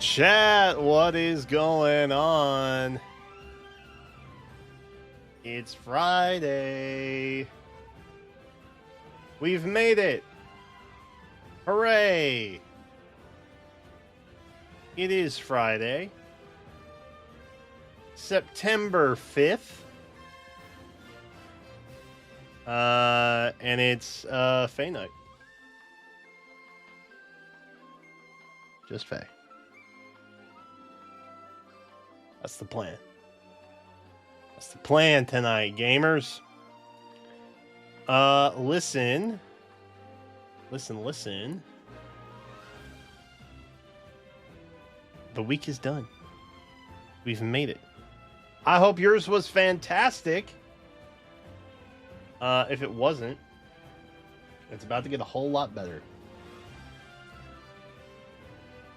Chat, what is going on? It's Friday. We've made it. Hooray. It is Friday, September 5th. And it's Fae night. Just Fae. That's the plan. That's the plan tonight, gamers. Listen. The week is done. We've made it. I hope yours was fantastic. If it wasn't, it's about to get a whole lot better.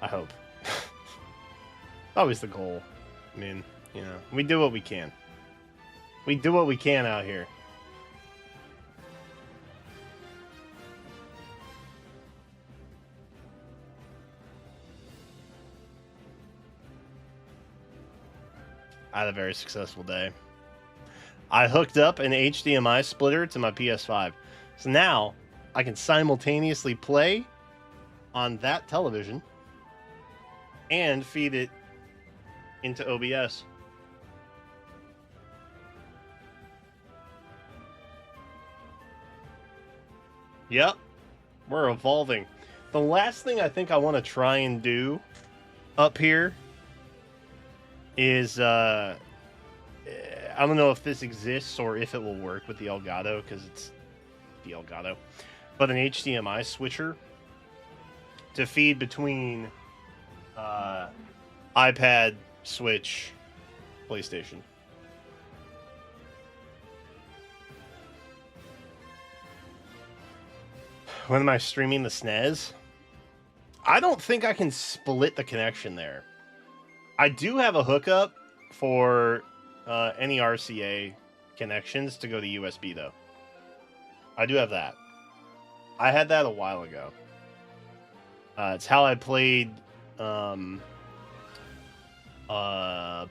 I hope. Always the goal. I mean, you know, we do what we can. We do what we can out here. I had a very successful day. I hooked up an HDMI splitter to my PS5. So now I can simultaneously play on that television and feed it into OBS. Yep, we're evolving. The last thing I think I want to try and do up here is I don't know if this exists or if it will work with the Elgato, because it's the Elgato, but an HDMI switcher to feed between iPad, Switch, PlayStation. When am I streaming the SNES? I don't think I can split the connection there. I do have a hookup for any RCA connections to go to USB, though. I do have that. I had that a while ago. It's how I played I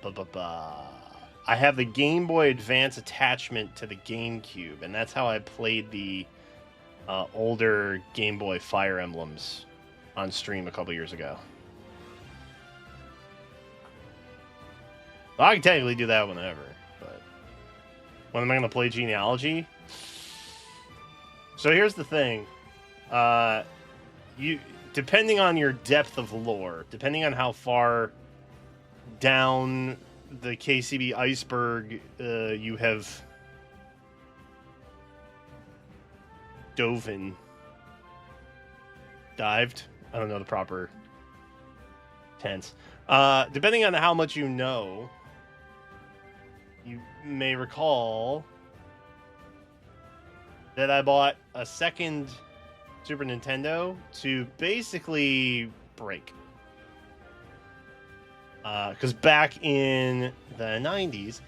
have the Game Boy Advance attachment to the GameCube, and that's how I played the older Game Boy Fire Emblems on stream a couple years ago. Well, I can technically do that whenever, but when am I going to play Genealogy? So here's the thing. Depending on your depth of lore, depending on how far down the KCB iceberg you have dived. I don't know the proper tense. Depending on how much you know, you may recall that I bought a second Super Nintendo to basically break. Because back in the 90s,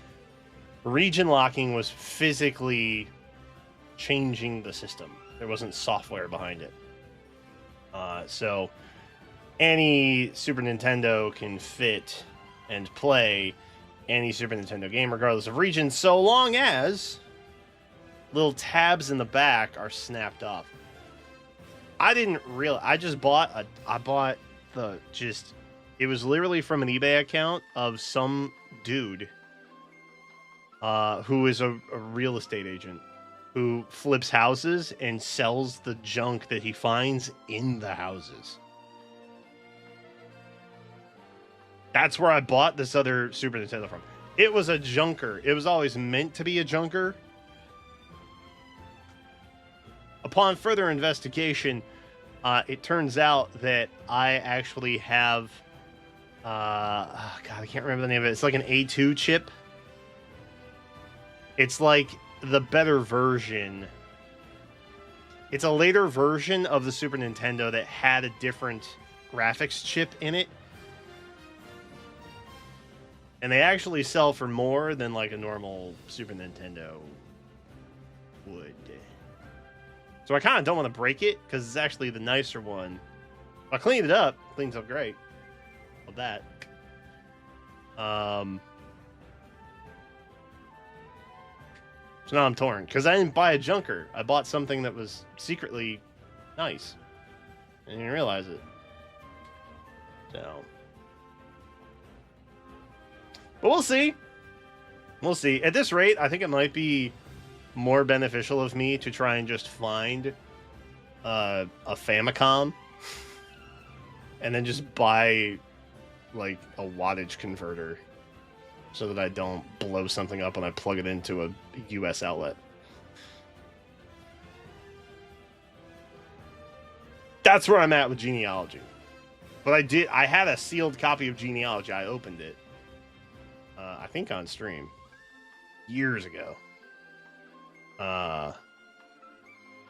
region locking was physically changing the system. There wasn't software behind it. So any Super Nintendo can fit and play any Super Nintendo game, regardless of region, so long as little tabs in the back are snapped off. I just bought it was literally from an eBay account of some dude who is a real estate agent who flips houses and sells the junk that he finds in the houses. That's where I bought this other Super Nintendo from. It was a junker. It was always meant to be a junker. Upon further investigation, it turns out that I actually have I can't remember the name of it. It's like an A2 chip. It's like the better version. It's a later version of the Super Nintendo that had a different graphics chip in it. And they actually sell for more than like a normal Super Nintendo would. So I kind of don't want to break it because it's actually the nicer one. I cleaned it up. Cleans up great. of that. So now I'm torn because I didn't buy a junker. I bought something that was secretly nice. I didn't realize it. So, but we'll see. We'll see. At this rate, I think it might be more beneficial of me to try and just find a Famicom and then just buy like a wattage converter so that I don't blow something up when I plug it into a US outlet. That's where I'm at with Genealogy. But I had a sealed copy of Genealogy. I opened it. I think on stream. Years ago.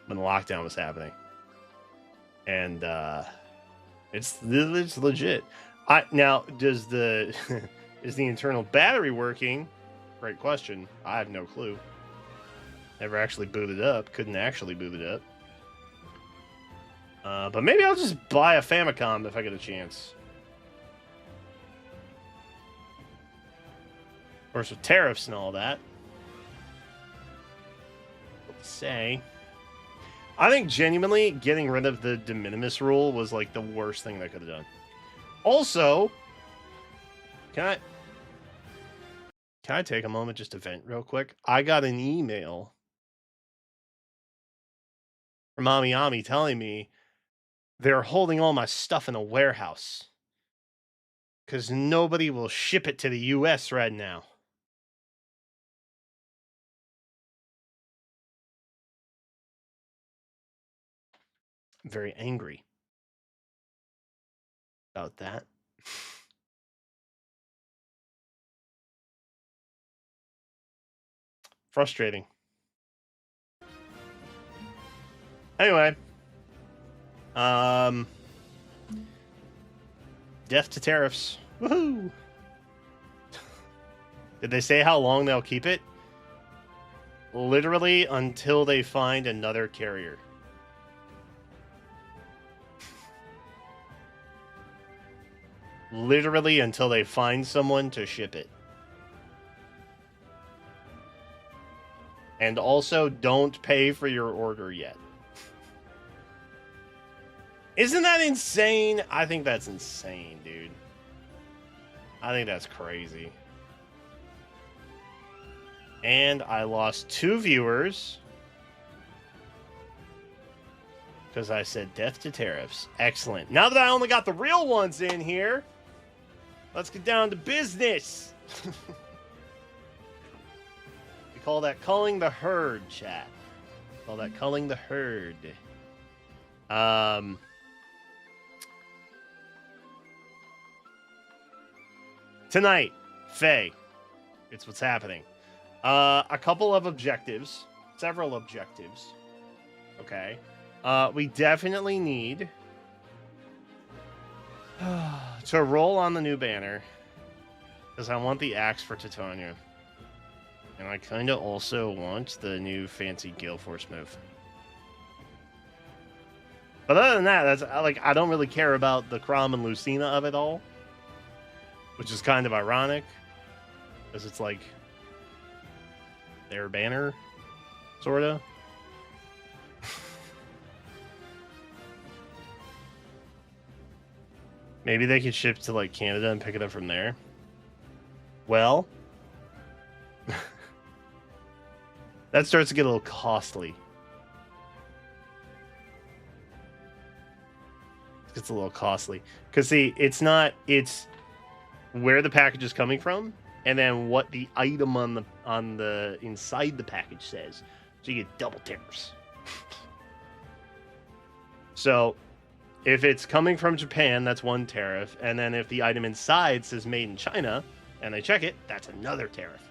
When the lockdown was happening. And it's legit. Now, does the is the internal battery working? Great question. I have no clue. Never actually booted up. Couldn't actually boot it up. But maybe I'll just buy a Famicom if I get a chance. Of course, with tariffs and all that. Let's say. I think genuinely getting rid of the de minimis rule was like the worst thing they could have done. Also, can I take a moment just to vent real quick? I got an email from Ami telling me they're holding all my stuff in a warehouse because nobody will ship it to the US right now. I'm very angry about that. Frustrating. Anyway, death to tariffs. Woohoo! Did they say how long they'll keep it? Literally until they find another carrier. Literally until they find someone to ship it. And also, don't pay for your order yet. Isn't that insane? I think that's insane, dude. I think that's crazy. And I lost 2 viewers. Because I said death to tariffs. Excellent. Now that I only got the real ones in here, let's get down to business. We call that culling the herd, chat. Call that culling the herd. Tonight, Faye. It's what's happening. A couple of objectives. Several objectives. Okay. We definitely need to roll on the new banner. Because I want the axe for Titania. And I kind of also want the new fancy Gale Force move. But other than that, that's like I don't really care about the Crom and Lucina of it all. Which is kind of ironic. Because it's like their banner, sorta. Maybe they could ship to like Canada and pick it up from there. Well, that starts to get a little costly. It gets a little costly. Because see, it's where the package is coming from, and then what the item on the inside the package says. So you get double tariffs. So if it's coming from Japan, that's one tariff, and then if the item inside says made in China, and they check it, that's another tariff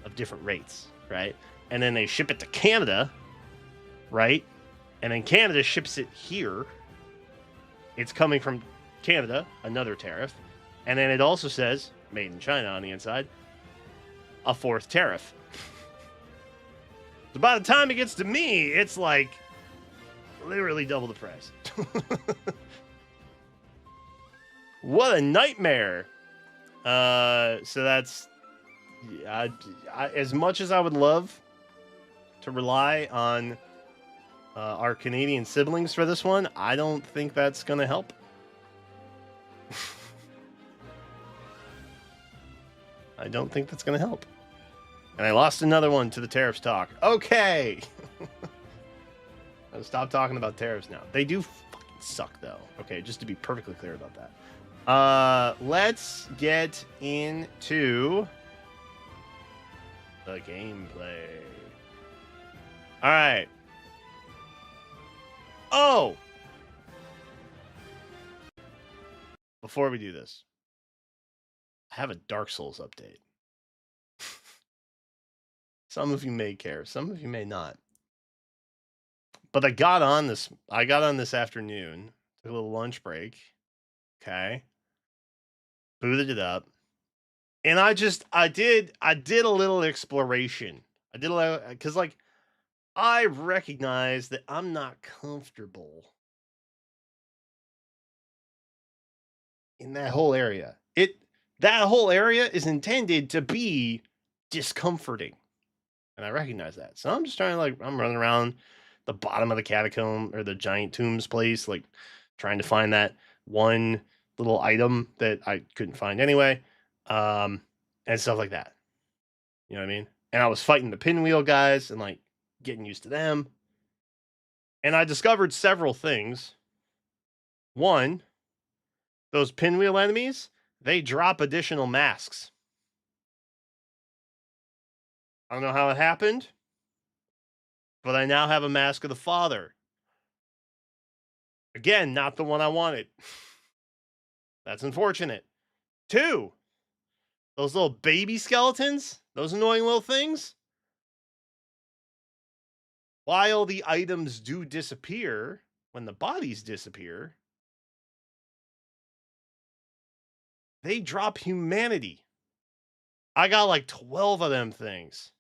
of different rates, right? And then they ship it to Canada, right? And then Canada ships it here. It's coming from Canada, another tariff. And then it also says made in China on the inside, a 4th tariff. So by the time it gets to me, it's like literally double the price. What a nightmare. So that's as much as I would love to rely on our Canadian siblings for this one, I don't think that's going to help. I don't think that's going to help. And I lost another one to the tariffs talk. Okay. I'll stop talking about tariffs now. They do fucking suck, though. Okay, just to be perfectly clear about that. Let's get into the gameplay. All right. Oh! Before we do this, I have a Dark Souls update. Some of you may care, some of you may not. But I got on this afternoon, took a little lunch break. Okay. Booted it up. And I did a little exploration. I did a little, because like I recognize that I'm not comfortable in that whole area. That whole area is intended to be discomforting. And I recognize that. So I'm just trying to I'm running around the bottom of the catacomb or the giant tombs place, like trying to find that one little item that I couldn't find anyway. And stuff like that. You know what I mean? And I was fighting the pinwheel guys and like getting used to them. And I discovered several things. One, those pinwheel enemies, they drop additional masks. I don't know how it happened, but I now have a Mask of the Father. Again, not the one I wanted. That's unfortunate. 2, those little baby skeletons, those annoying little things. While the items do disappear, when the bodies disappear, they drop humanity. I got like 12 of them things.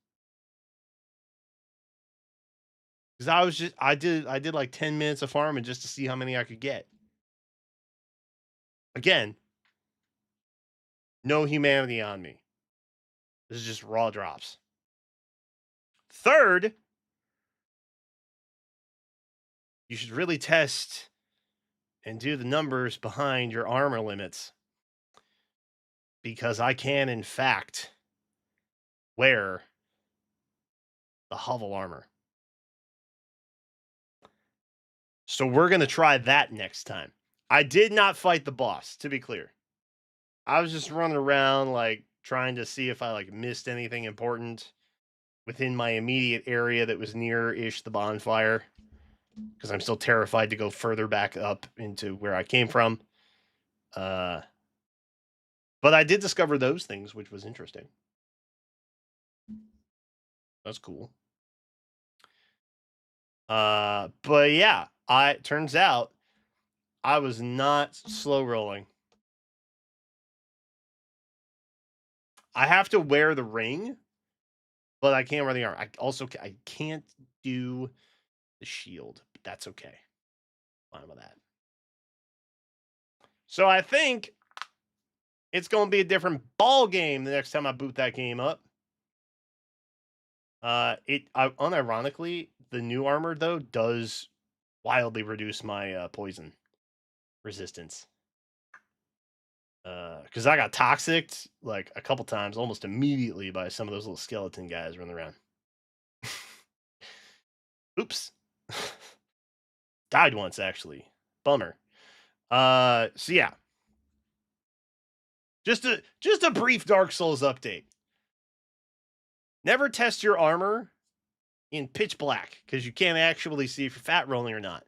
Because I did like 10 minutes of farming just to see how many I could get. Again, no humanity on me. This is just raw drops. 3rd, you should really test and do the numbers behind your armor limits. Because I can, in fact, wear the hovel armor. So we're going to try that next time. I did not fight the boss, to be clear. I was just running around, like, trying to see if I, like, missed anything important within my immediate area that was near-ish the bonfire. Because I'm still terrified to go further back up into where I came from. But I did discover those things, which was interesting. That's cool. But yeah, turns out I was not slow rolling. I have to wear the ring, but I can't wear the armor. I can't do the shield, but that's okay. Fine with that. So I think it's going to be a different ball game the next time I boot that game up. Unironically, the new armor though does wildly reduce my poison resistance. Because I got toxicked like a couple times almost immediately by some of those little skeleton guys running around. Oops. Died once, actually. Bummer. So yeah. Just a brief Dark Souls update. Never test your armor in pitch black, because you can't actually see if you're fat rolling or not.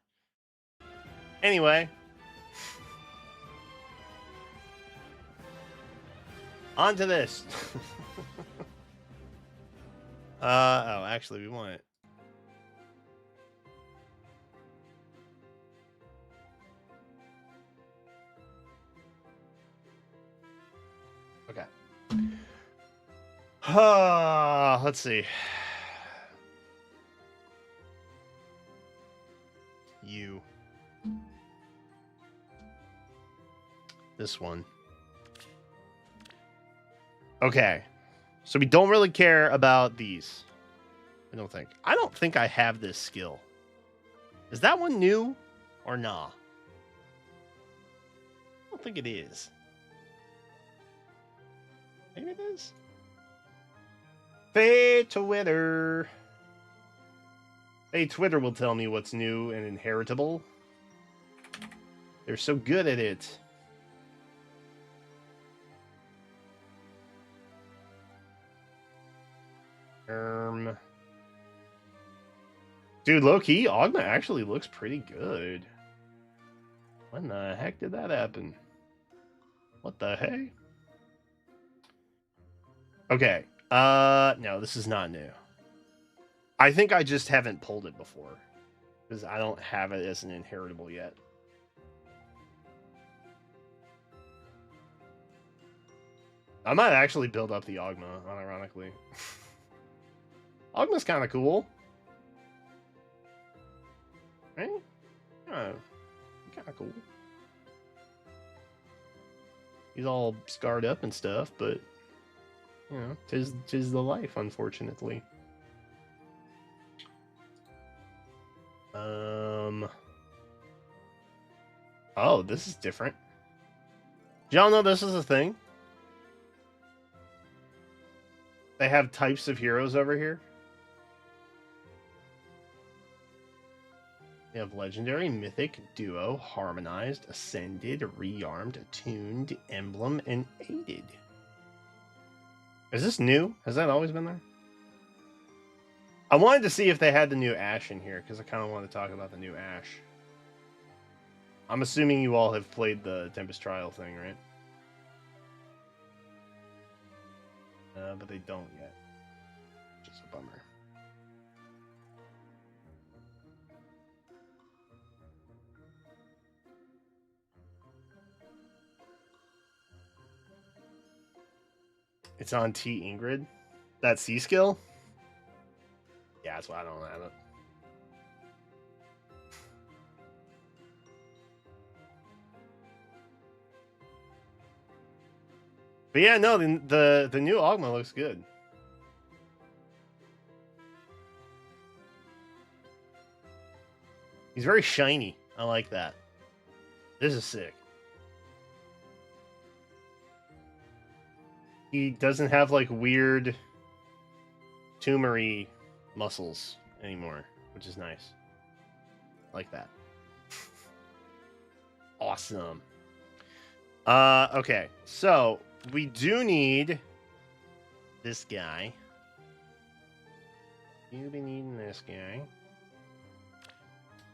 Anyway. On to this. Actually, we want it. Okay. Let's see. You. This one. Okay. So we don't really care about these. I don't think. I don't think I have this skill. Is that one new or nah? I don't think it is. Maybe it is. Hey, Twitter. Hey, Twitter will tell me what's new and inheritable. They're so good at it. Dude, low-key, Ogma actually looks pretty good. When the heck did that happen? What the heck? Okay. No, this is not new. I think I just haven't pulled it before. Because I don't have it as an inheritable yet. I might actually build up the Ogma, unironically. Ogma's kind of cool. Right? Oh, kind of cool. He's all scarred up and stuff, but you know, tis the life, unfortunately. Oh, this is different. Did y'all know this is a thing? They have types of heroes over here. They have legendary, mythic, duo, harmonized, ascended, rearmed, attuned, emblem, and aided. Is this new? Has that always been there? I wanted to see if they had the new Ash in here, because I kind of want to talk about the new Ash. I'm assuming you all have played the Tempest Trial thing, right? But they don't yet. Which is a bummer. It's on T Ingrid. That C skill? Yeah, that's why I don't have it. But yeah, no, the new Ogma looks good. He's very shiny. I like that. This is sick. He doesn't have like weird tumor-y muscles anymore, which is nice. Like that. Awesome. Okay, so we do need this guy. You'll be needing this guy.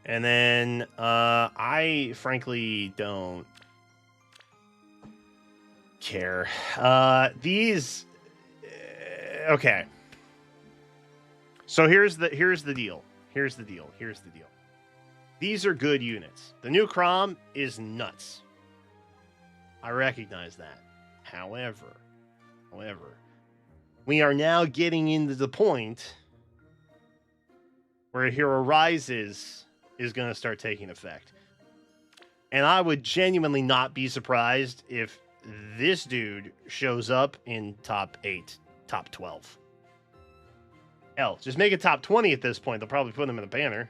And then I frankly don't care. These okay. So here's the deal. Here's the deal. These are good units. The new Chrom is nuts. I recognize that. However, we are now getting into the point where Hero Rises is going to start taking effect. And I would genuinely not be surprised if this dude shows up in top 8, top 12. Hell, just make it top 20 at this point. They'll probably put him in the banner.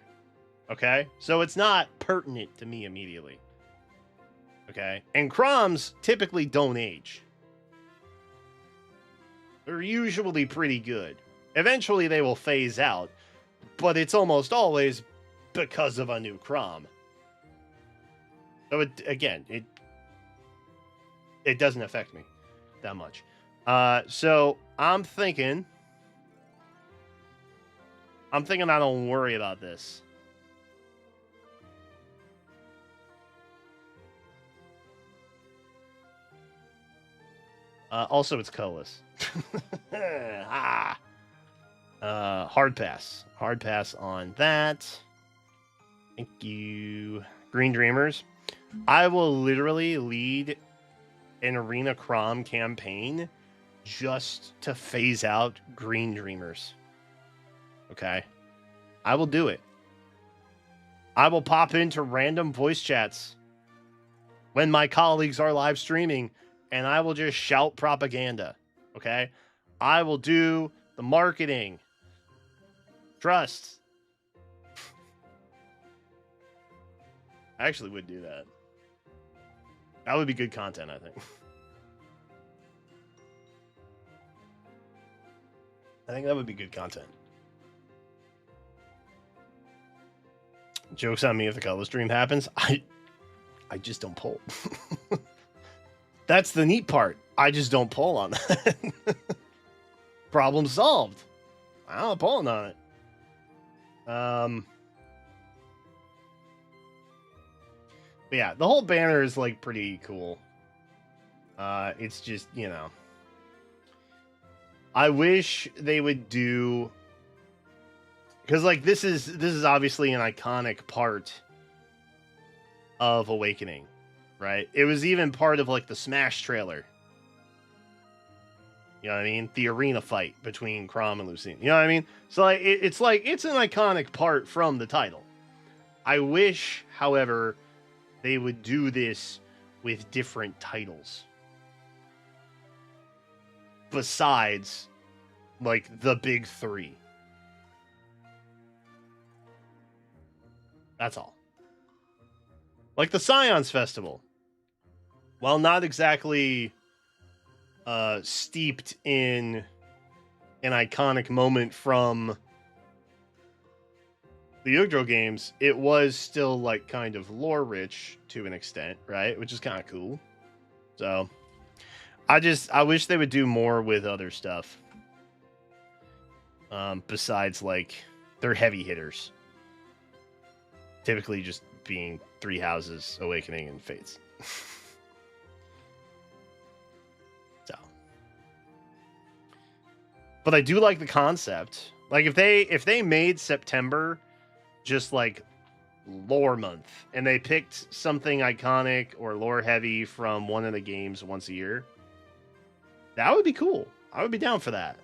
Okay? So it's not pertinent to me immediately. Okay? And Chroms typically don't age. They're usually pretty good. Eventually they will phase out, but it's almost always because of a new Chrom. So it doesn't affect me that much. So I'm thinking I don't worry about this. Also, it's colorless. Hard pass. Hard pass on that. Thank you. Green Dreamers. I will literally lead an Arena Chrom campaign just to phase out Green Dreamers. Okay? I will do it. I will pop into random voice chats when my colleagues are live streaming, and I will just shout propaganda. Okay? I will do the marketing. Trust. I actually would do that. That would be good content, I think. I think that would be good content. Joke's on me if the color stream happens. I just don't poll. That's the neat part. I just don't poll on that. Problem solved. I'm not polling on it. But yeah, the whole banner is like pretty cool. It's just, you know, I wish they would do, because like this is obviously an iconic part of Awakening, right? It was even part of like the Smash trailer. You know what I mean? The arena fight between Chrom and Lucina. You know what I mean? So like it's like it's an iconic part from the title. I wish, however, they would do this with different titles. Besides, like, the big three. That's all. Like the Scions Festival. While not exactly steeped in an iconic moment from the Yggdrasil games, it was still, like, kind of lore-rich to an extent, right? Which is kind of cool. So, I wish they would do more with other stuff. Besides, like, their heavy hitters. Typically just being Three Houses, Awakening, and Fates. So. But I do like the concept. Like, if they made September just, like, lore month, and they picked something iconic or lore heavy from one of the games once a year, that would be cool. I would be down for that.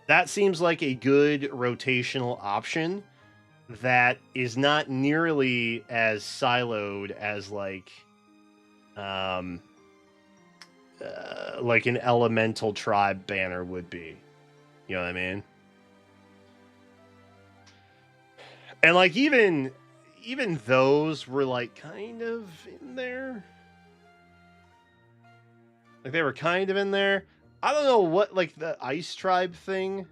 That seems like a good rotational option that is not nearly as siloed as like an elemental tribe banner would be. You know what I mean? And like even those were like kind of in there. Like they were kind of in there. I don't know what, like, the Ice Tribe thing,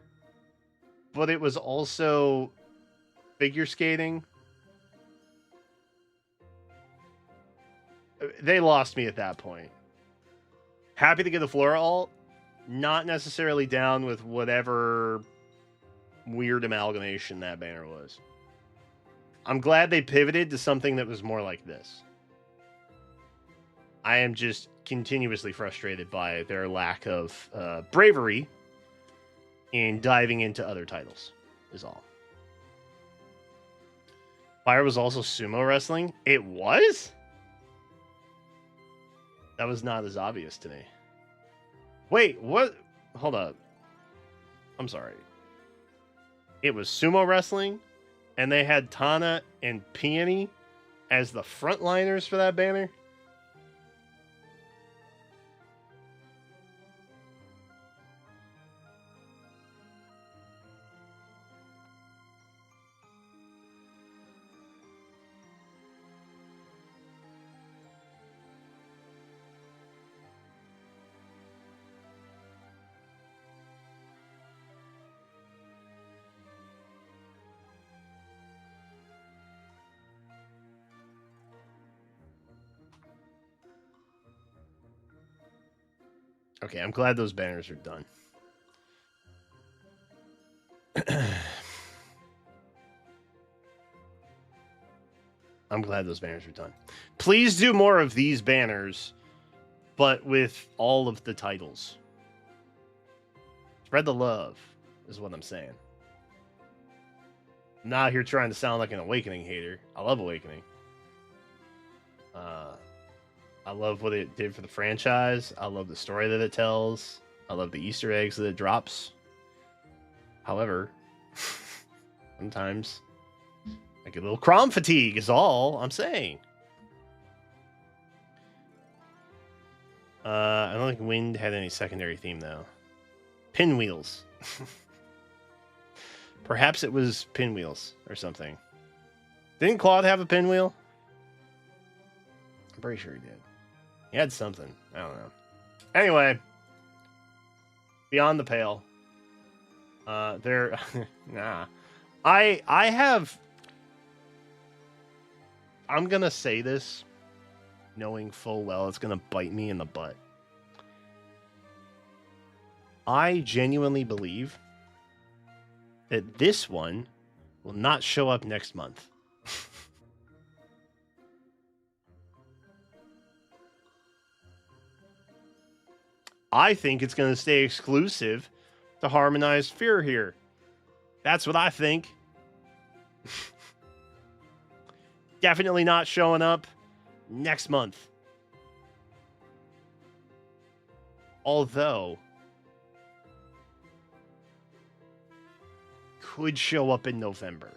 but it was also figure skating. They lost me at that point. Happy to get the Flora alt, not necessarily down with whatever weird amalgamation that banner was. I'm glad they pivoted to something that was more like this. I am just continuously frustrated by their lack of bravery in diving into other titles, is all. Fire was also sumo wrestling? It was? That was not as obvious to me. Wait, what? Hold up. I'm sorry. It was sumo wrestling, and they had Tana and Peony as the frontliners for that banner? Okay, I'm glad those banners are done. I'm glad those banners are done. Please do more of these banners, but with all of the titles. Spread the love, is what I'm saying. I'm not here trying to sound like an Awakening hater. I love Awakening. I love what it did for the franchise. I love the story that it tells. I love the Easter eggs that it drops. However, sometimes Like a little Crom fatigue is all I'm saying. I don't think Wind had any secondary theme, though. Pinwheels. Perhaps it was Pinwheels or something. Didn't Claude have a pinwheel? I'm pretty sure he did. He had something. I don't know. Anyway. Beyond the Pale. There... nah. I have... I'm going to say this knowing full well it's going to bite me in the butt. I genuinely believe that this one will not show up next month. I think it's going to stay exclusive to Harmonized Fear here. That's what I think. Definitely not showing up next month. Although, could show up in November.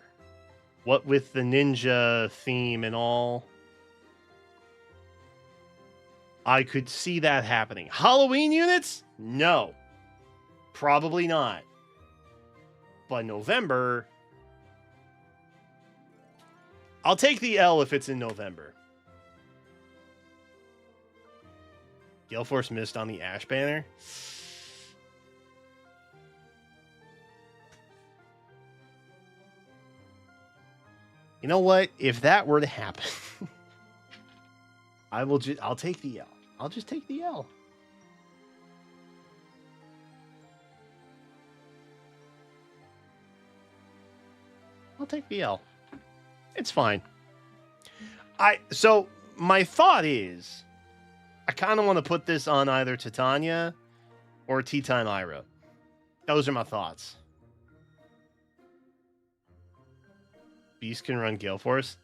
What with the ninja theme and all, I could see that happening. Halloween units? No. Probably not. But November, I'll take the L if it's in November. Gale Force missed on the Ash banner. You know what? If that were to happen, I'll take the L. I'll just take the L. I'll take the L. It's fine. So my thought is, I kind of want to put this on either Titania or Tea Time Ira. Those are my thoughts. Beast can run Gale Force.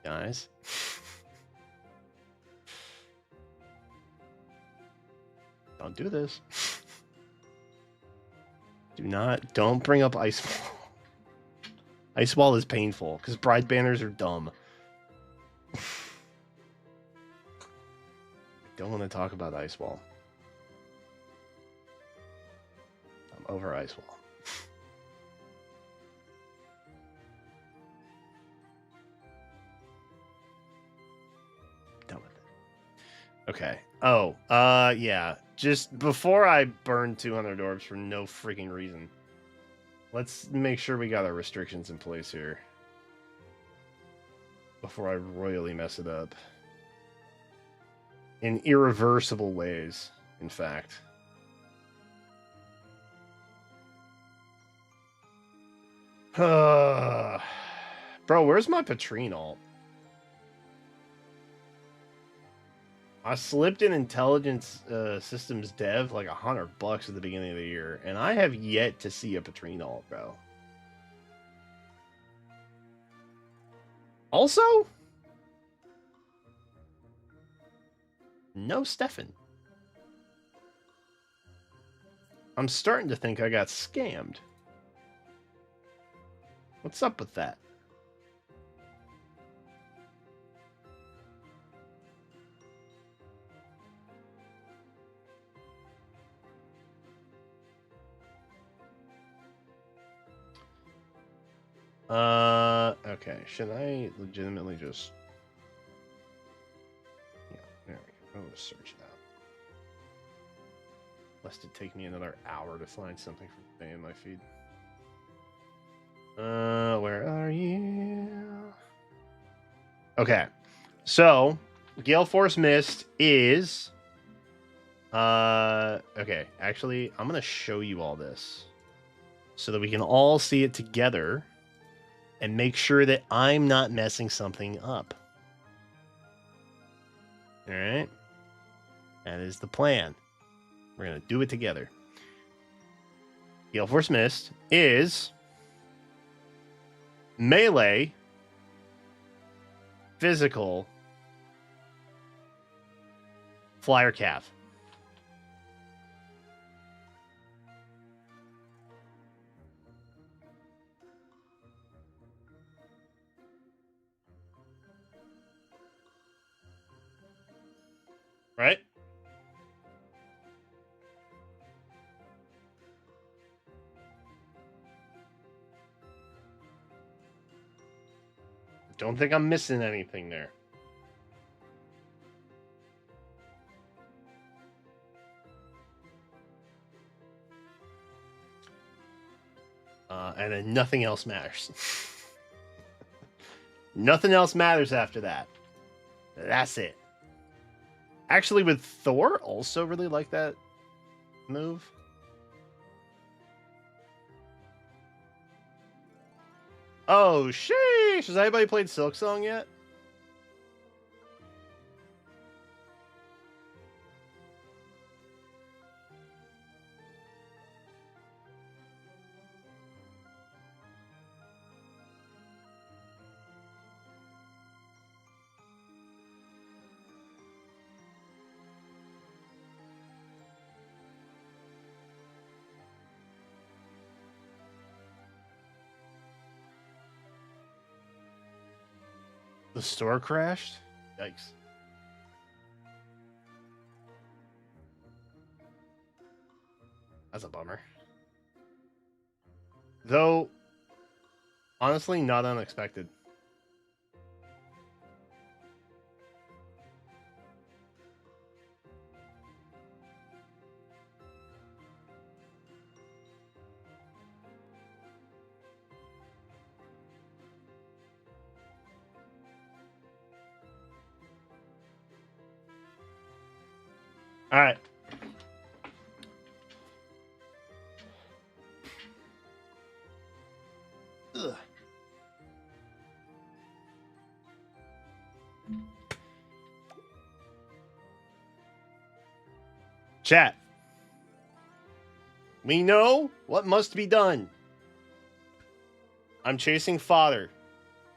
Guys. Don't do this. Don't bring up Ice Wall. Ice Wall is painful because Bride banners are dumb. I don't want to talk about Ice Wall. I'm over Ice Wall. Done with it. Okay. Oh, yeah. Just before I burn 200 orbs for no freaking reason, let's make sure we got our restrictions in place here before I royally mess it up. In irreversible ways, in fact. Bro, where's my Patrine alt? I slipped in intelligence systems dev like $100 at the beginning of the year, and I have yet to see a Patrine alt, bro. Also, no Stefan. I'm starting to think I got scammed. What's up with that? Okay. Should I legitimately just... Yeah, there we go. I'll just search it out. Lest it take me another hour to find something from today in my feed. Where are you? Okay. So, Gale Force Mist is... Okay. Actually, I'm going to show you all this so that we can all see it together and make sure that I'm not messing something up. All right? That is the plan. We're going to do it together. Gale Force Mist is melee, physical, flyer cav. don't think I'm missing anything there. And then nothing else matters. Nothing else matters after that. That's it. Actually, would Thor also really like that move? Oh, sheesh! Has anybody played Silksong yet? The store crashed? Yikes. That's a bummer. Though, honestly, not unexpected. All right. Ugh. Chat. We know what must be done. I'm chasing fodder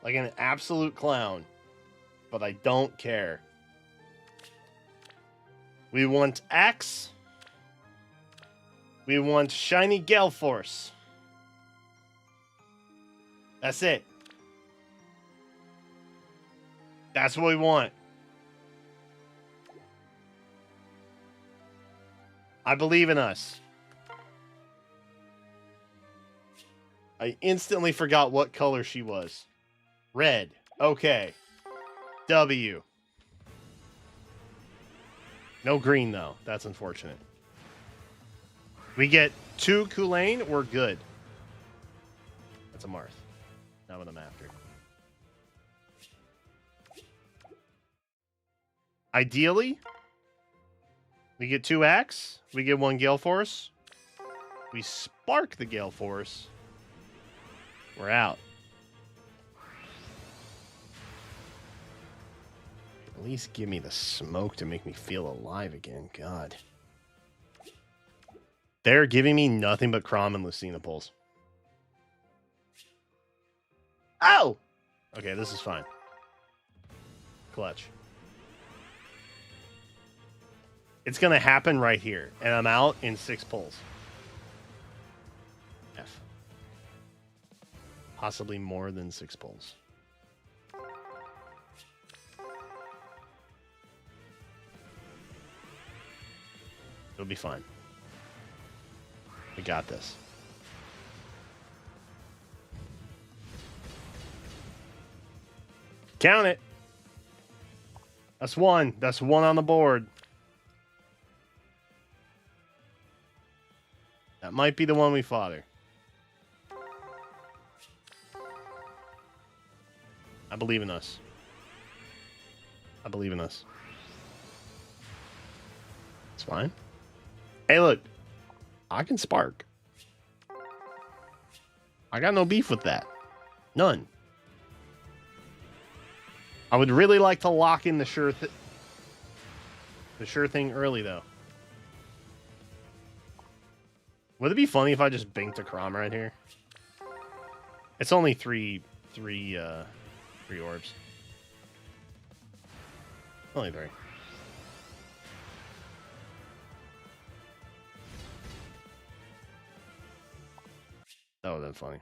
like an absolute clown, but I don't care. We want Axe. We want Shiny Gale Force. That's it. That's what we want. I believe in us. I instantly forgot what color she was. Red. Okay. W. No green, though. That's unfortunate. We get 2 Kulain, we're good. That's a Marth. Not what I'm after. Ideally, we get 2 Axe. We get 1 Gale Force. We spark the Gale Force. We're out. At least give me the smoke to make me feel alive again. God. They're giving me nothing but Chrom and Lucina pulls. Oh! Okay, this is fine. Clutch. It's going to happen right here. And I'm out in 6 pulls. F. Possibly more than 6 pulls. It'll be fine. We got this. Count it. That's 1. That's 1 on the board. That might be the one we fodder. I believe in us. I believe in us. It's fine. Hey, look. I can spark. I got no beef with that. None. I would really like to lock in the sure thing early, though. Would it be funny if I just binked a Chrom right here? It's only three orbs. Only 3. That would have been funny.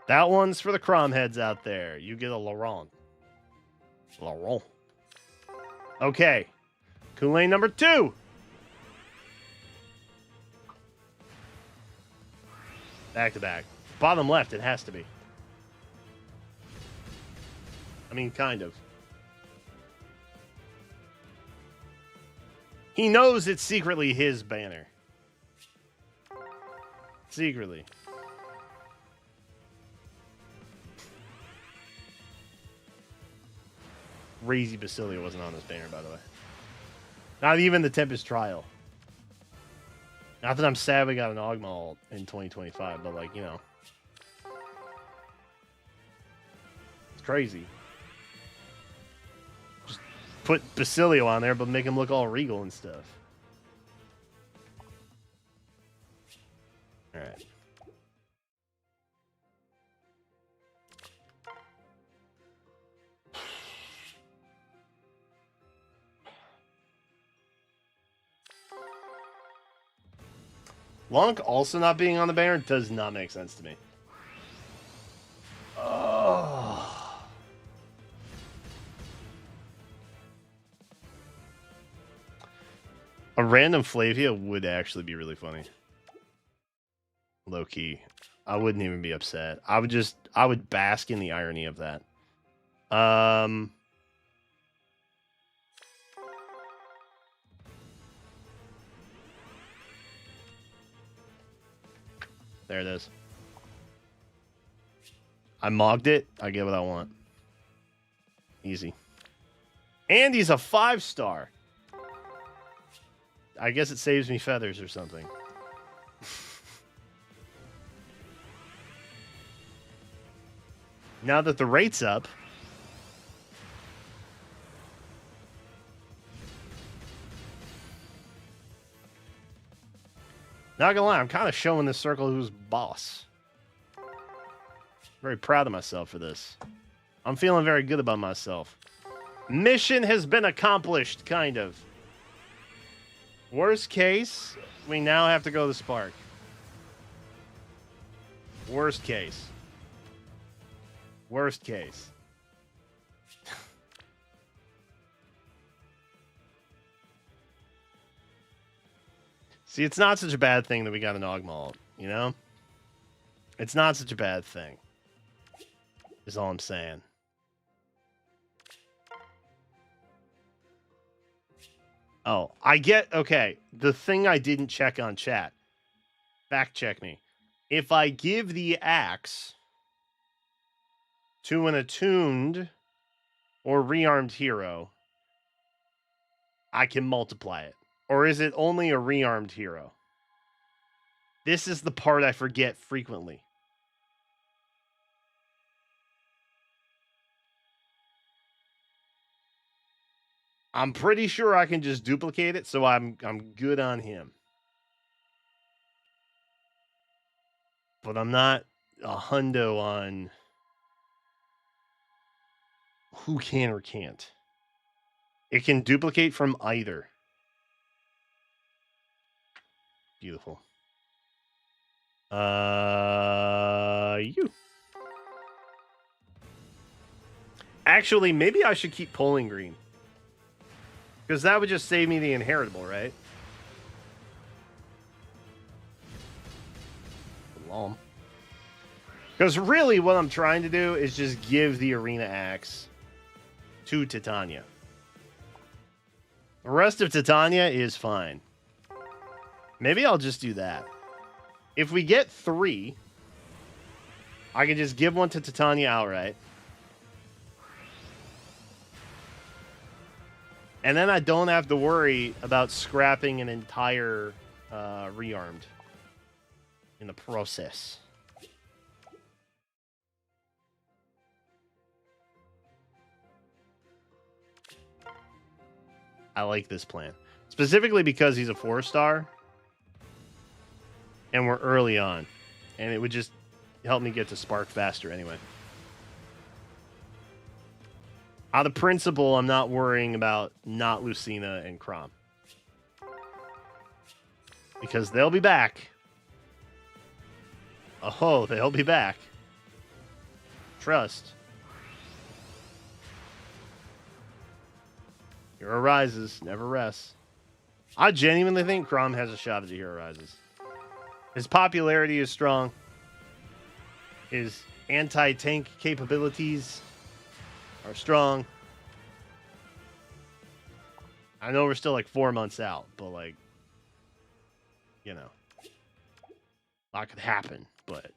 That one's for the Chrom heads out there. You get a Laurent. Laurent. Okay. Kulain number 2. Back to back. Bottom left, it has to be. I mean, kind of. He knows it's secretly his banner. Secretly. Crazy Basilia wasn't on this banner, by the way. Not even the Tempest Trial. Not that I'm sad we got an Ogma in 2025, but like, you know. It's crazy. Just put Basilio on there, but make him look all regal and stuff. Alright. Lunk also not being on the banner does not make sense to me. Oh. A random Flavia would actually be really funny. Low key. I wouldn't even be upset. I would bask in the irony of that. There it is. I mogged it. I get what I want. Easy. And he's a 5-star. I guess it saves me feathers or something. Now that the rate's up. Not gonna lie, I'm kind of showing this circle who's boss. Very proud of myself for this. I'm feeling very good about myself. Mission has been accomplished, kind of. Worst case, we now have to go to Spark. Worst case. Worst case. See, it's not such a bad thing that we got an Ogma, you know? It's not such a bad thing. Is all I'm saying. Oh, I get... Okay, the thing I didn't check on chat. Fact check me. If I give the axe to an attuned or rearmed hero, I can multiply it. Or is it only a rearmed hero? This is the part I forget frequently. I'm pretty sure I can just duplicate it, so I'm good on him. But I'm not a hundo on who can or can't. It can duplicate from either. Beautiful. You. Actually, maybe I should keep Polling Green. Because that would just save me the inheritable, right? Because really what I'm trying to do is just give the Arena Axe to Titania. The rest of Titania is fine. Maybe I'll just do that. If we get 3, I can just give one to Titania outright. And then I don't have to worry about scrapping an entire rearmed in the process. I like this plan. Specifically because he's a 4-star. And we're early on. And it would just help me get to Spark faster anyway. Out of principle, I'm not worrying about not Lucina and Chrom. Because they'll be back. Oh, they'll be back. Trust. Hero Rises, never rests. I genuinely think Chrom has a shot at the Hero Rises. His popularity is strong. His anti-tank capabilities are strong. I know we're still like 4 months out, but like, you know, a lot could happen, but.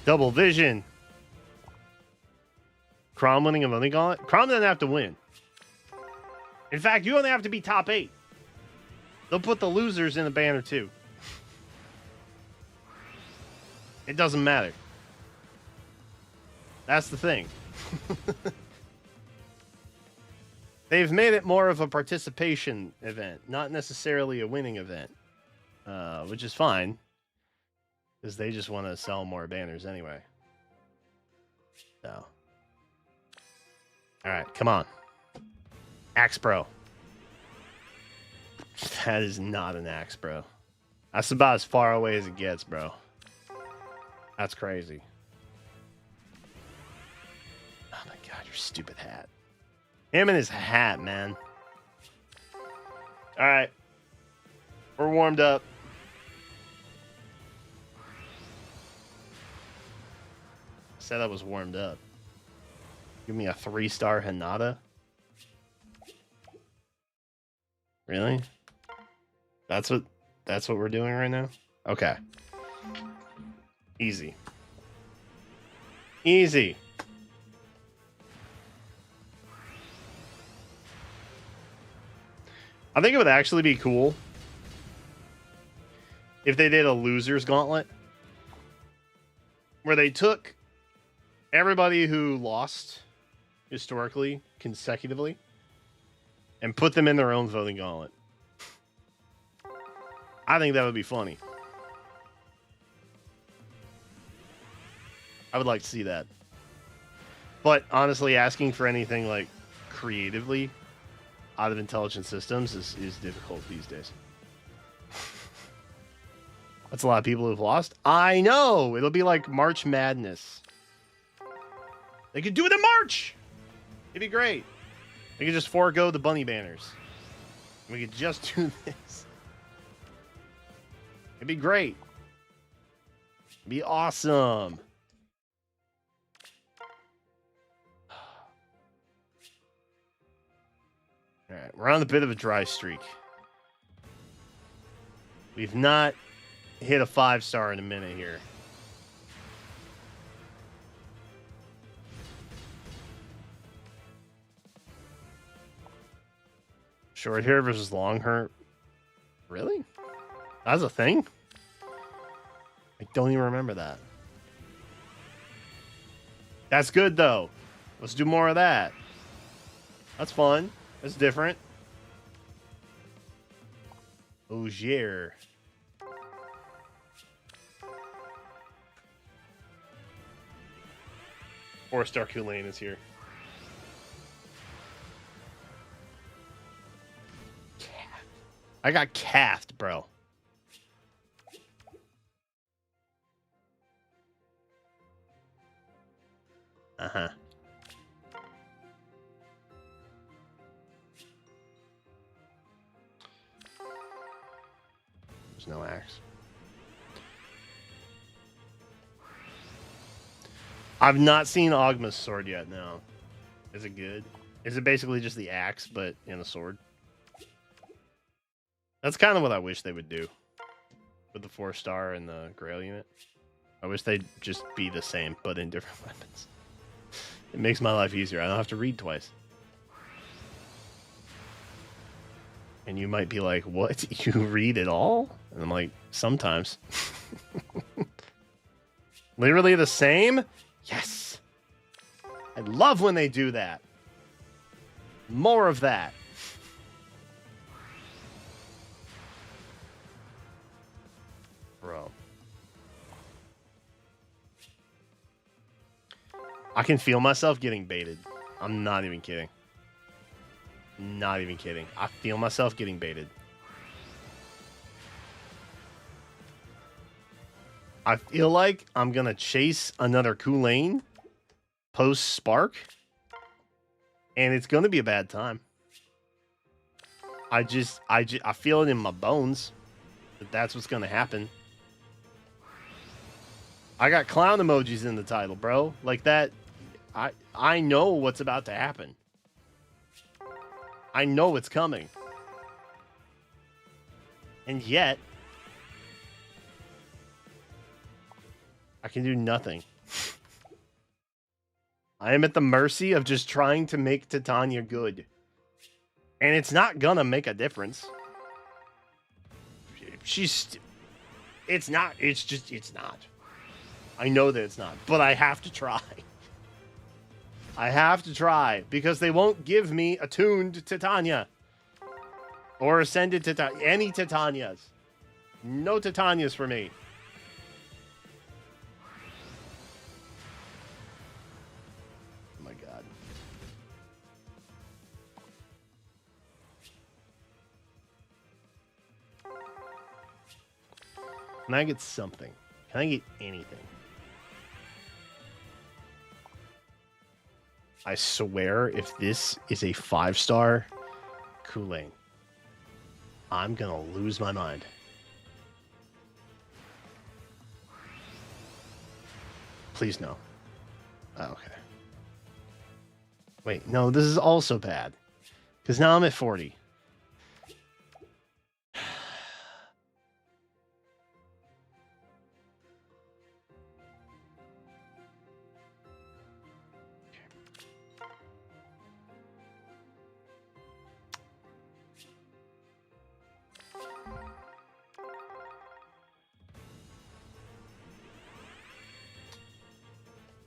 Double vision. Chrom winning a Money Gauntlet? Chrom doesn't have to win. In fact, you only have to be top 8. They'll put the losers in the banner too. It doesn't matter. That's the thing. They've made it more of a participation event, not necessarily a winning event, which is fine. Because they just want to sell more banners anyway. So. Alright, come on. Axe Bro. That is not an Axe Bro. That's about as far away as it gets, bro. That's crazy. Oh my god, your stupid hat. Him and his hat, man. Alright. We're warmed up. Said I was warmed up. Give me a 3-star Hinata. Really? That's what we're doing right now? Okay. Easy. Easy. I think it would actually be cool if they did a losers gauntlet where they took everybody who lost historically, consecutively, and put them in their own voting gauntlet. I think that would be funny. I would like to see that. But honestly, asking for anything like creatively out of Intelligent Systems is difficult these days. That's a lot of people who've lost. I know! It'll be like March Madness. They could do it in March! It'd be great. They could just forego the bunny banners. We could just do this. It'd be great. It'd be awesome. Alright, we're on a bit of a dry streak. We've not hit a 5-star in a minute here. Short hair versus long hair. Really? That's a thing? I don't even remember that. That's good, though. Let's do more of that. That's fun. That's different. Ogier. Four-star Kulane is here. I got cathed, bro. Uh-huh. There's no axe. I've not seen Ogma's sword yet, no. Is it good? Is it basically just the axe, but in a sword? That's kind of what I wish they would do with the 4-star and the Grail unit. I wish they'd just be the same, but in different weapons. It makes my life easier. I don't have to read twice. And you might be like, what? You read it all? And I'm like, sometimes. Literally the same? Yes. I love when they do that. More of that. Bro. I can feel myself getting baited. I'm not even kidding. Not even kidding. I feel myself getting baited. I feel like I'm going to chase another Kulane post Spark, and it's going to be a bad time. I feel it in my bones that that's what's going to happen. I got clown emojis in the title, bro. Like that. I know what's about to happen. I know it's coming. And yet, I can do nothing. I am at the mercy of just trying to make Titania good. And it's not gonna make a difference. It's not. I know that it's not, but I have to try. I have to try because they won't give me attuned Titania or ascended Titania. Any Titanias. No Titanias for me. Oh my god. Can I get something? Can I get anything? I swear, if this is a 5-star Kulane, I'm gonna lose my mind. Please no. Oh, okay. Wait, no, this is also bad. Because now I'm at 40.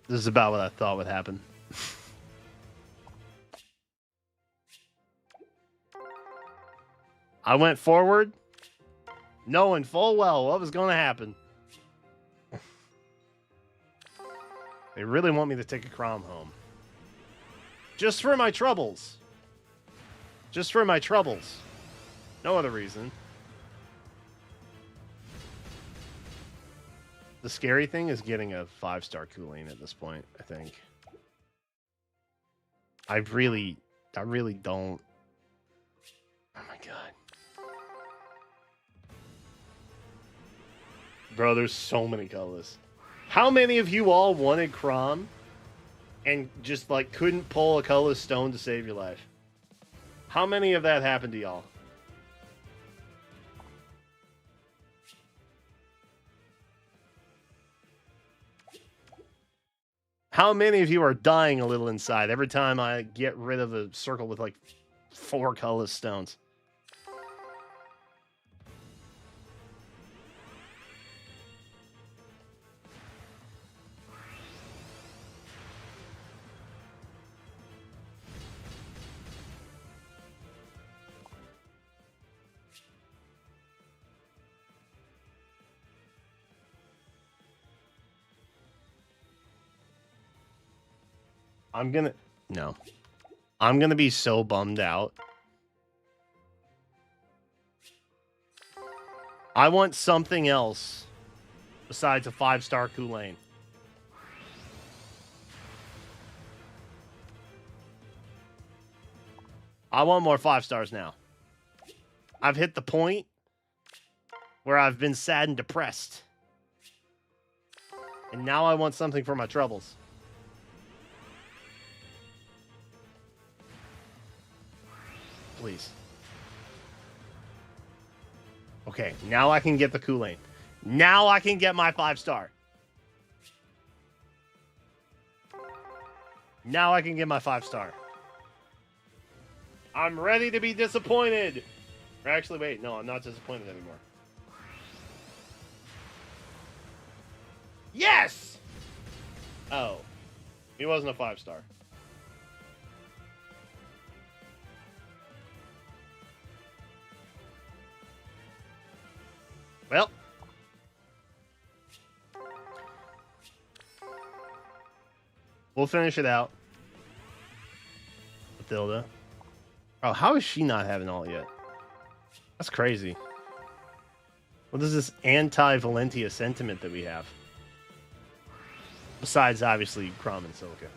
This is about what I thought would happen. I went forward, knowing full well what was going to happen. They really want me to take a Crom home. Just for my troubles. Just for my troubles. No other reason. The scary thing is getting a 5-star Kulane at this point, I think. I really don't. Oh my god. Bro, there's so many colors. How many of you all wanted Crom and just like couldn't pull a color stone to save your life? How many of that happened to y'all? How many of you are dying a little inside every time I get rid of a circle with like 4 colorless stones? I'm gonna be so bummed out. I want something else besides a 5-star Kulane. I want more 5 stars now. I've hit the point where I've been sad and depressed. And now I want something for my troubles. Please. Okay, now I can get the Kulane. Now I can get my 5-star. Now I can get my 5-star. I'm ready to be disappointed. Or actually, wait, no, I'm not disappointed anymore. Yes! Oh. He wasn't a 5-star. Well. We'll finish it out. Mathilda. Oh, how is she not having all yet? That's crazy. What is this anti-Valentia sentiment that we have? Besides, obviously, Chrom and Silica.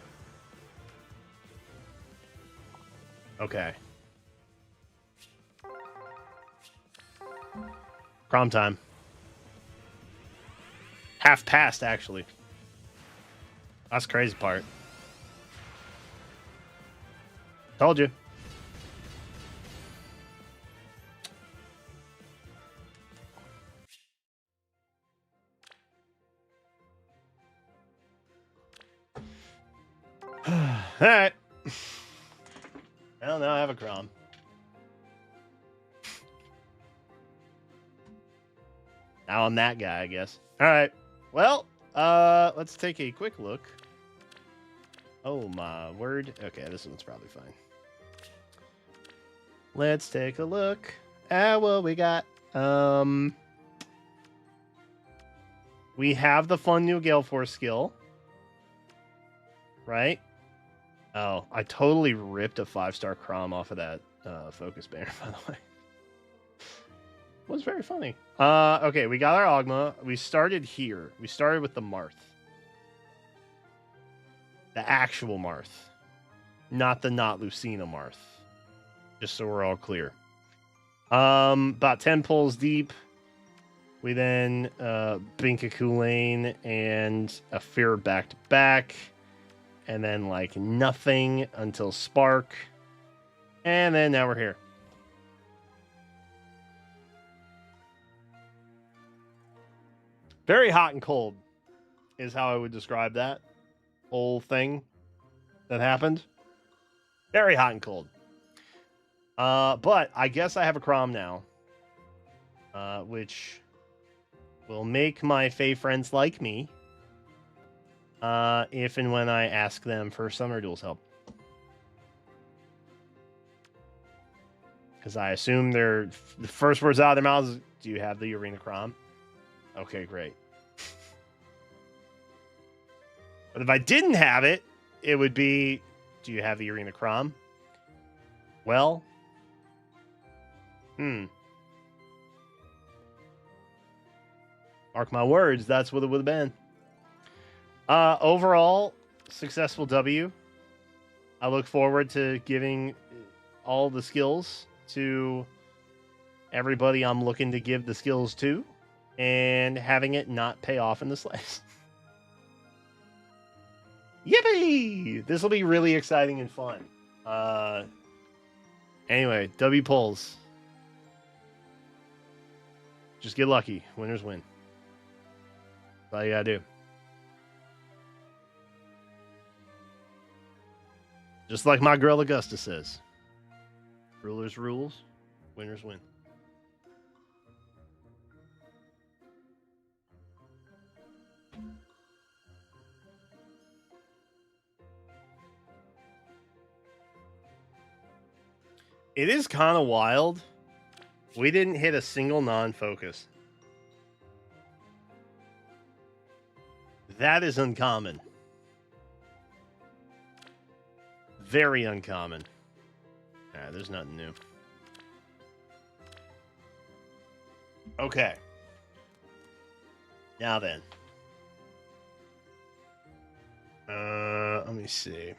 Okay. Chrom time. Half past, actually. That's the crazy part. Told you. Alright. Well, now I have a Chrom. Now I'm that guy, I guess. Alright. Well, let's take a quick look. Oh my word. Okay, this one's probably fine. Let's take a look at what we got. We have the fun new Gale Force skill. Right? Oh, I totally ripped a 5-star Chrom off of that focus banner, by the way. It was very funny. Okay, we got our Ogma. We started here. We started with the Marth. The actual Marth. Not the not Lucina Marth. Just so we're all clear. About 10 pulls deep. We then Binkaku Lane and a Fear back to back. And then like nothing until Spark. And then now we're here. Very hot and cold is how I would describe that whole thing that happened. Very hot and cold. But I guess I have a Chrom now. Which will make my Fae friends like me. If and when I ask them for Summoner Duel's help. Because I assume the first words out of their mouths is, do you have the Arena Chrom? Okay, great. But if I didn't have it, it would be, do you have the Arena Chrom? Well, mark my words, that's what it would have been. Overall, successful W. I look forward to giving all the skills to everybody I'm looking to give the skills to and having it not pay off in the slice. Yippee! This will be really exciting and fun. Anyway, W pulls. Just get lucky. Winners win. That's all you gotta do. Just like my girl Augusta says. Rulers rules, winners win. It is kind of wild. We didn't hit a single non-focus. That is uncommon. Very uncommon. There's nothing new. Okay. Now then. Let me see.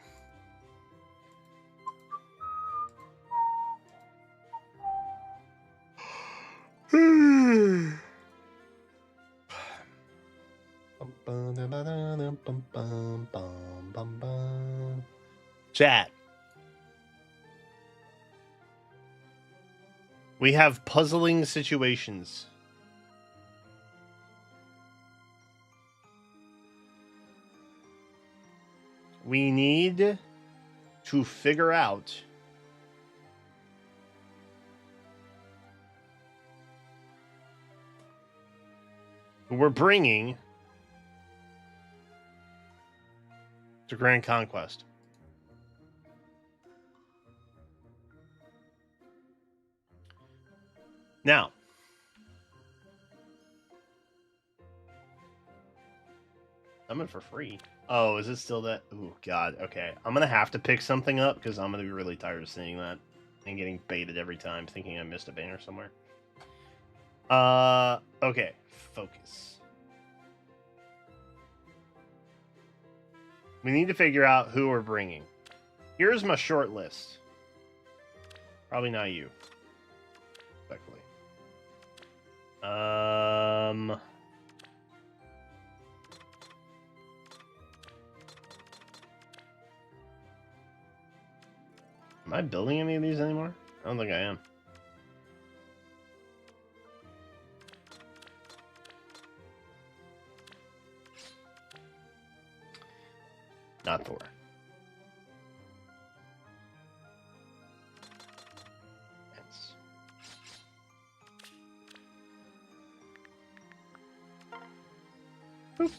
Chat. We have puzzling situations. We need to figure out who we're bringing to Grand Conquest. Now, summon for free. Oh, is it still that? Oh, God. Okay. I'm going to have to pick something up because I'm going to be really tired of seeing that and getting baited every time, thinking I missed a banner somewhere. Okay, focus. We need to figure out who we're bringing. Here's my short list. Probably not you. Respectfully. Am I building any of these anymore? I don't think I am. Not Thor. Yes. Boop.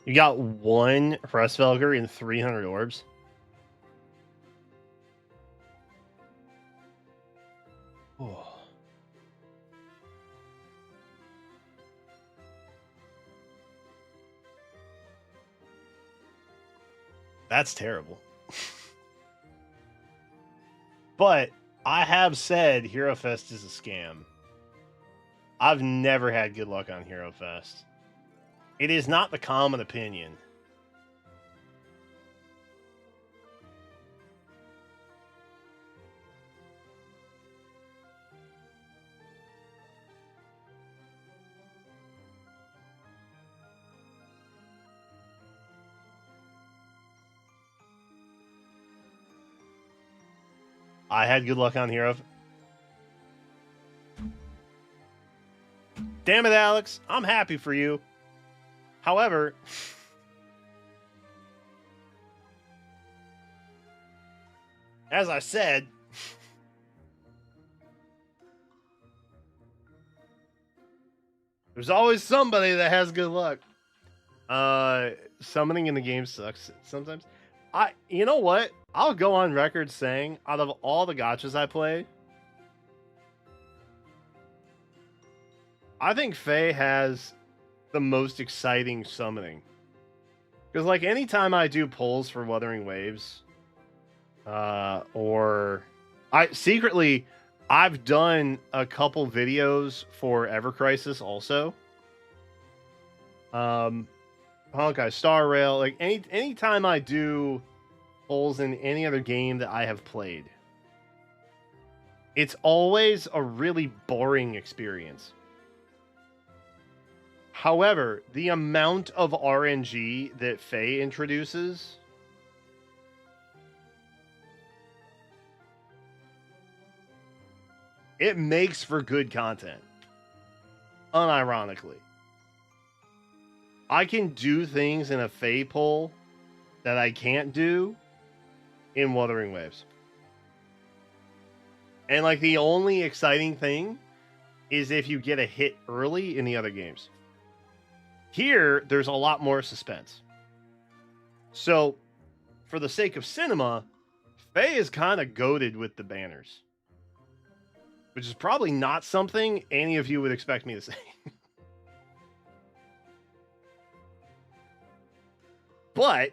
You got one Frostvelger and 300 orbs. Oh. That's terrible. But I have said Hero Fest is a scam. I've never had good luck on Hero Fest. It is not the common opinion. I had good luck on Hero. Damn it, Alex. I'm happy for you. However, as I said, there's always somebody that has good luck. Summoning in the game sucks sometimes. You know what? I'll go on record saying, out of all the gachas I play, I think Faye has the most exciting summoning. Because, like, anytime I do polls for Wuthering Waves, or I've done a couple videos for Ever Crisis also. Honkai Star Rail, like anytime I do polls in any other game that I have played, it's always a really boring experience. However, the amount of RNG that Faye introduces, it makes for good content. Unironically. I can do things in a Faye poll that I can't do in Wuthering Waves. And, like, the only exciting thing is if you get a hit early in the other games. Here, there's a lot more suspense. So, for the sake of cinema, Faye is kind of goated with the banners. Which is probably not something any of you would expect me to say. But,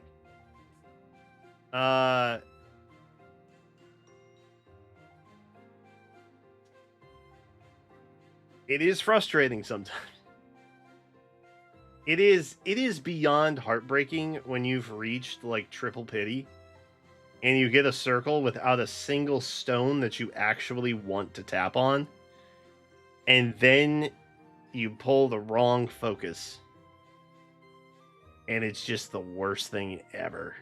it is frustrating sometimes. It is beyond heartbreaking when you've reached, like, triple pity and you get a circle without a single stone that you actually want to tap on, and then you pull the wrong focus, and it's just the worst thing ever.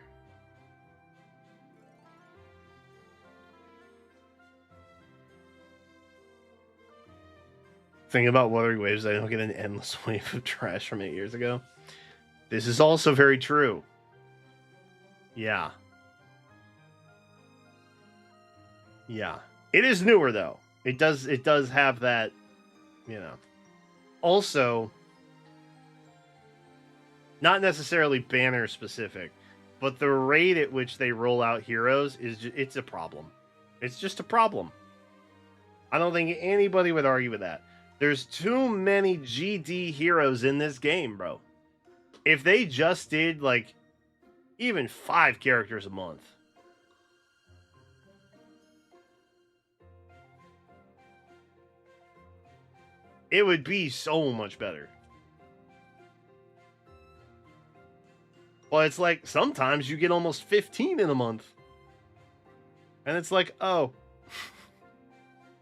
Thing about Wuthering Waves, I don't get an endless wave of trash from 8 years ago. This is also very true. Yeah. Yeah. It is newer though. It does have that, you know. Also, not necessarily banner specific, but the rate at which they roll out heroes it's a problem. It's just a problem. I don't think anybody would argue with that. There's too many GD heroes in this game, bro. If they just did like even 5 characters a month, it would be so much better. Well, it's like sometimes you get almost 15 in a month. And it's like, oh.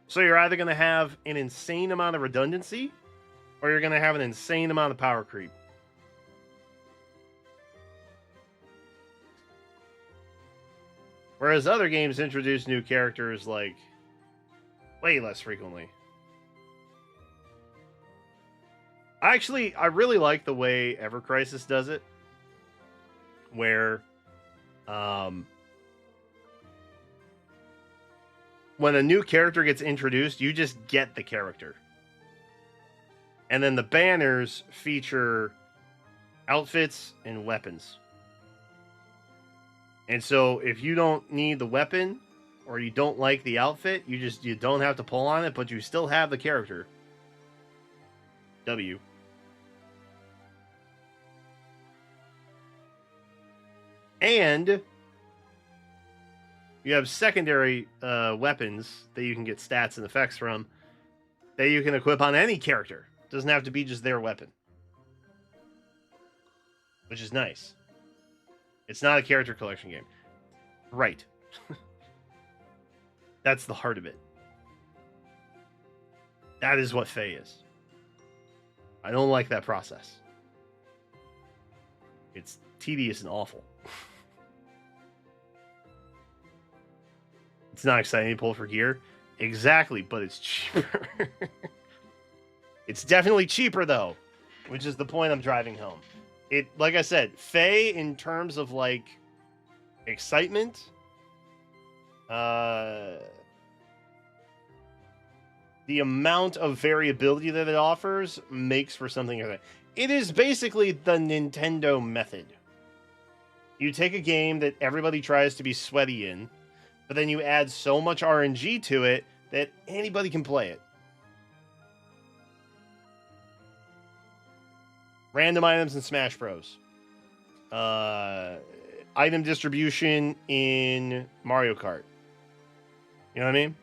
So you're either going to have an insane amount of redundancy or you're going to have an insane amount of power creep. Whereas other games introduce new characters like way less frequently. I really like the way Ever Crisis does it, where when a new character gets introduced, you just get the character. And then the banners feature outfits and weapons. And so if you don't need the weapon or you don't like the outfit, you don't have to pull on it, but you still have the character. W. And you have secondary weapons that you can get stats and effects from that you can equip on any character. It doesn't have to be just their weapon. Which is nice. It's not a character collection game. Right. That's the heart of it. That is what Fae is. I don't like that process. It's tedious and awful. It's not exciting to pull for gear. Exactly, but it's cheaper. It's definitely cheaper, though, which is the point I'm driving home. It, like I said, Fae, in terms of, like, excitement, the amount of variability that it offers makes for something like that. It is basically the Nintendo method. You take a game that everybody tries to be sweaty in, but then you add so much RNG to it that anybody can play it. Random items in Smash Bros. Item distribution in Mario Kart. You know what I mean?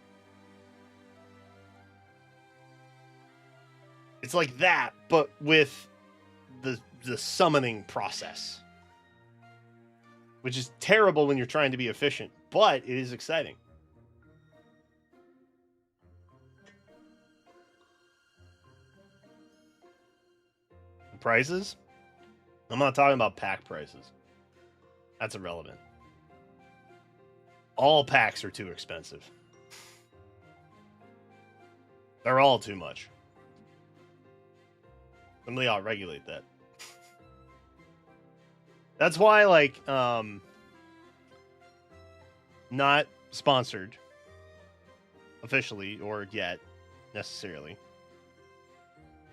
It's like that, but with the summoning process. Which is terrible when you're trying to be efficient, but it is exciting. The prices? I'm not talking about pack prices. That's irrelevant. All packs are too expensive. They're all too much. Somebody ought to regulate that. That's why, like, not sponsored officially or yet necessarily,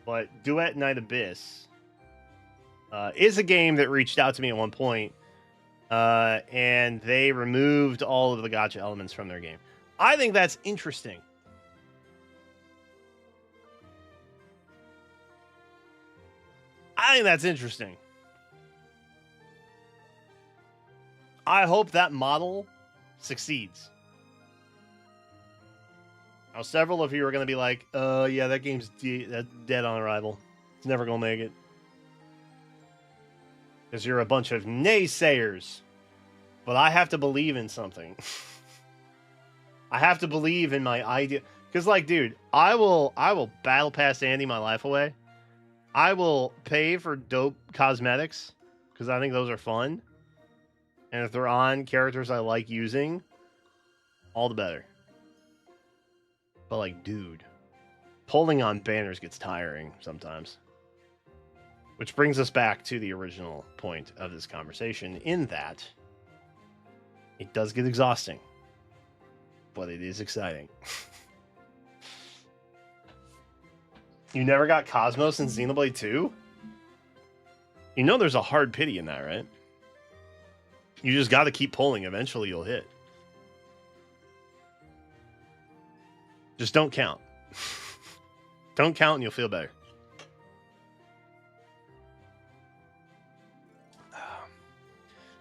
but Duet Night Abyss is a game that reached out to me at one point, and they removed all of the gacha elements from their game. I think that's interesting. I hope that model succeeds. Now, several of you are going to be like, yeah, that game's dead on arrival. It's never going to make it. Because you're a bunch of naysayers. But I have to believe in something. I have to believe in my idea. Because, like, dude, I will battle pass Andy my life away. I will pay for dope cosmetics. Because I think those are fun. And if they're on characters I like using, all the better. But, like, dude, pulling on banners gets tiring sometimes. Which brings us back to the original point of this conversation, in that it does get exhausting. but it is exciting. You never got Cosmos in Xenoblade 2? You know there's a hard pity in that, right? You just got to keep pulling. Eventually you'll hit. Just don't count. Don't count and you'll feel better.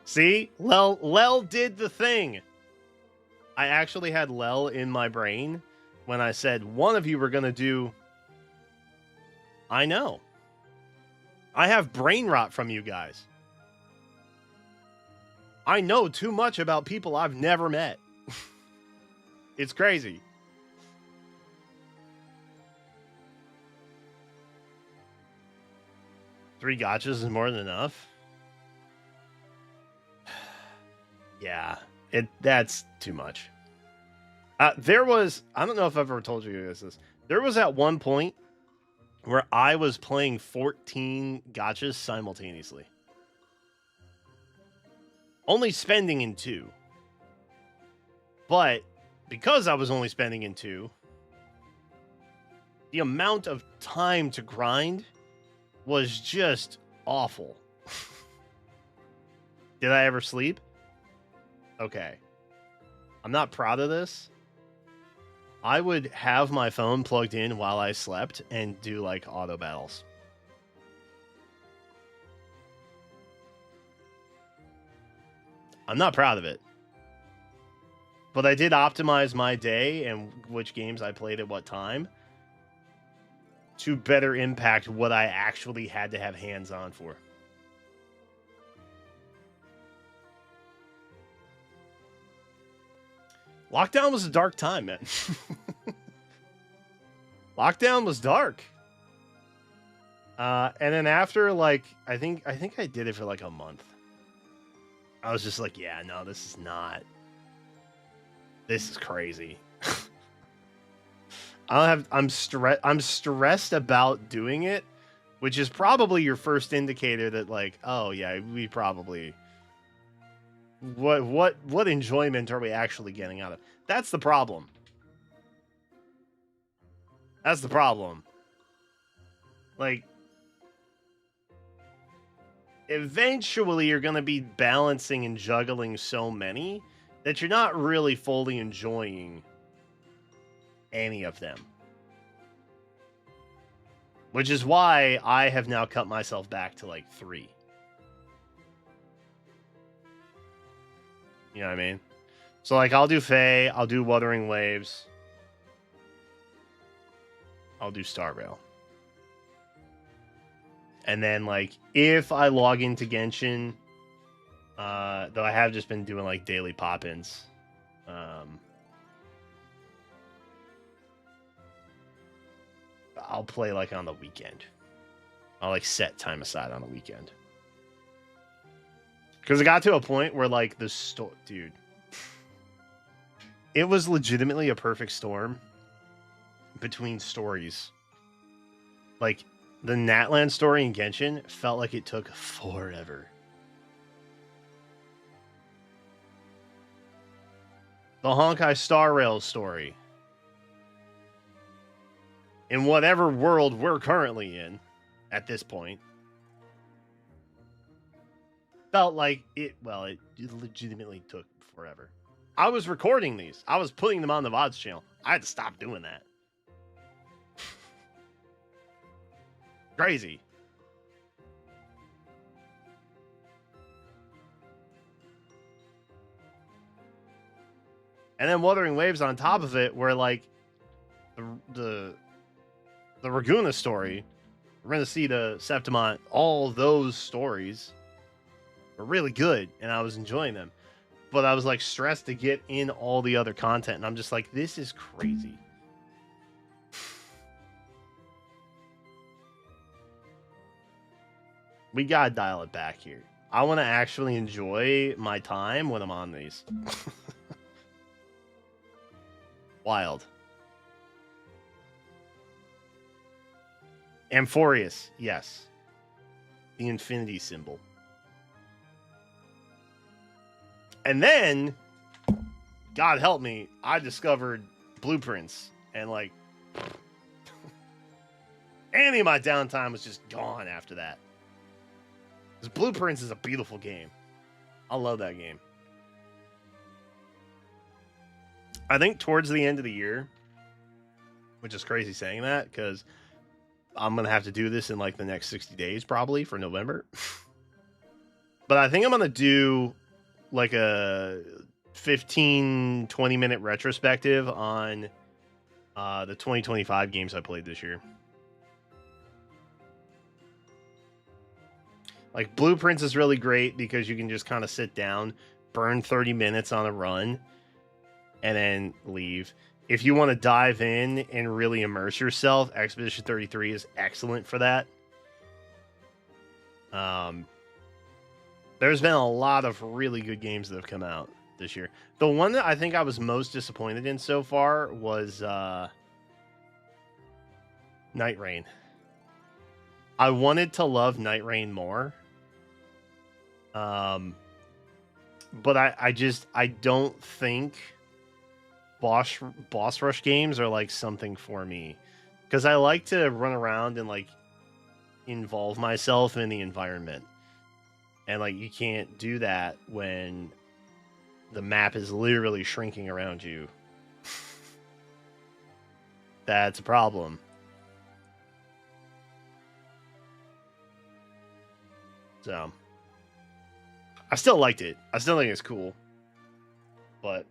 See? Lel did the thing. I actually had Lel in my brain when I said one of you were going to do... I know. I have brain rot from you guys. I know too much about people I've never met. It's crazy. Three gotchas is more than enough. Yeah, that's too much. There was, I don't know if I've ever told you this. There was at one point where I was playing 14 gotchas simultaneously. Only spending in 2. But because I was only spending in 2, the amount of time to grind was just awful. Did I ever sleep? Okay. I'm not proud of this. I would have my phone plugged in while I slept and do like auto battles. I'm not proud of it. But I did optimize my day and which games I played at what time to better impact what I actually had to have hands on for. Lockdown was a dark time, man. Lockdown was dark. And then after, like, I think I did it for like a month. I was just like, yeah, no, this is crazy. I'm stressed about doing it, which is probably your first indicator that, like, oh yeah, we probably what enjoyment are we actually getting out of? That's the problem. That's the problem. Like, eventually you're going to be balancing and juggling so many that you're not really fully enjoying any of them. Which is why I have now cut myself back to like 3. You know what I mean? So like I'll do Fae, I'll do Wuthering Waves, I'll do Star Rail. And then like if I log into Genshin, though I have just been doing like daily pop-ins. I'll play like on the weekend. I'll like set time aside on the weekend. Because it got to a point where like the dude, it was legitimately a perfect storm between stories. Like the Natlan story in Genshin felt like it took forever. The Honkai Star Rail story, in whatever world we're currently in at this point, felt like it legitimately took forever. I was recording these. I was putting them on the VODs channel. I had to stop doing that. Crazy. And then Wuthering Waves on top of it, where like the Raguna story, Renesita, Septimont, all those stories were really good, and I was enjoying them. But I was like stressed to get in all the other content, and I'm just like, this is crazy. We gotta dial it back here. I want to actually enjoy my time when I'm on these. Wild. Amphorius, yes. The infinity symbol. And then God help me, I discovered blueprints, and like any of my downtime was just gone after that. Because Blueprints is a beautiful game. I love that game. I think towards the end of the year, which is crazy saying that because I'm going to have to do this in like the next 60 days probably for November. But I think I'm going to do like a 15, 20-minute retrospective on the 2025 games I played this year. Like, Blueprints is really great because you can just kind of sit down, burn 30 minutes on a run, and then leave. If you want to dive in and really immerse yourself, Expedition 33 is excellent for that. There's been a lot of really good games that have come out this year. The one that I think I was most disappointed in so far was Night Rain. I wanted to love Night Rain more. But I don't think boss rush games are like something for me, because I like to run around and like involve myself in the environment, and like you can't do that when the map is literally shrinking around you. That's a problem. So I still liked it. I still think it's cool. But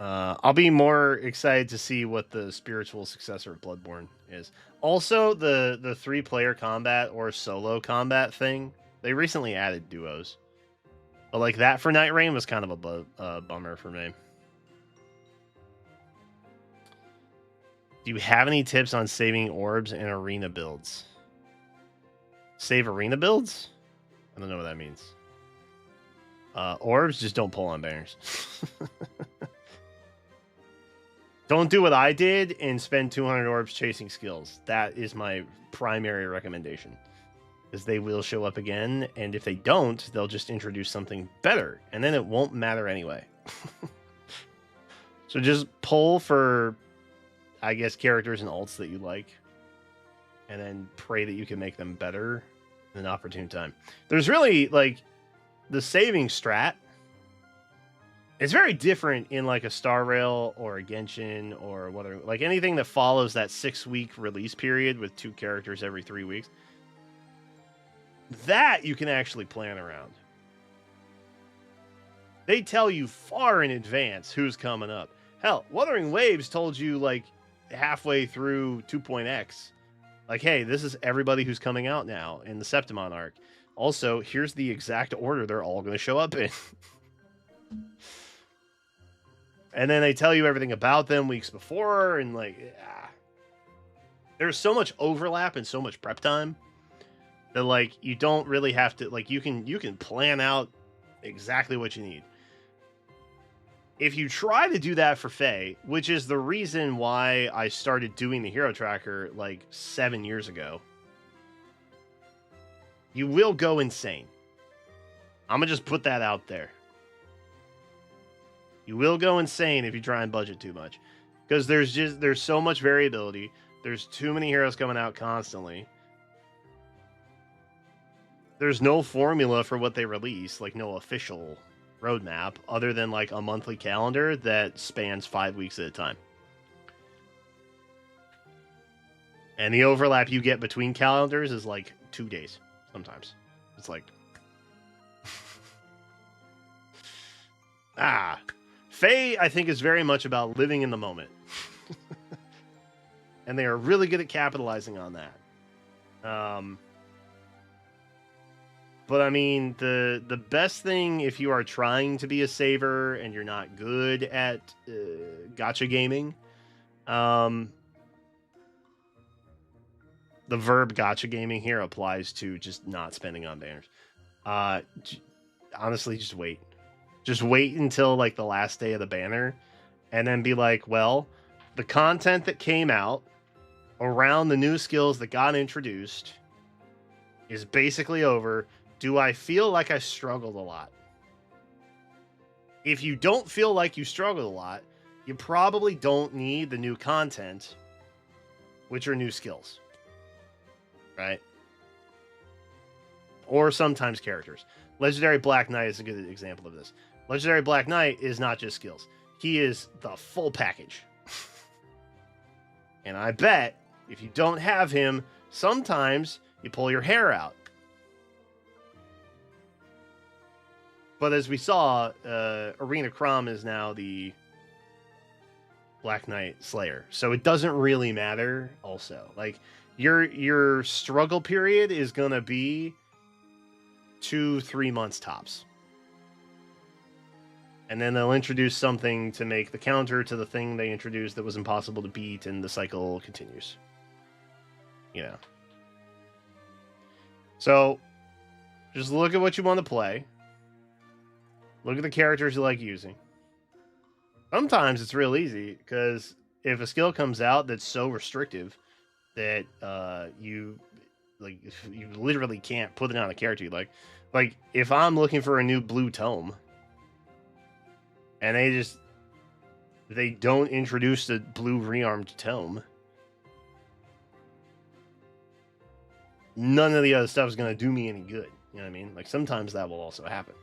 I'll be more excited to see what the spiritual successor of Bloodborne is. Also, the 3-player combat or solo combat thing, they recently added duos. But like that for Night Rain was kind of a bummer for me. Do you have any tips on saving orbs and arena builds? Save arena builds? I don't know what that means. Orbs, just don't pull on banners. Don't do what I did and spend 200 orbs chasing skills. That is my primary recommendation. Because they will show up again, and if they don't, they'll just introduce something better, and then it won't matter anyway. So just pull for, I guess, characters and ults that you like, and then pray that you can make them better in an opportune time. There's really, like, the saving strat. It's very different in, like, a Star Rail or a Genshin or whatever. Like, anything that follows that 6-week release period with 2 characters every 3 weeks. That you can actually plan around. They tell you far in advance who's coming up. Hell, Wuthering Waves told you, like, halfway through 2.x. Like, hey, this is everybody who's coming out now in the Septimon arc. Also, here's the exact order they're all going to show up in. And then they tell you everything about them weeks before, and like, there's so much overlap and so much prep time that like you don't really have to, like, you can plan out exactly what you need. If you try to do that for Faye, which is the reason why I started doing the hero tracker like 7 years ago, you will go insane. I'm gonna just put that out there. You will go insane if you try and budget too much, because there's so much variability. There's too many heroes coming out constantly. There's no formula for what they release, like no official roadmap, other than like a monthly calendar that spans 5 weeks at a time. And the overlap you get between calendars is like 2 days sometimes. It's like Faye, I think, is very much about living in the moment. And they are really good at capitalizing on that. But I mean, the best thing, if you are trying to be a saver and you're not good at gacha gaming, the verb gacha gaming here applies to just not spending on banners. Honestly, just wait. Just wait until like the last day of the banner, and then be like, well, the content that came out around the new skills that got introduced is basically over. Do I feel like I struggled a lot? if you don't feel like you struggle a lot, you probably don't need the new content, which are new skills, right? Or sometimes characters. Legendary Black Knight is a good example of this. Legendary Black Knight is not just skills. He is the full package. And I bet if you don't have him, sometimes you pull your hair out. But as we saw, Arena Crom is now the Black Knight Slayer. So it doesn't really matter also. Like your struggle period is going to be 2-3 months tops. And then they'll introduce something to make the counter to the thing they introduced that was impossible to beat, and the cycle continues. You know. So, just look at what you want to play. Look at the characters you like using. Sometimes it's real easy, because if a skill comes out that's so restrictive that you literally can't put it on a character you like. Like, if I'm looking for a new blue tome, and they don't introduce the blue rearmed tome, none of the other stuff is going to do me any good. You know what I mean? Like, sometimes that will also happen.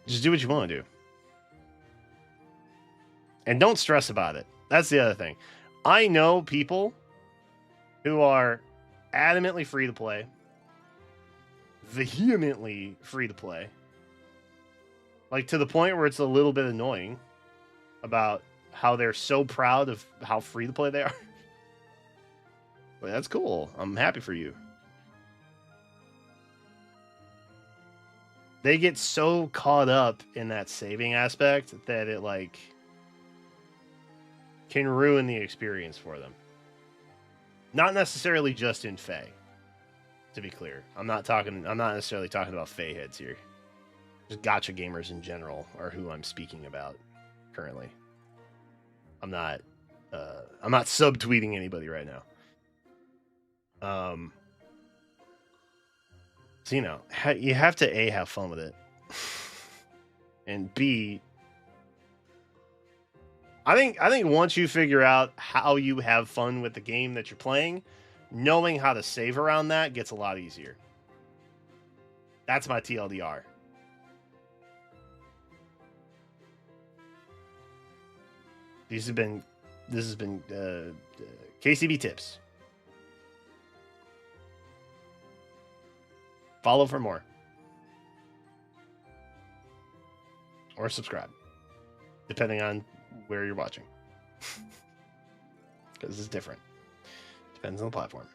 Just do what you want to do. And don't stress about it. That's the other thing. I know people who are adamantly free to play, vehemently free to play, like to the point where it's a little bit annoying about how they're so proud of how free to play they are. But that's cool. I'm happy for you. They get so caught up in that saving aspect that it like can ruin the experience for them. Not necessarily just in Fae, to be clear. I'm not necessarily talking about Fae heads here. Just gacha gamers in general are who I'm speaking about currently. I'm not subtweeting anybody right now. So, you know, you have to A, have fun with it, and B, I think once you figure out how you have fun with the game that you're playing, knowing how to save around that gets a lot easier. That's my TLDR. This has been KCB Tips. Follow for more. Or subscribe. Depending on where you're watching. Because it's different. Depends on the platform.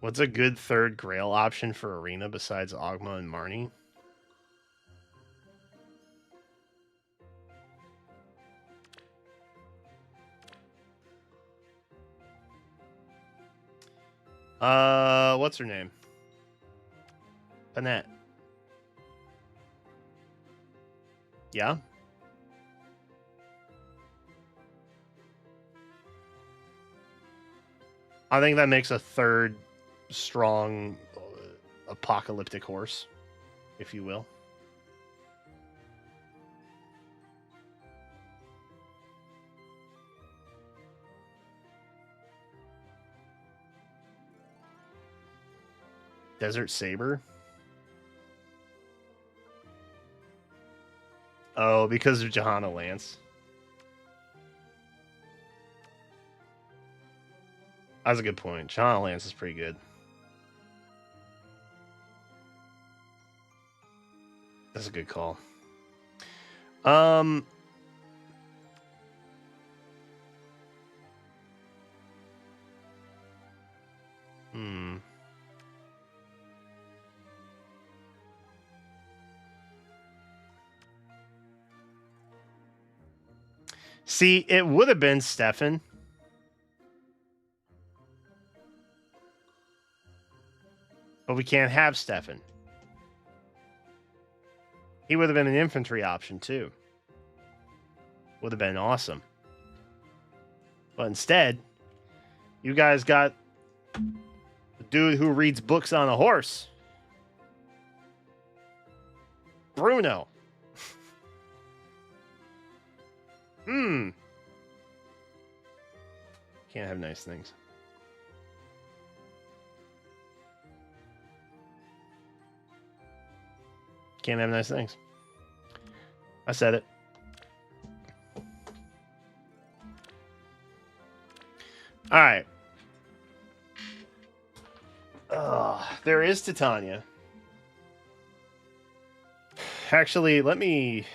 What's a good third Grail option for Arena besides Ogma and Marnie? What's her name? Panette. Yeah? I think that makes a third strong apocalyptic horse, if you will. Desert Saber? Oh, because of Johanna Lance. That's a good point. Johanna Lance is pretty good. That's a good call. See, it would have been Stefan. But we can't have Stefan. He would have been an infantry option, too. Would have been awesome. But instead, you guys got the dude who reads books on a horse. Bruno. Can't have nice things. Can't have nice things. I said it. All right. There is Titania. Actually, let me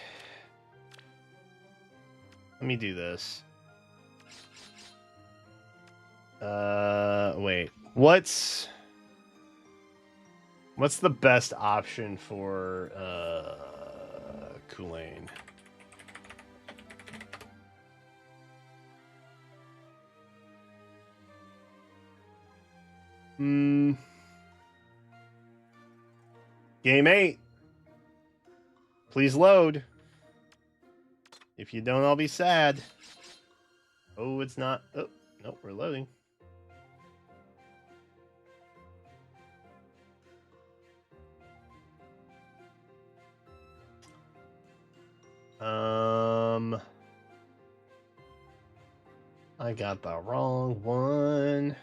do this. Wait. What's the best option for Kulain? Game 8. Please load. If you don't, I'll be sad. Oh, it's not. Oh, nope, we're loading. I got the wrong one.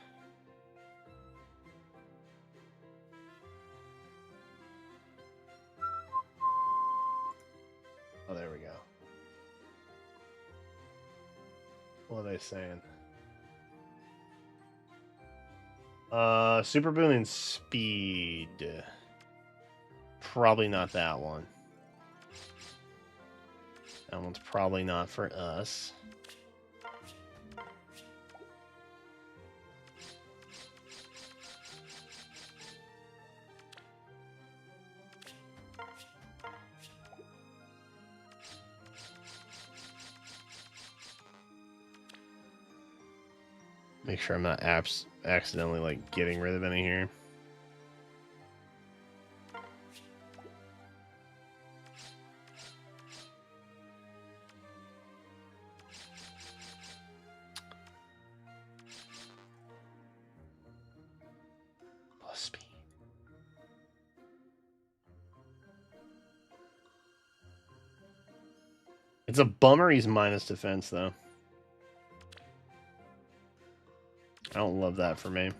Oh, there we go. What are they saying? Super Boon and Speed. Probably not that one. That one's probably not for us. Make sure I'm not accidentally like getting rid of any here. Plus speed. It's a bummer he's minus defense though. I don't love that for me.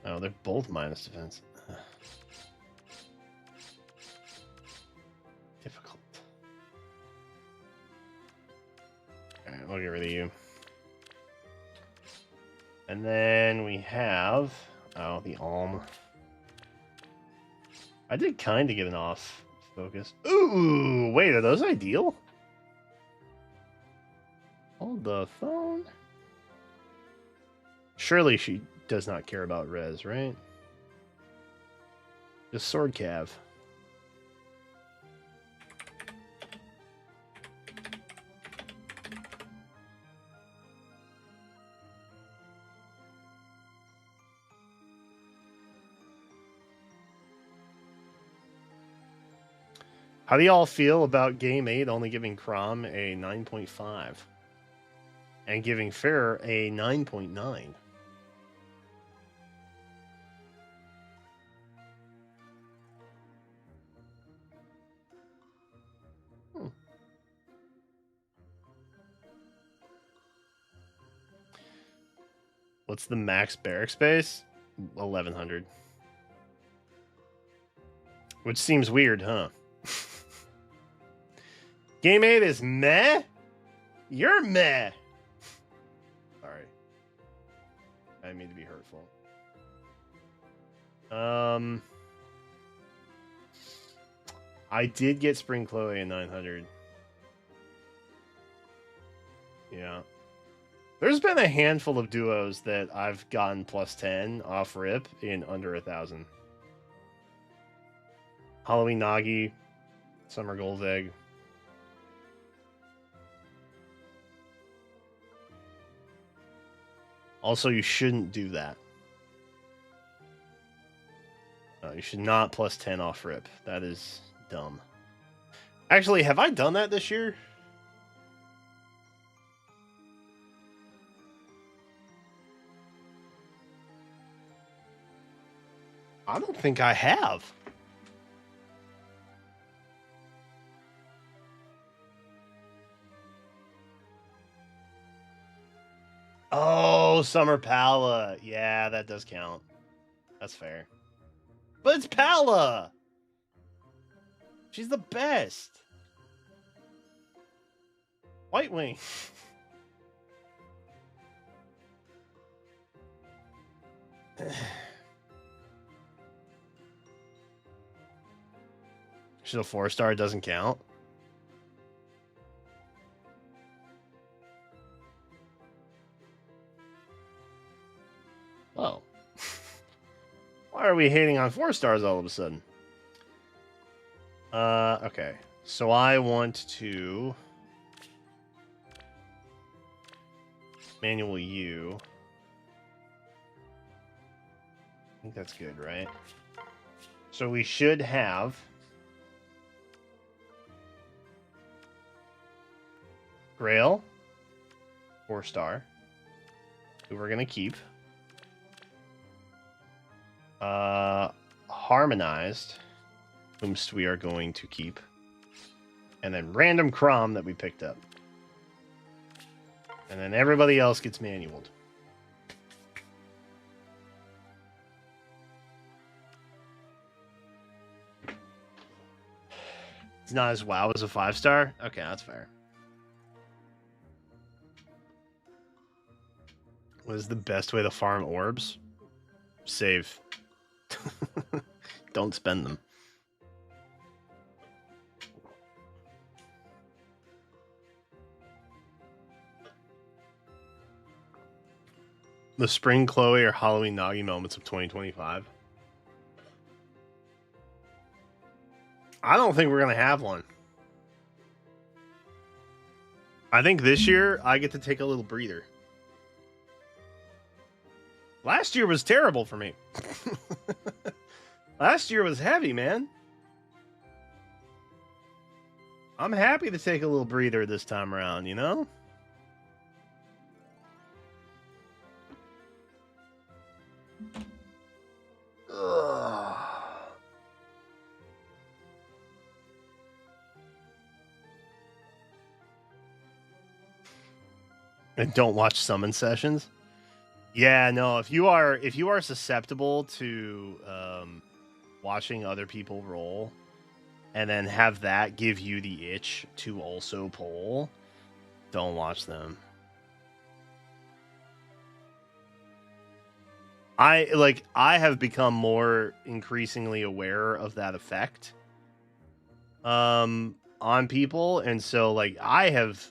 Oh, they're both minus defense. Difficult. Alright, we'll get rid of you. And then we have... Oh, the Alm. I did kind of get an off focus. Ooh, wait, are those ideal? Hold the phone. Surely she does not care about res, right? Just sword cav. How do y'all feel about Game 8 only giving Crom a 9.5 and giving Fair a 9.9? What's the max barrack space? 1100. Which seems weird, huh? Game 8 is meh? You're meh. Sorry. I didn't mean to be hurtful. I did get Spring Chloe in 900. Yeah. There's been a handful of duos that I've gotten plus 10 off rip in under 1,000. Halloween Nagi, Summer Gold Egg. Also, you shouldn't do that. You should not plus 10 off rip. That is dumb. Actually, have I done that this year? I don't think I have. Oh, Summer Pala. Yeah, that does count. That's fair. But it's Pala. She's the best. White Wing. She's a 4-star, doesn't count. Oh. Why are we hating on 4 stars all of a sudden? Okay. So I want to manual you. I think that's good, right? So we should have Grail, 4-star, who we're gonna keep. Harmonized, whomst we are going to keep. And then Random Crom that we picked up. And then everybody else gets manualed. It's not as WoW as a 5-star? Okay, that's fair. What is the best way to farm orbs? Save. Don't spend them. The Spring Chloe or Halloween Nagi moments of 2025. I don't think we're going to have one. I think this year I get to take a little breather. Last year was terrible for me. Last year was heavy, man. I'm happy to take a little breather this time around, you know? Ugh. And don't watch summon sessions. Yeah, no. If you are susceptible to watching other people roll, and then have that give you the itch to also pull, don't watch them. I have become more increasingly aware of that effect on people, and so like I have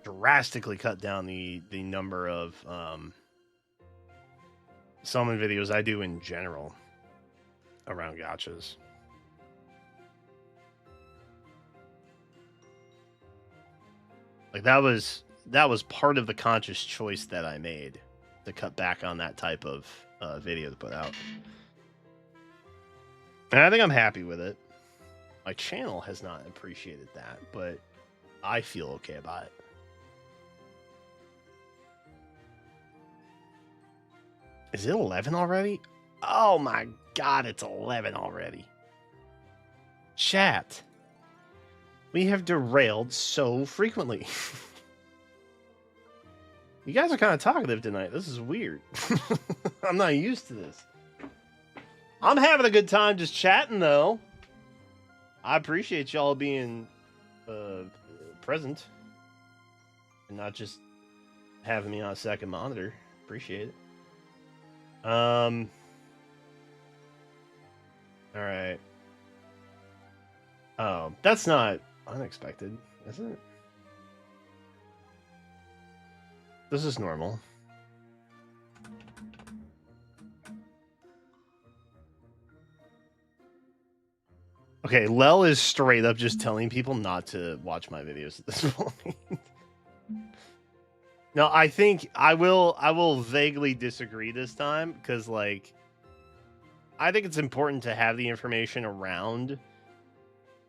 drastically cut down the number of summon videos I do in general around gachas. Like that was part of the conscious choice that I made to cut back on that type of video to put out. And I think I'm happy with it. My channel has not appreciated that, but I feel okay about it. Is it 11 already? Oh my god, it's 11 already. Chat. We have derailed so frequently. You guys are kind of talkative tonight. This is weird. I'm not used to this. I'm having a good time just chatting, though. I appreciate y'all being present and not just having me on a second monitor. Appreciate it. All right. Oh, that's not unexpected, is it? This is normal. Okay, Lel is straight up just telling people not to watch my videos at this point. No, I think I will vaguely disagree this time because like I think it's important to have the information around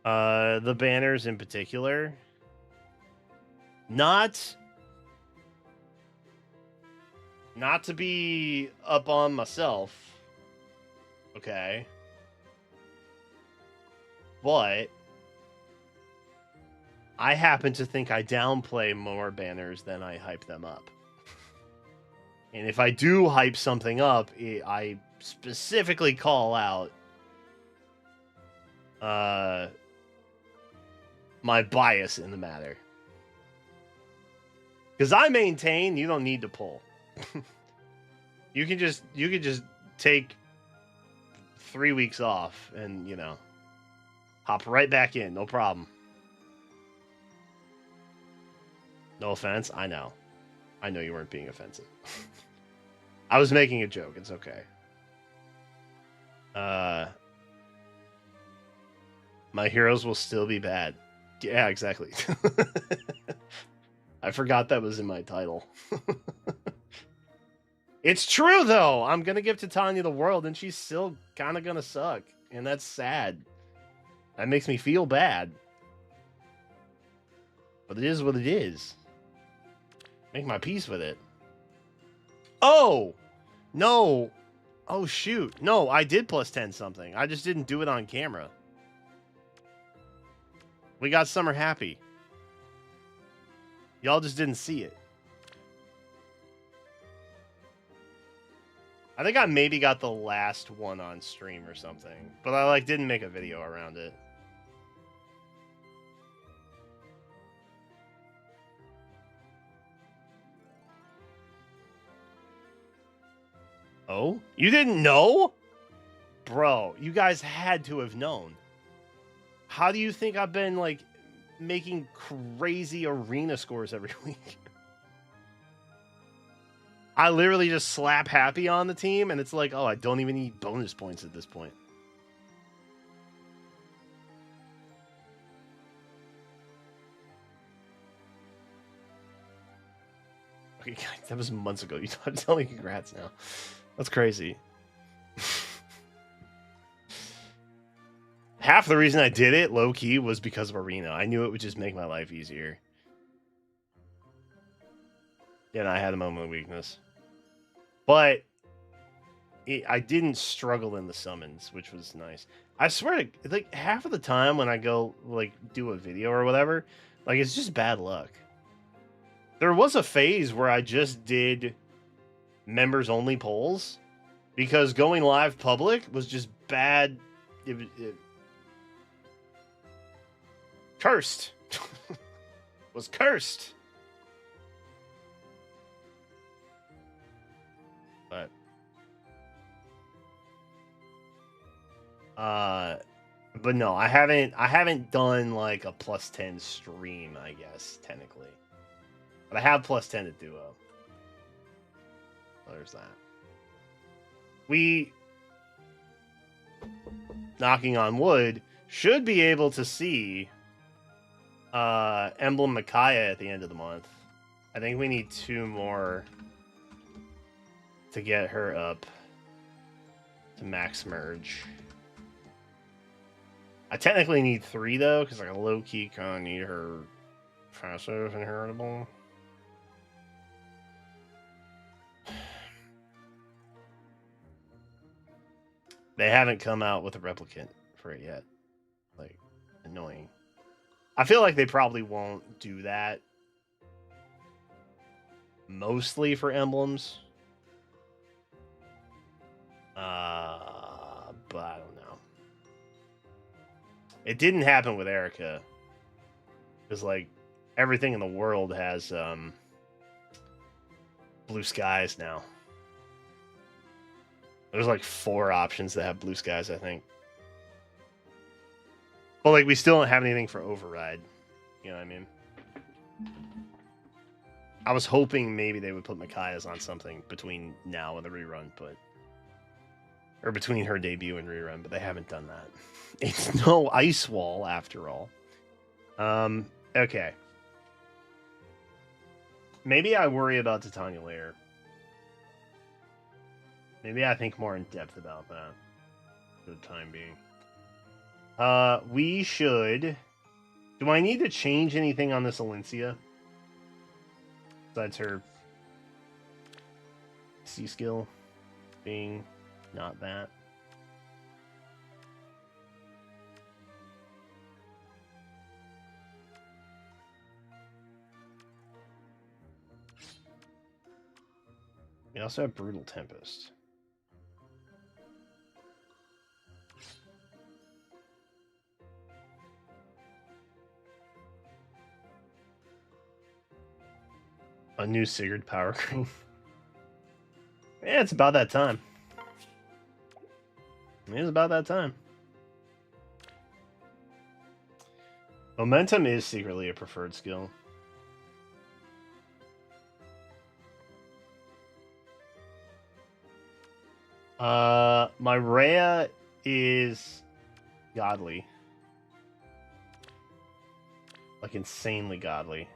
the banners in particular. Not to be up on myself. Okay. But I happen to think I downplay more banners than I hype them up. And if I do hype something up, I specifically call out my bias in the matter. Because I maintain you don't need to pull. you can just take 3 weeks off and, you know, hop right back in, no problem. No offense, I know. I know you weren't being offensive. I was making a joke, it's okay. My heroes will still be bad. Yeah, exactly. I forgot that was in my title. It's true, though. I'm going to give Titania the world, and she's still kind of going to suck. And that's sad. That makes me feel bad. But it is what it is. Make my peace with it. Oh! No! Oh, shoot. No, I did plus 10 something. I just didn't do it on camera. We got Summer Happy. Y'all just didn't see it. I think I maybe got the last one on stream or something. But I like didn't make a video around it. Oh? You didn't know? Bro, you guys had to have known. How do you think I've been, like, making crazy arena scores every week? I literally just slap Happy on the team, and it's like, oh, I don't even need bonus points at this point. Okay, that was months ago. You don't tell me congrats now. That's crazy. Half the reason I did it, low-key, was because of Arena. I knew it would just make my life easier. Yeah, and I had a moment of weakness. But I didn't struggle in the summons, which was nice. I swear, like, half of the time when I go, like, do a video or whatever, like, it's just bad luck. There was a phase where I just did members-only polls because going live public was just bad. It cursed. Was cursed. But no, I haven't done like a plus 10 stream, I guess, technically. But I have plus 10 at Duo. So there's that. We, knocking on wood, should be able to see Emblem Micaiah at the end of the month. I think we need 2 more to get her up to max merge. I technically need 3 though, because like a low key kind of need her passive inheritable. They haven't come out with a replicant for it yet. Like, annoying. I feel like they probably won't do that. Mostly for emblems. But I don't know. It didn't happen with Erica. Because, like, everything in the world has blue skies now. There's like 4 options that have blue skies, I think. But, like, we still don't have anything for override. You know what I mean? I was hoping maybe they would put Micaiah's on something between now and the rerun, or between her debut and rerun, but they haven't done that. It's no Ice Wall after all. Okay. Maybe I worry about Titania later. Maybe I think more in depth about that for the time being. We should... Do I need to change anything on this Alencia? Besides her C skill being not that. We also have Brutal Tempest. A new Sigurd power cream. Yeah, it's about that time. It is about that time. Momentum is secretly a preferred skill. My Rhea is godly. Like insanely godly.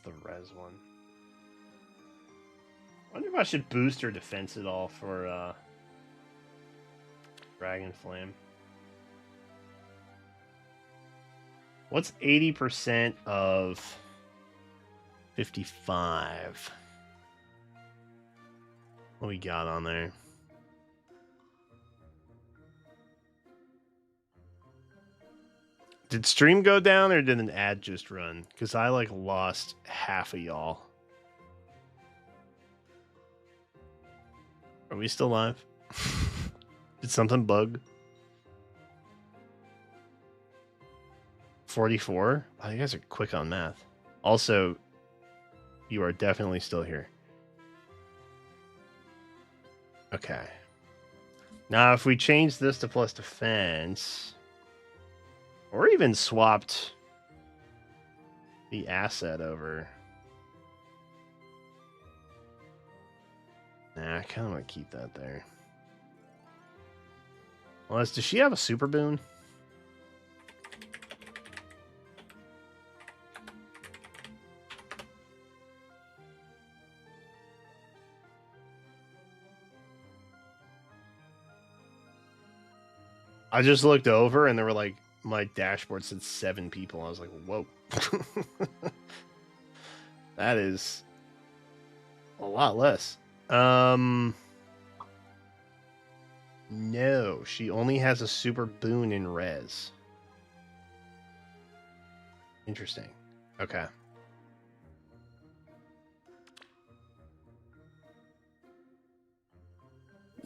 The res one. I wonder if I should boost her defense at all for Dragon Flame. What's 80% of 55? What we got on there? Did stream go down or did an ad just run? Because I like lost half of y'all. Are we still live? Did something bug? 44? Oh, you guys are quick on math. Also, you are definitely still here. Okay. Now, if we change this to plus defense... Or even swapped the asset over. Nah, I kind of want to keep that there. Unless, does she have a super boon? I just looked over and there were like, my dashboard said 7 people. I was like, whoa. That is a lot less. No, she only has a super boon in res. Interesting. Okay.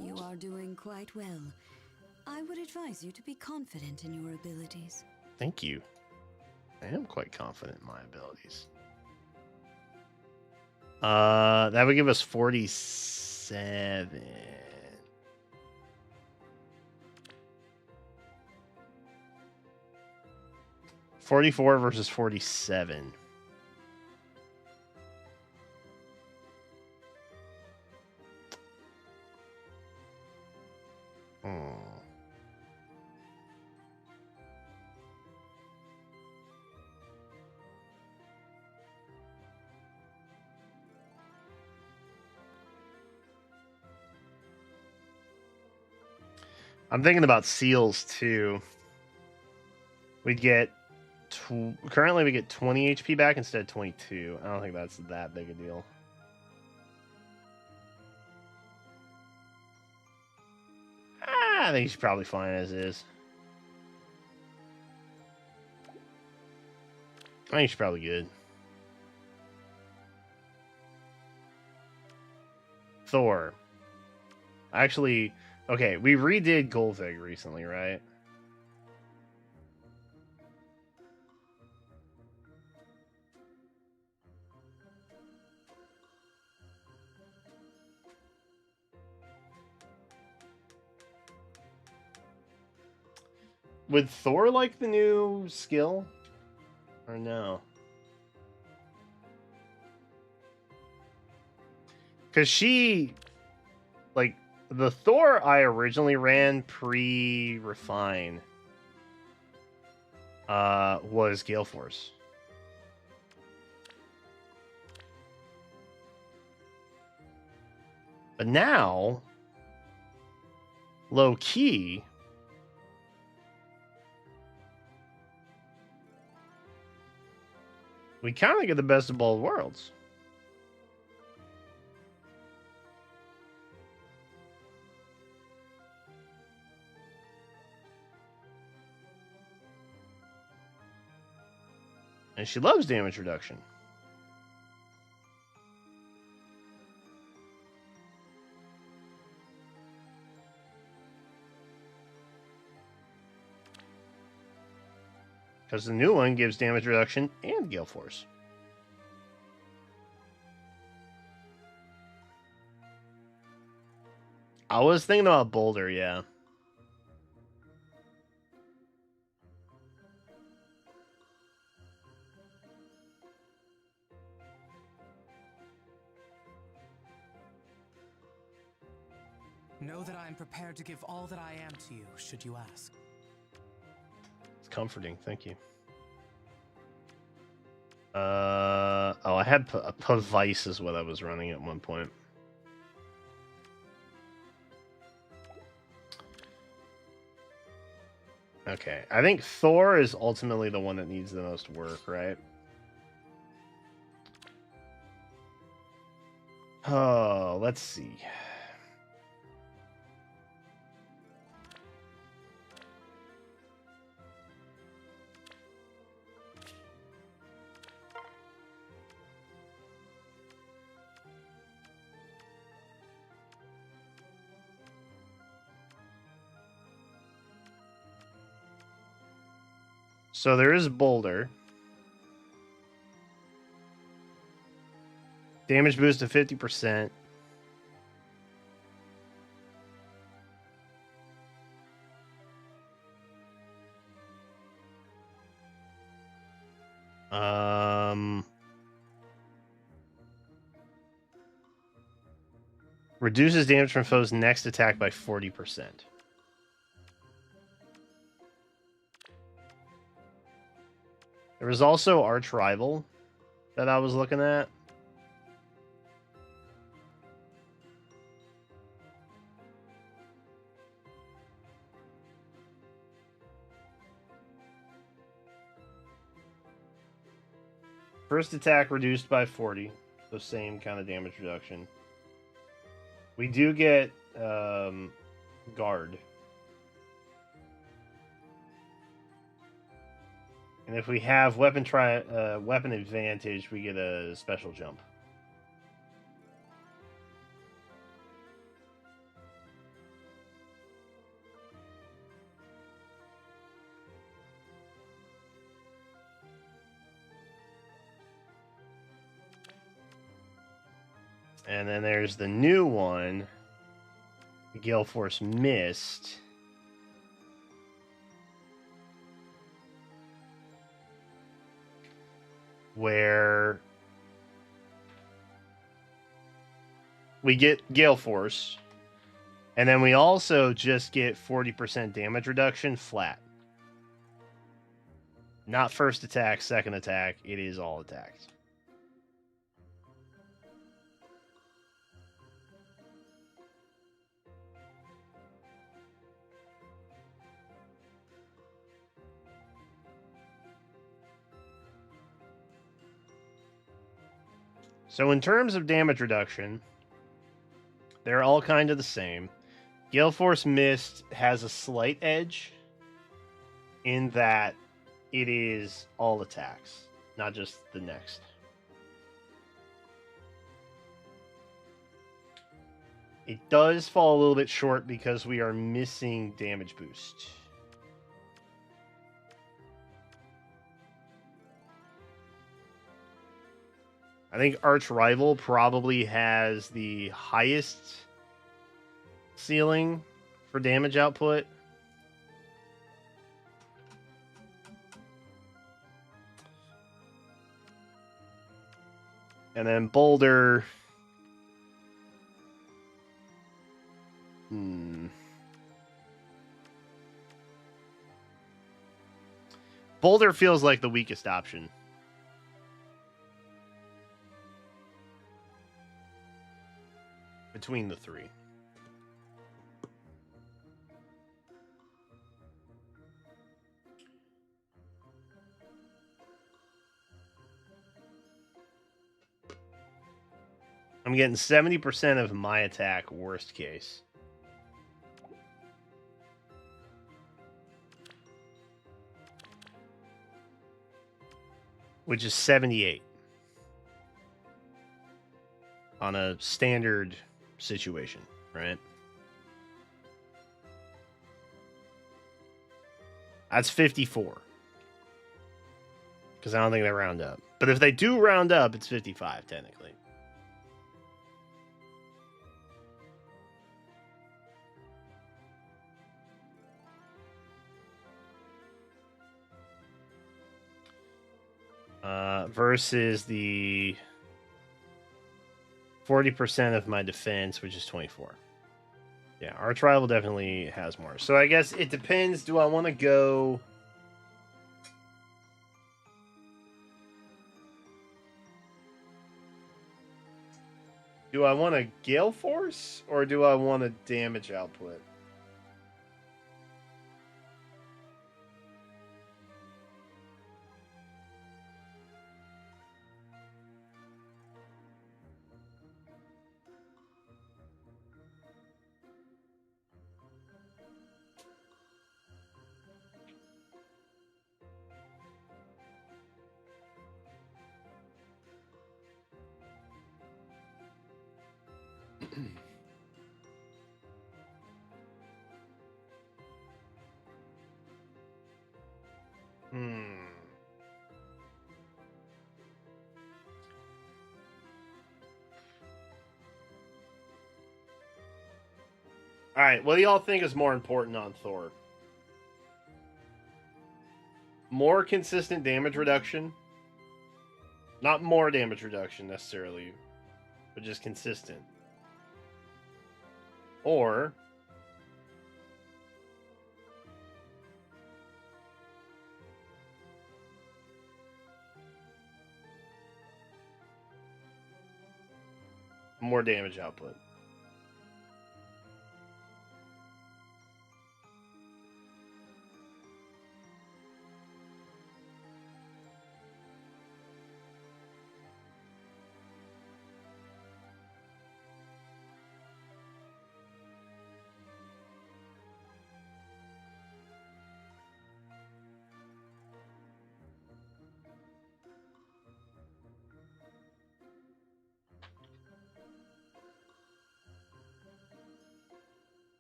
You are doing quite well. I would advise you to be confident in your abilities. Thank you. I am quite confident in my abilities. That would give us 47. $44 versus 47. I'm thinking about seals too. We'd get currently we get 20 HP back instead of 22. I don't think that's that big a deal. I think she's probably fine as is. I think she's probably good. Thor. Actually, okay, we redid Golvig recently, right? Would Thor like the new skill? Or no? Because she... Like, the Thor I originally ran pre-refine was Gale Force. But now, low key, we kind of get the best of both worlds. And she loves damage reduction. Because the new one gives damage reduction and Gale Force. I was thinking about Boulder, yeah. Know that I am prepared to give all that I am to you, should you ask. It's comforting, thank you. Oh, I had Pavice is what I was running at one point. Okay, I think Thor is ultimately the one that needs the most work, right? Oh, let's see. So there is Boulder. Damage boost to 50%. Reduces damage from foes' next attack by 40%. There was also Arch Rival that I was looking at. First attack reduced by 40. So same kind of damage reduction. We do get guard. And if we have weapon advantage, we get a special jump. And then there's the new one, Gale Force Mist. Where we get Gale Force, and then we also just get 40% damage reduction flat. Not first attack, second attack, it is all attacks. So in terms of damage reduction, they're all kind of the same. Gale Force Mist has a slight edge in that it is all attacks, not just the next. It does fall a little bit short because we are missing damage boost. I think Arch Rival probably has the highest ceiling for damage output. And then Boulder. Boulder feels like the weakest option. Between the three. I'm getting 70% of my attack, worst case. Which is 78. On a standard situation, right? That's 54. Because I don't think they round up. But if they do round up, it's 55, technically. Versus the 40% of my defense, which is 24. Yeah, Arch Rival definitely has more. So I guess it depends. Do I want to go... Do I want a Gale Force, or do I want a damage output? All right, what do y'all think is more important on Thor? More consistent damage reduction? Not more damage reduction necessarily, but just consistent. Or more damage output.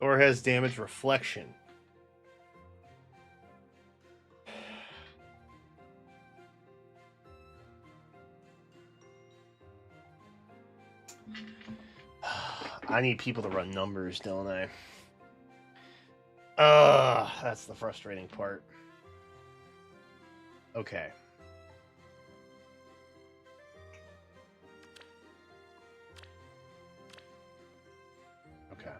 Or has damage reflection. I need people to run numbers, don't I? That's the frustrating part. Okay. Okay.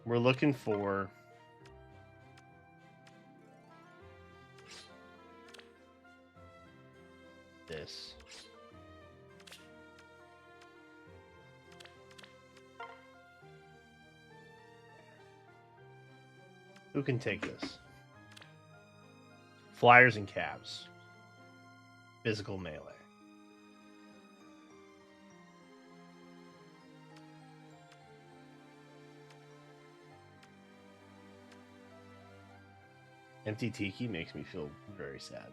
We're looking for this. Who can take this? Flyers and Cavs. Physical melee. Empty Tiki makes me feel very sad.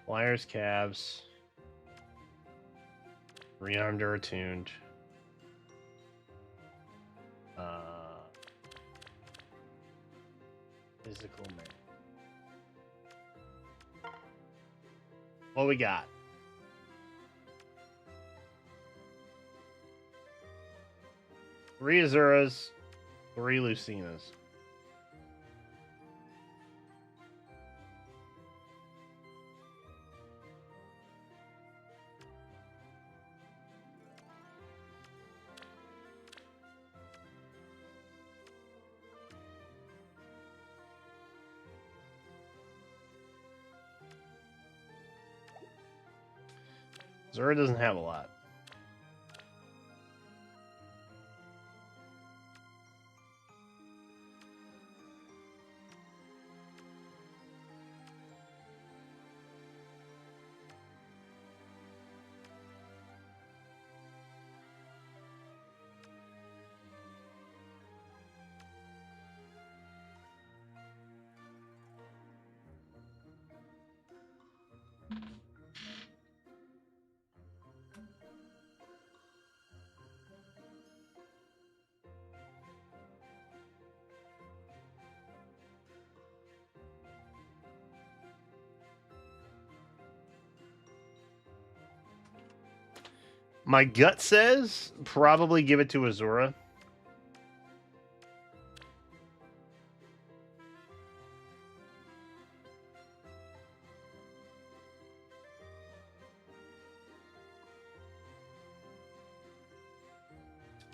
Flyers, Cavs. Rearmed or attuned. Physical man. What we got? Three Azuras, 3 Lucinas. Zora doesn't have a lot. My gut says probably give it to Azura.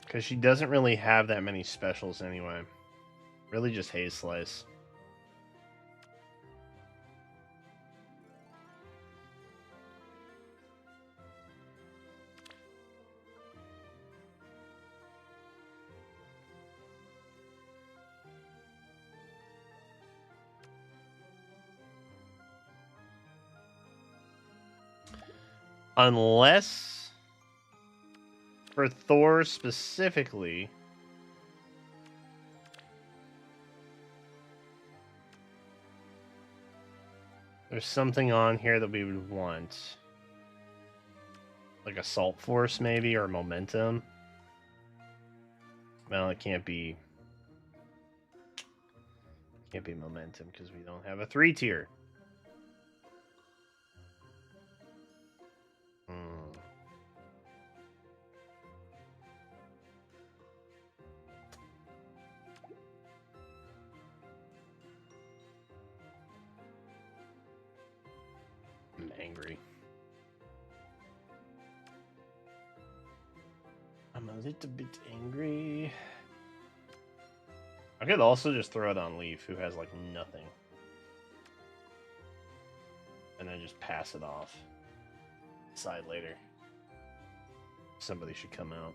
Because she doesn't really have that many specials anyway. Really just Haze Slice. Unless, for Thor specifically, there's something on here that we would want. Like Assault Force, maybe, or Momentum. Well, it can't be. Can't be Momentum because we don't have a 3-tier. I'm angry. I'm a little bit angry. I could also just throw it on Leaf, who has like nothing. And then just pass it off. Decide later. Somebody should come out.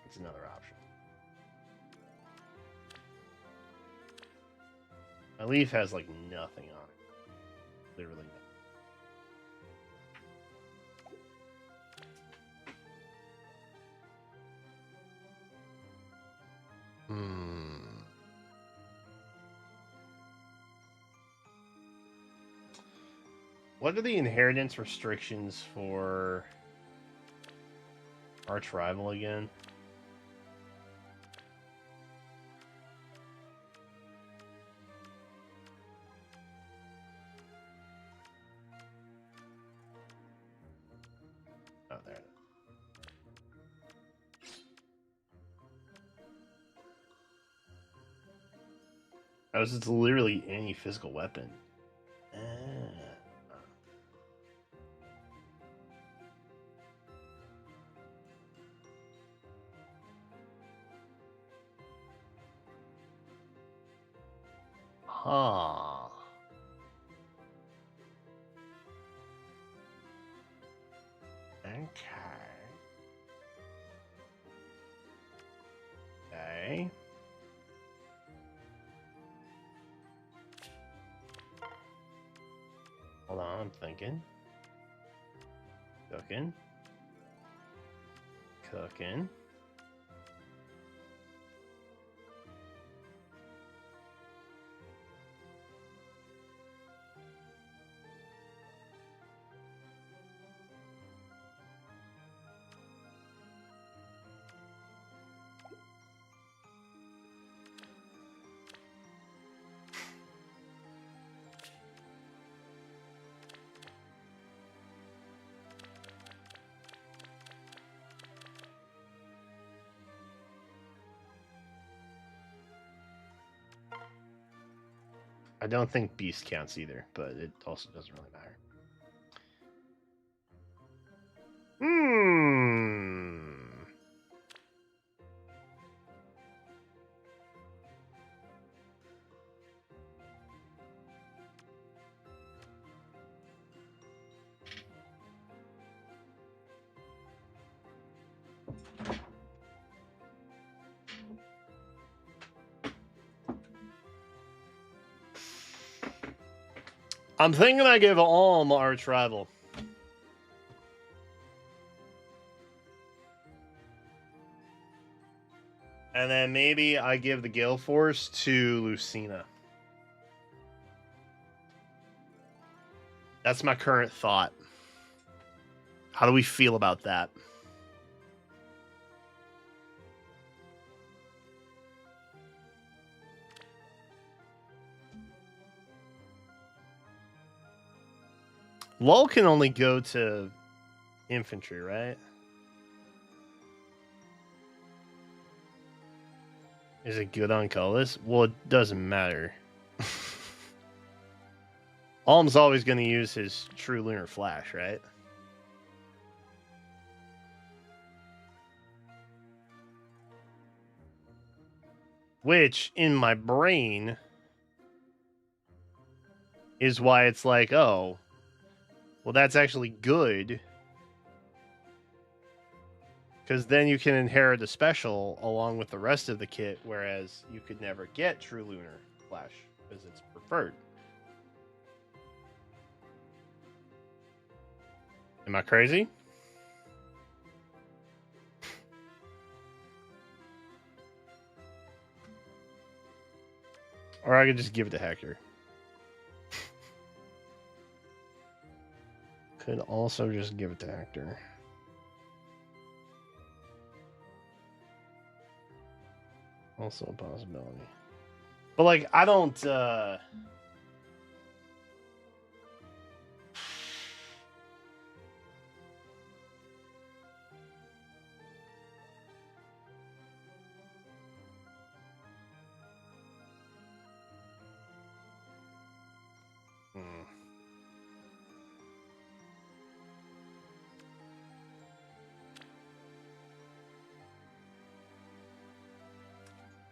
It's another option. My Leaf has like nothing on it. Literally nothing. What are the inheritance restrictions for Arch Rival again? Oh, there it is. Oh, so it's literally any physical weapon. Huh. Okay. Hold on, I'm thinking. Cooking. Cooking. I don't think beast counts either, but it also doesn't really matter. I'm thinking I give Alm Arch Rival. And then maybe I give the Gale Force to Lucina. That's my current thought. How do we feel about that? Lull can only go to infantry, right? Is it good on colorless? Well, it doesn't matter. Alm's always going to use his True Lunar Flash, right? Which, in my brain, is why it's like, oh, well, that's actually good. Because then you can inherit the special along with the rest of the kit, whereas you could never get True Lunar Flash because it's preferred. Am I crazy? Or I could just give it to Hector. Could also just give it to Hector. Also a possibility. But, like, I don't,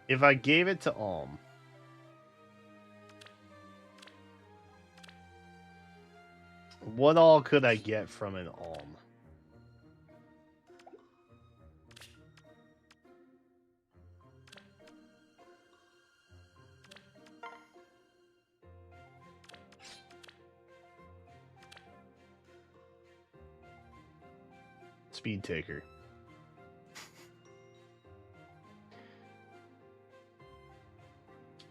If I gave it to Alm, what all could I get from an Alm? Speed Taker.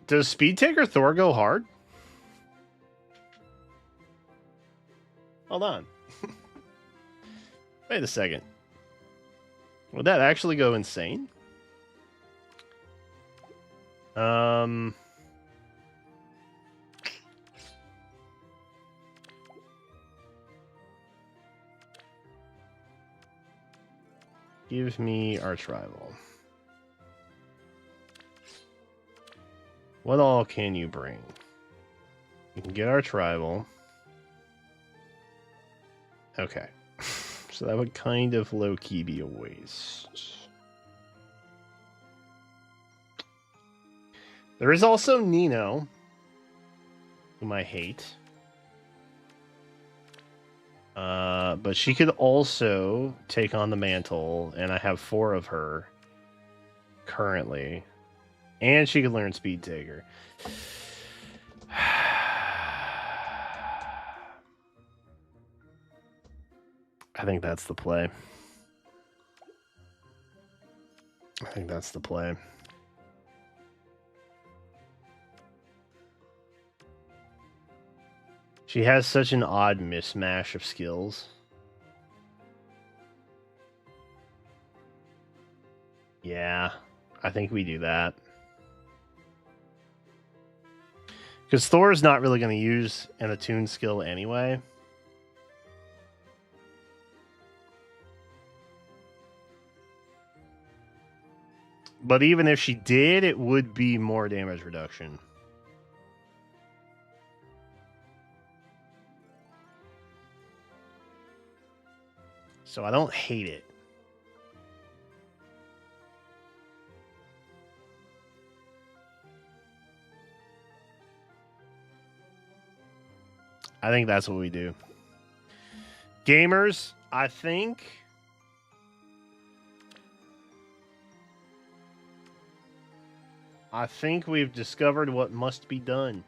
Does Speed Taker Thor go hard? Hold on. Wait a second. Would that actually go insane? Give me Arch Rival. What all can you bring? You can get Arch Rival. Okay. So that would kind of low-key be a waste. There is also Nino, whom I hate. But she could also take on the mantle, and I have 4 of her currently. And she could learn Speed Taker. I think that's the play. She has such an odd mismatch of skills. Yeah, I think we do that. Because Thor's not really going to use an attune skill anyway. But even if she did, it would be more damage reduction. So I don't hate it. I think that's what we do. Gamers, I think we've discovered what must be done.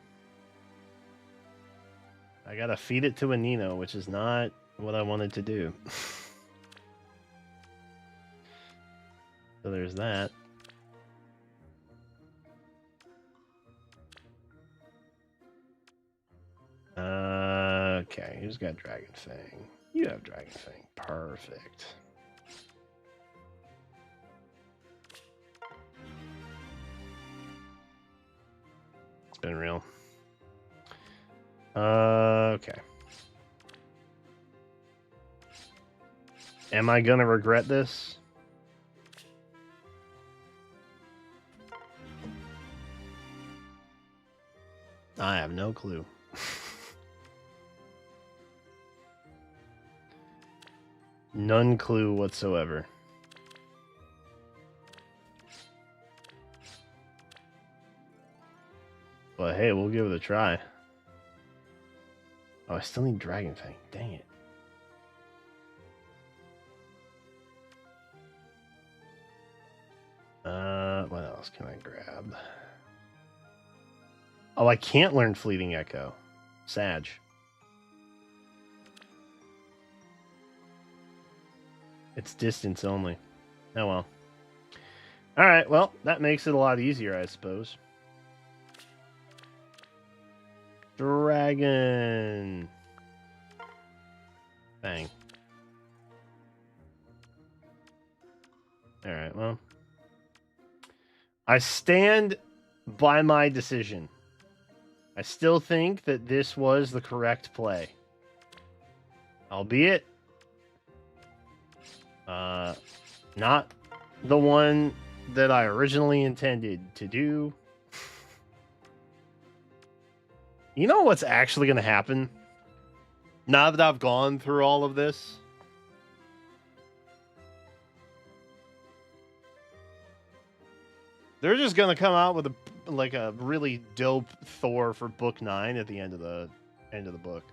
I gotta feed it to a Nino, which is not what I wanted to do. So there's that. Okay, who's got Dragon Fang? You have Dragon Fang. Perfect. It's been real. Okay. Am I gonna regret this? I have no clue. None clue whatsoever. But hey, we'll give it a try. Oh, I still need Dragon Fang. Dang it. What else can I grab? Oh, I can't learn Fleeting Echo. Sag. It's distance only. Oh well. Alright, well, that makes it a lot easier, I suppose. Dragon. Bang. Alright, well. I stand by my decision. I still think that this was the correct play. Albeit, not the one that I originally intended to do. You know what's actually going to happen? Now that I've gone through all of this? They're just going to come out with a really dope Thor for book 9 at the end of the book.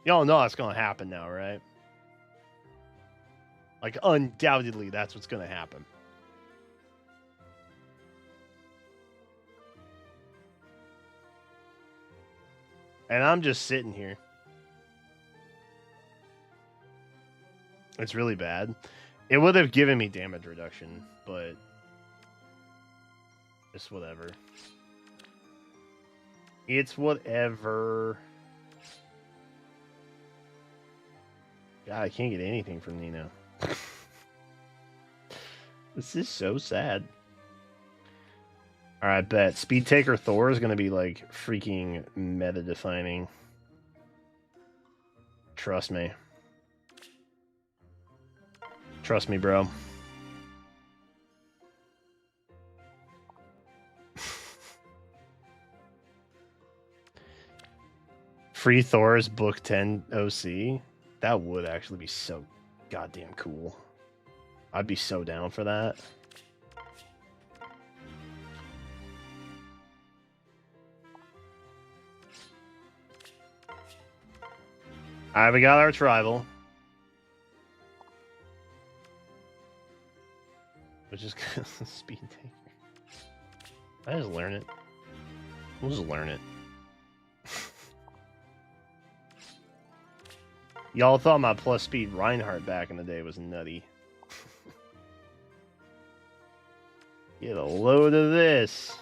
Y'all know that's going to happen now, right? Like, undoubtedly, that's what's going to happen. And I'm just sitting here. It's really bad. It would have given me damage reduction, but just whatever. It's whatever. God, I can't get anything from Nino. This is so sad. Alright, bet. Speed Taker Thor is going to be, like, freaking meta-defining. Trust me. Trust me, bro. Free Thor's Book 10 OC? That would actually be so goddamn cool. I'd be so down for that. Alright, we got our tribal. Which is Speed Taker. I just learn it. We'll just learn it. Y'all thought my plus speed Reinhardt back in the day was nutty. Get a load of this.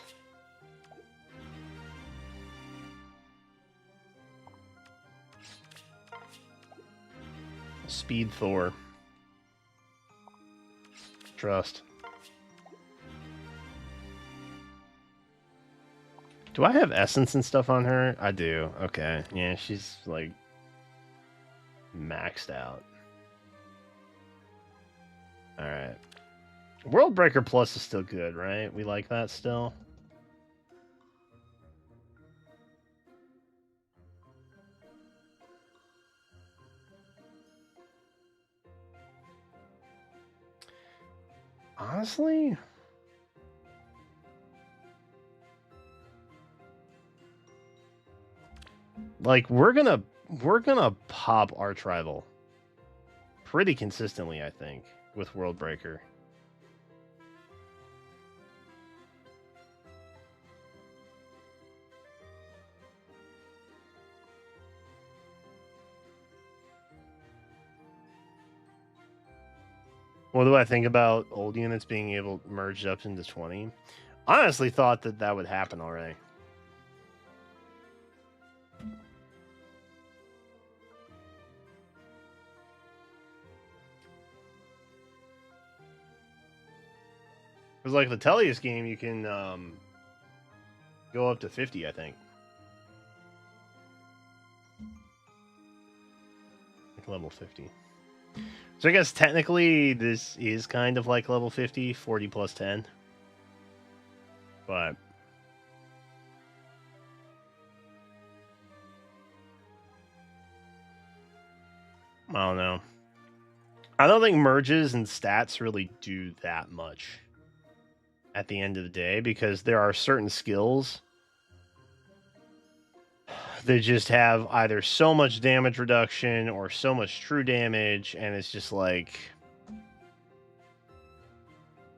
Speed Thor. Trust. Do I have essence and stuff on her? I do. Okay. Yeah, she's like maxed out. Alright. World Breaker Plus is still good, right? We like that still. Honestly, like we're gonna pop Arch Rival pretty consistently, I think, with World Breaker. What do I think about old units being able merged up into 20? I honestly thought that that would happen already. Because like the Tellius game, you can go up to 50, I think. Like level 50. So I guess technically this is kind of like level 50, 40 plus 10. But I don't know. I don't think merges and stats really do that much at the end of the day, because there are certain skills that just have either so much damage reduction or so much true damage, and it's just like,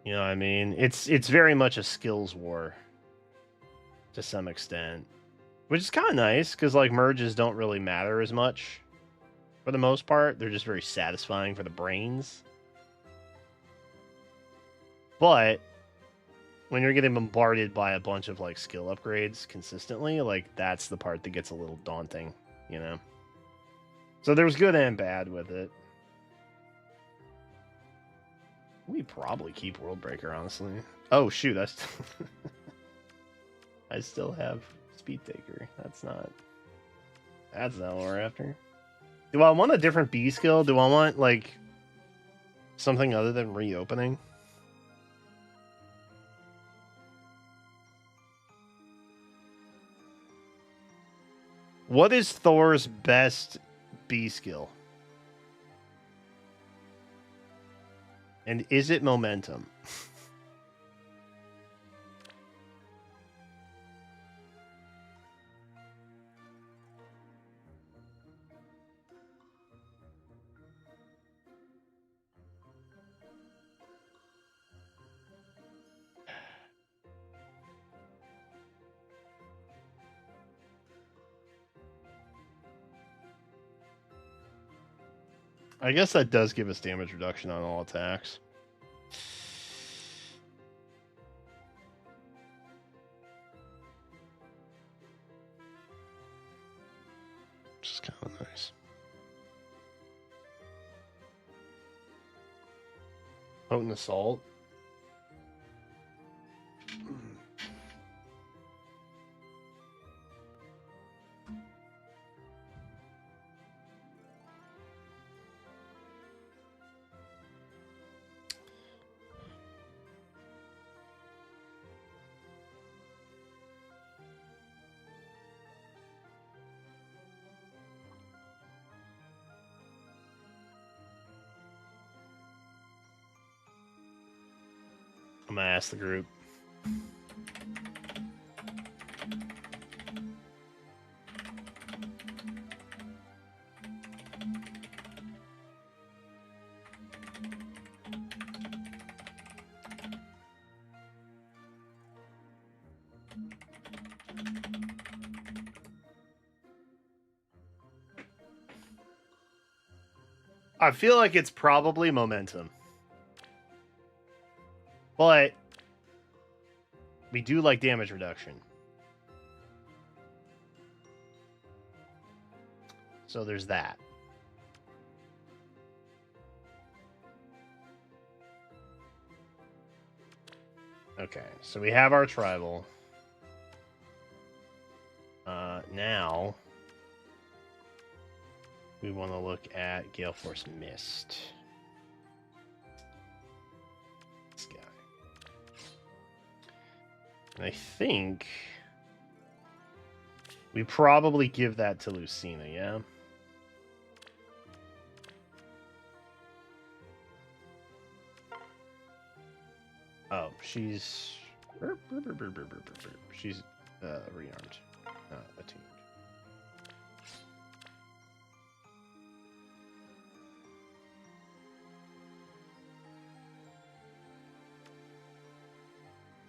you know what I mean? It's very much a skills war to some extent, which is kind of nice because like merges don't really matter as much for the most part. They're just very satisfying for the brains. But when you're getting bombarded by a bunch of like skill upgrades consistently, like that's the part that gets a little daunting, you know? So there's good and bad with it. We probably keep World Breaker, honestly. Oh shoot, I still have Speed Taker. That's not what we're after. Do I want a different B skill? Do I want like something other than reopening? What is Thor's best B skill? And is it momentum? I guess that does give us damage reduction on all attacks. Which is kind of nice. Potent Assault. I'm gonna ask the group. I feel like it's probably momentum. But we do like damage reduction. So there's that. Okay, so we have our tribal. Now we want to look at Gale Force Mist. This guy. And I think we probably give that to Lucina, yeah? she's she's rearmed, not attuned.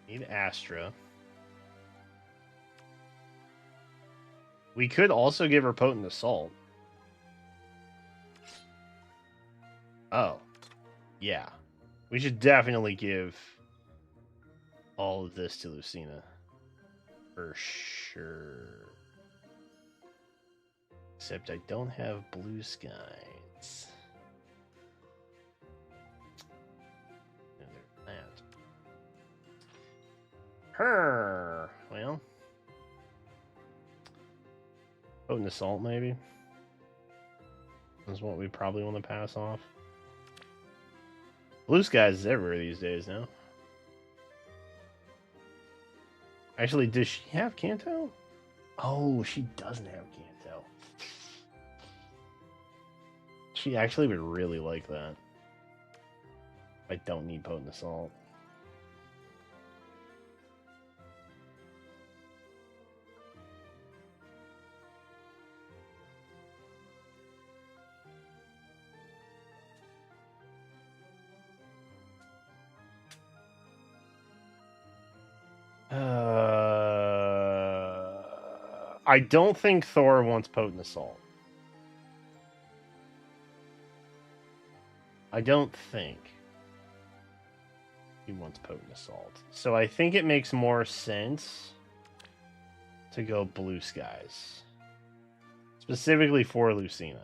Need Astra. We could also give her Potent Assault. Oh. Yeah. We should definitely give all of this to Lucina. For sure. Except I don't have Blue Skies. And there's that. Her. Well. Potent Assault, maybe. Is what we probably want to pass off. Blue Skies is everywhere these days now. Actually, does she have Kanto? Oh, she doesn't have Kanto. She actually would really like that. I don't need Potent Assault. I don't think Thor wants Potent Assault. I don't think he wants Potent Assault. So I think it makes more sense to go Blue Skies. Specifically for Lucina.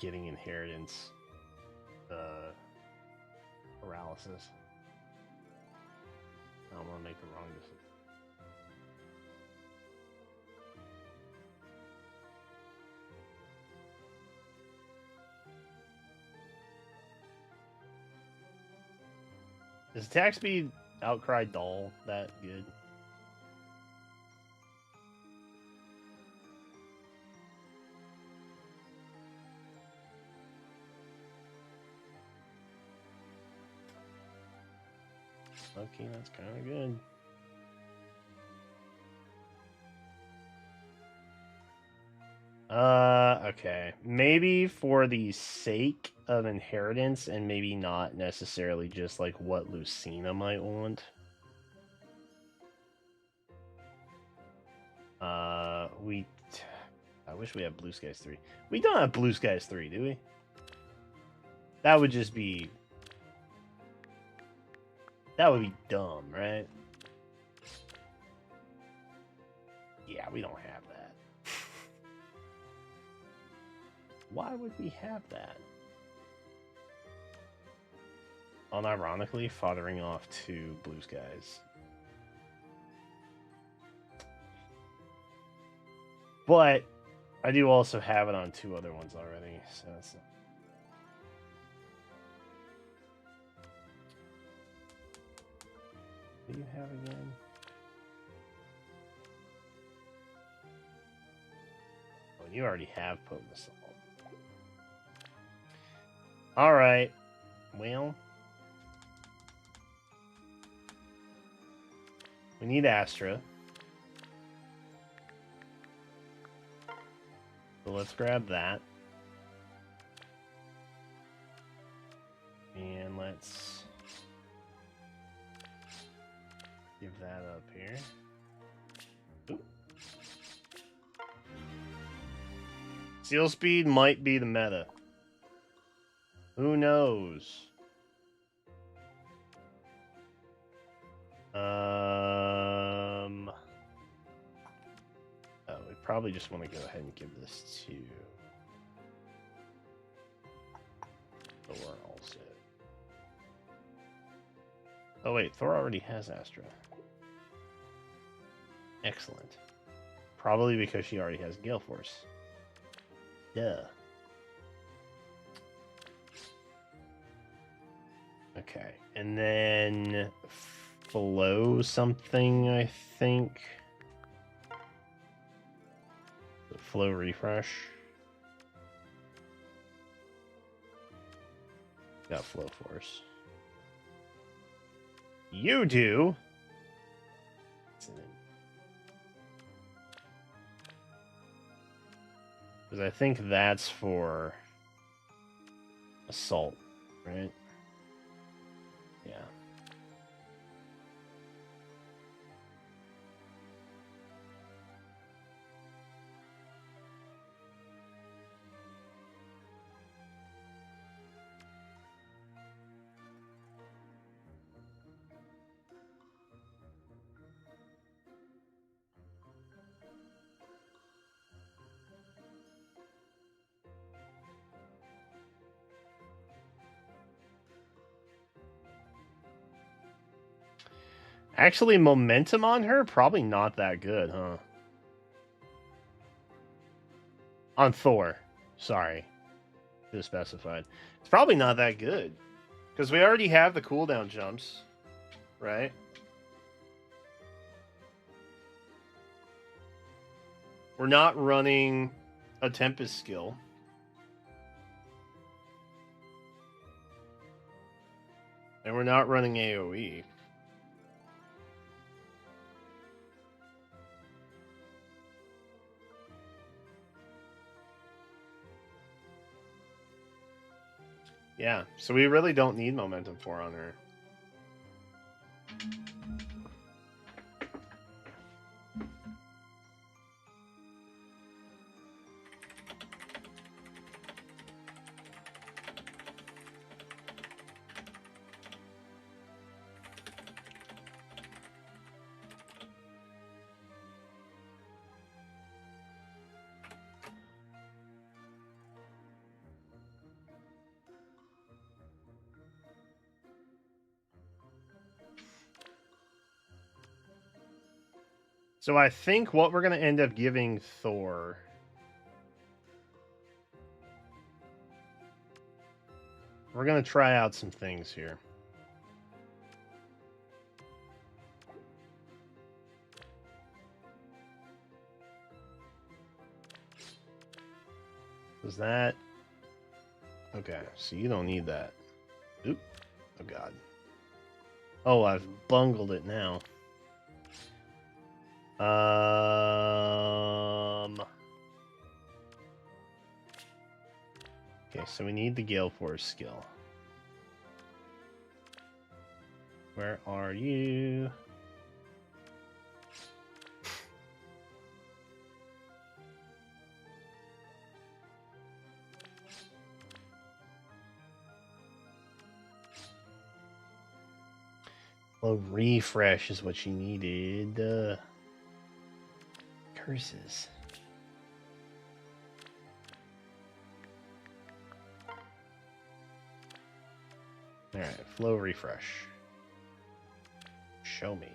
Getting inheritance paralysis. I don't want to make the wrong decision. Is attack speed Outcry Doll that good? Okay, that's kind of good. Okay. Maybe for the sake of inheritance and maybe not necessarily just like what Lucina might want. I wish we had Blue Skies 3. We don't have Blue Skies 3, do we? That would just be... That would be dumb, right? Yeah, we don't have that. Why would we have that? Unironically, fathering off to Blue Skies. But I do also have it on 2 other ones already, so it's... What do you have again? Oh, you already have Potent Assault. Alright. Well. We need Astra. So let's grab that. And let's give that up here. Oop. Seal speed might be the meta. Who knows? Oh, we probably just want to go ahead and give this to Thor also. Oh wait, Thor already has Astra. Excellent. Probably because she already has Gale Force. Duh. Okay, and then flow something, I think. The flow refresh. Got flow force. You do. Because I think that's for assault, right? Yeah. Actually, momentum on her? Probably not that good, huh? On Thor. Sorry. Should have specified. It's probably not that good. Because we already have the cooldown jumps, right? We're not running a Tempest skill. And we're not running AoE. Yeah, so we really don't need momentum 4 on her. So I think what we're going to end up giving Thor... We're going to try out some things here. Is that... Okay, so you don't need that. Oop. Oh, God. Oh, I've bungled it now. Okay, so we need the Gale Force skill. Where are you? Well, refresh is what you needed. Curses. Alright, flow refresh. Show me.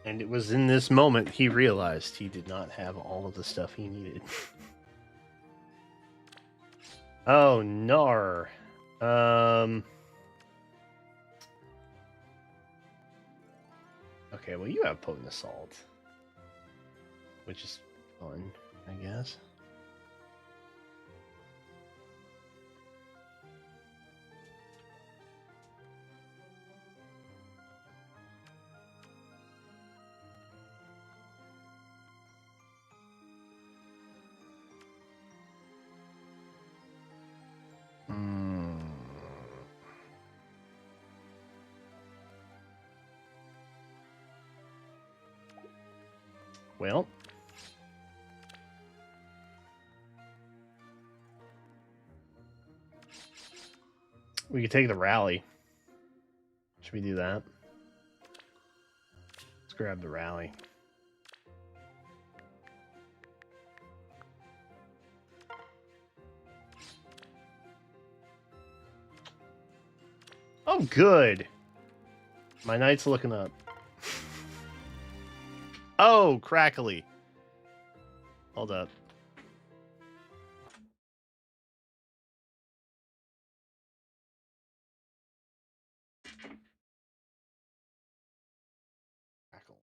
And it was in this moment he realized he did not have all of the stuff he needed. Oh, nar. Okay, well, you have Potent Assault. Which is fun, I guess. Well. We could take the rally. Should we do that? Let's grab the rally. Oh, good. My knight's looking up. Oh, crackly. Hold up. Crackle.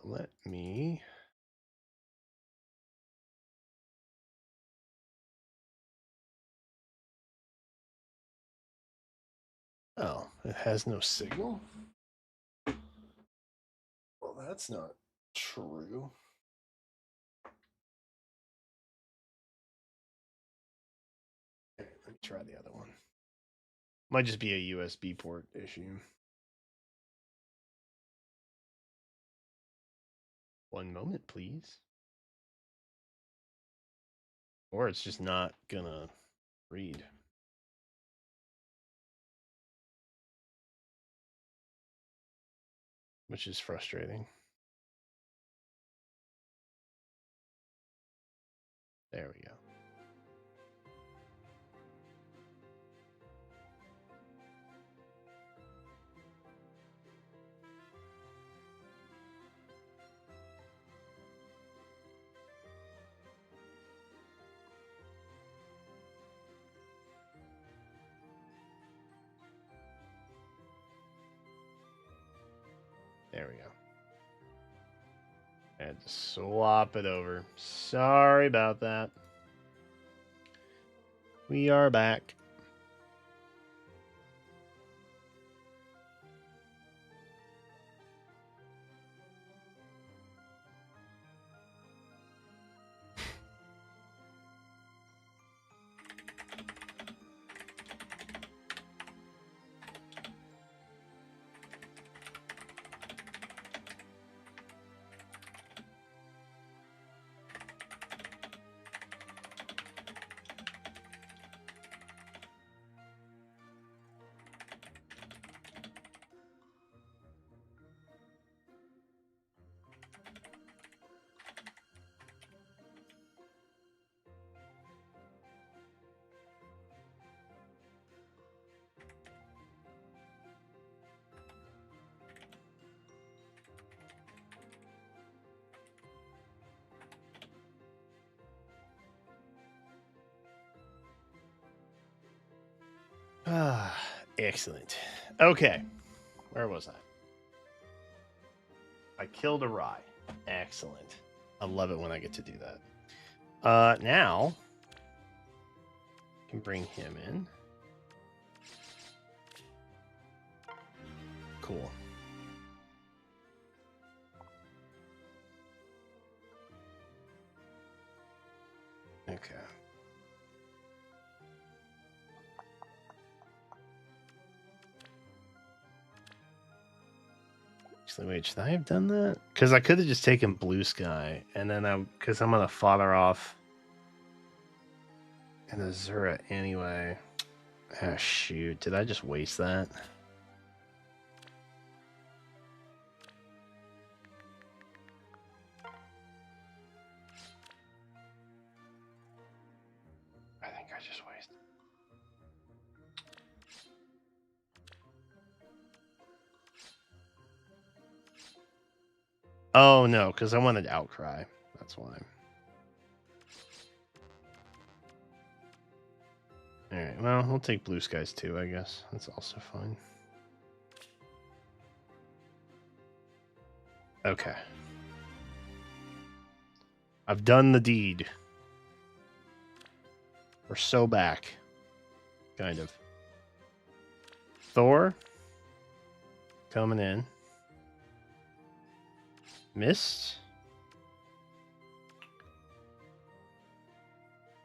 Let me. Oh, it has no signal? Well, that's not true. Okay, let me try the other one. Might just be a USB port issue. One moment, please. Or it's just not gonna read. Which is frustrating. There we go. There we go. I had to swap it over. Sorry about that. We are back. Ah, excellent. Okay. Where was I? I killed a rye. Excellent. I love it when I get to do that. Now I can bring him in. Cool. Okay. Actually, wait, should I have done that? Because I could have just taken Blue Sky, and then because I'm gonna fodder off an Azura anyway. Ah, shoot! Did I just waste that? I think I just wasted. Oh no, because I wanted Outcry. That's why. Alright, well, we'll take Blue Skies too, I guess. That's also fine. Okay. I've done the deed. We're so back. Kind of. Thor coming in. Mist.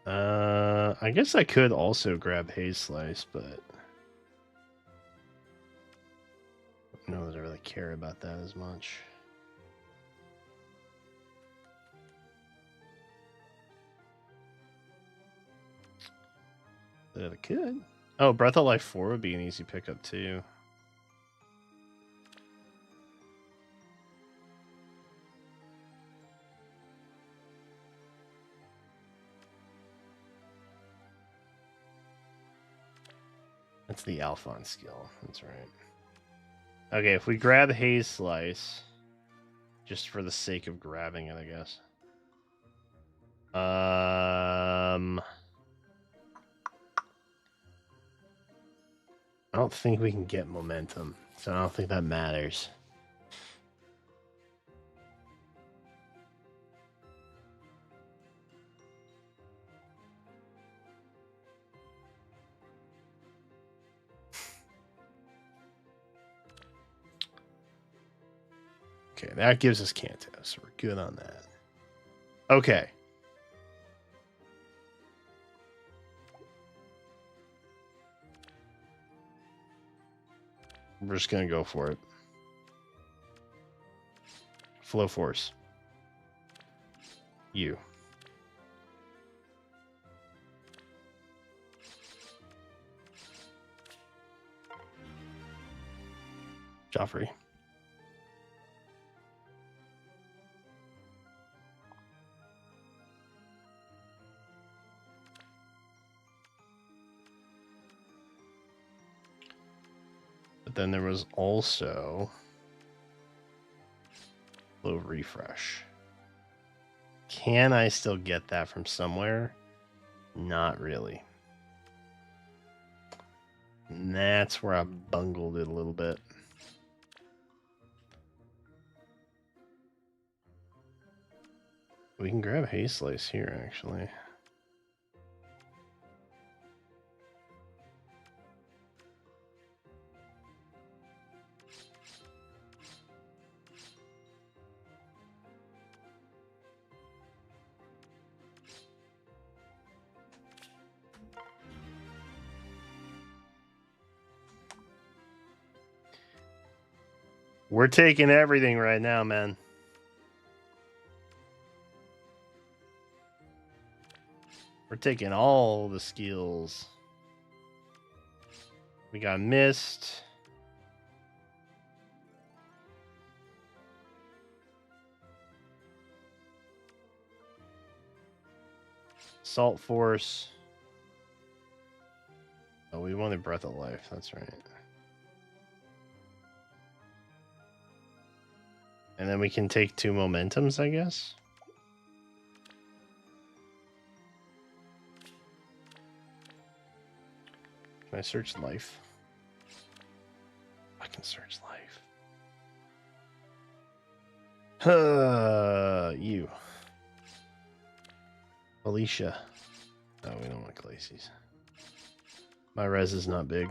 I guess I could also grab Haze Slice, but I don't know that I really care about that as much. But I could. Oh, Breath of Life 4 would be an easy pickup too. That's the Alphon skill. That's right. Okay, if we grab Haze Slice, just for the sake of grabbing it, I guess. I don't think we can get momentum, so I don't think that matters. Okay, that gives us Kanto, so we're good on that. Okay. We're just going to go for it. Flow Force. You. Joffrey. But then there was also Low Refresh. Can I still get that from somewhere? Not really. And that's where I bungled it a little bit. We can grab Haze Slice here, actually. We're taking everything right now, man. We're taking all the skills. We got Mist. Salt Force. Oh, we wanted Breath of Life. That's right. And then we can take 2 Momentums, I guess. Can I search life? I can search life. You. Alicia. Oh, we don't want Glacies. My res is not big.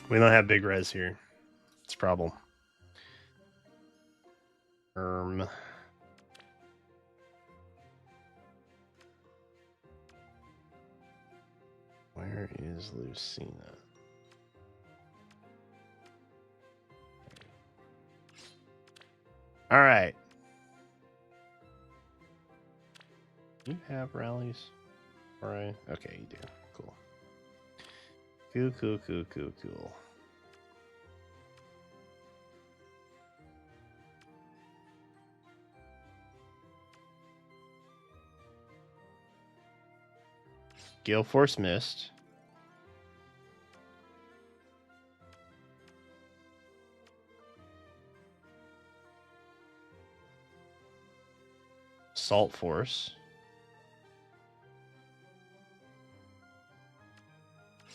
We don't have big res here. It's a problem. Where is Lucina? All right. You have rallies? All right. Okay, you do. Cool. Cool. Gale Force Mist. Salt Force.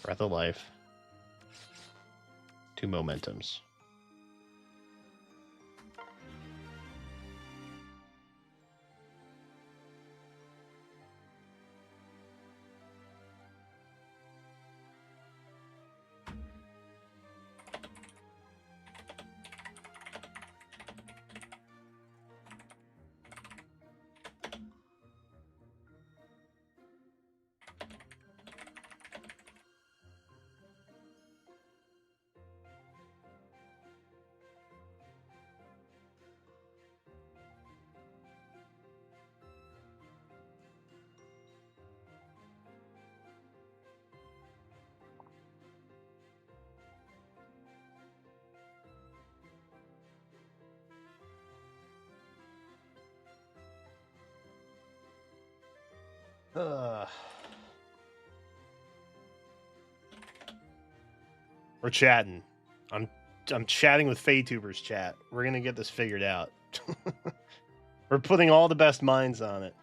Breath of Life. 2 Momentums. We're chatting. I'm chatting with FadeTubers chat. We're gonna get this figured out. We're putting all the best minds on it.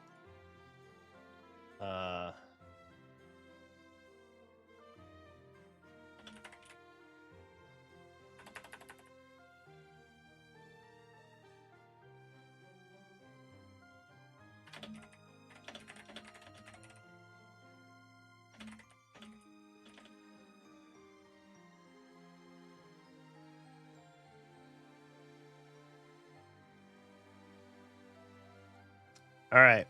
All right.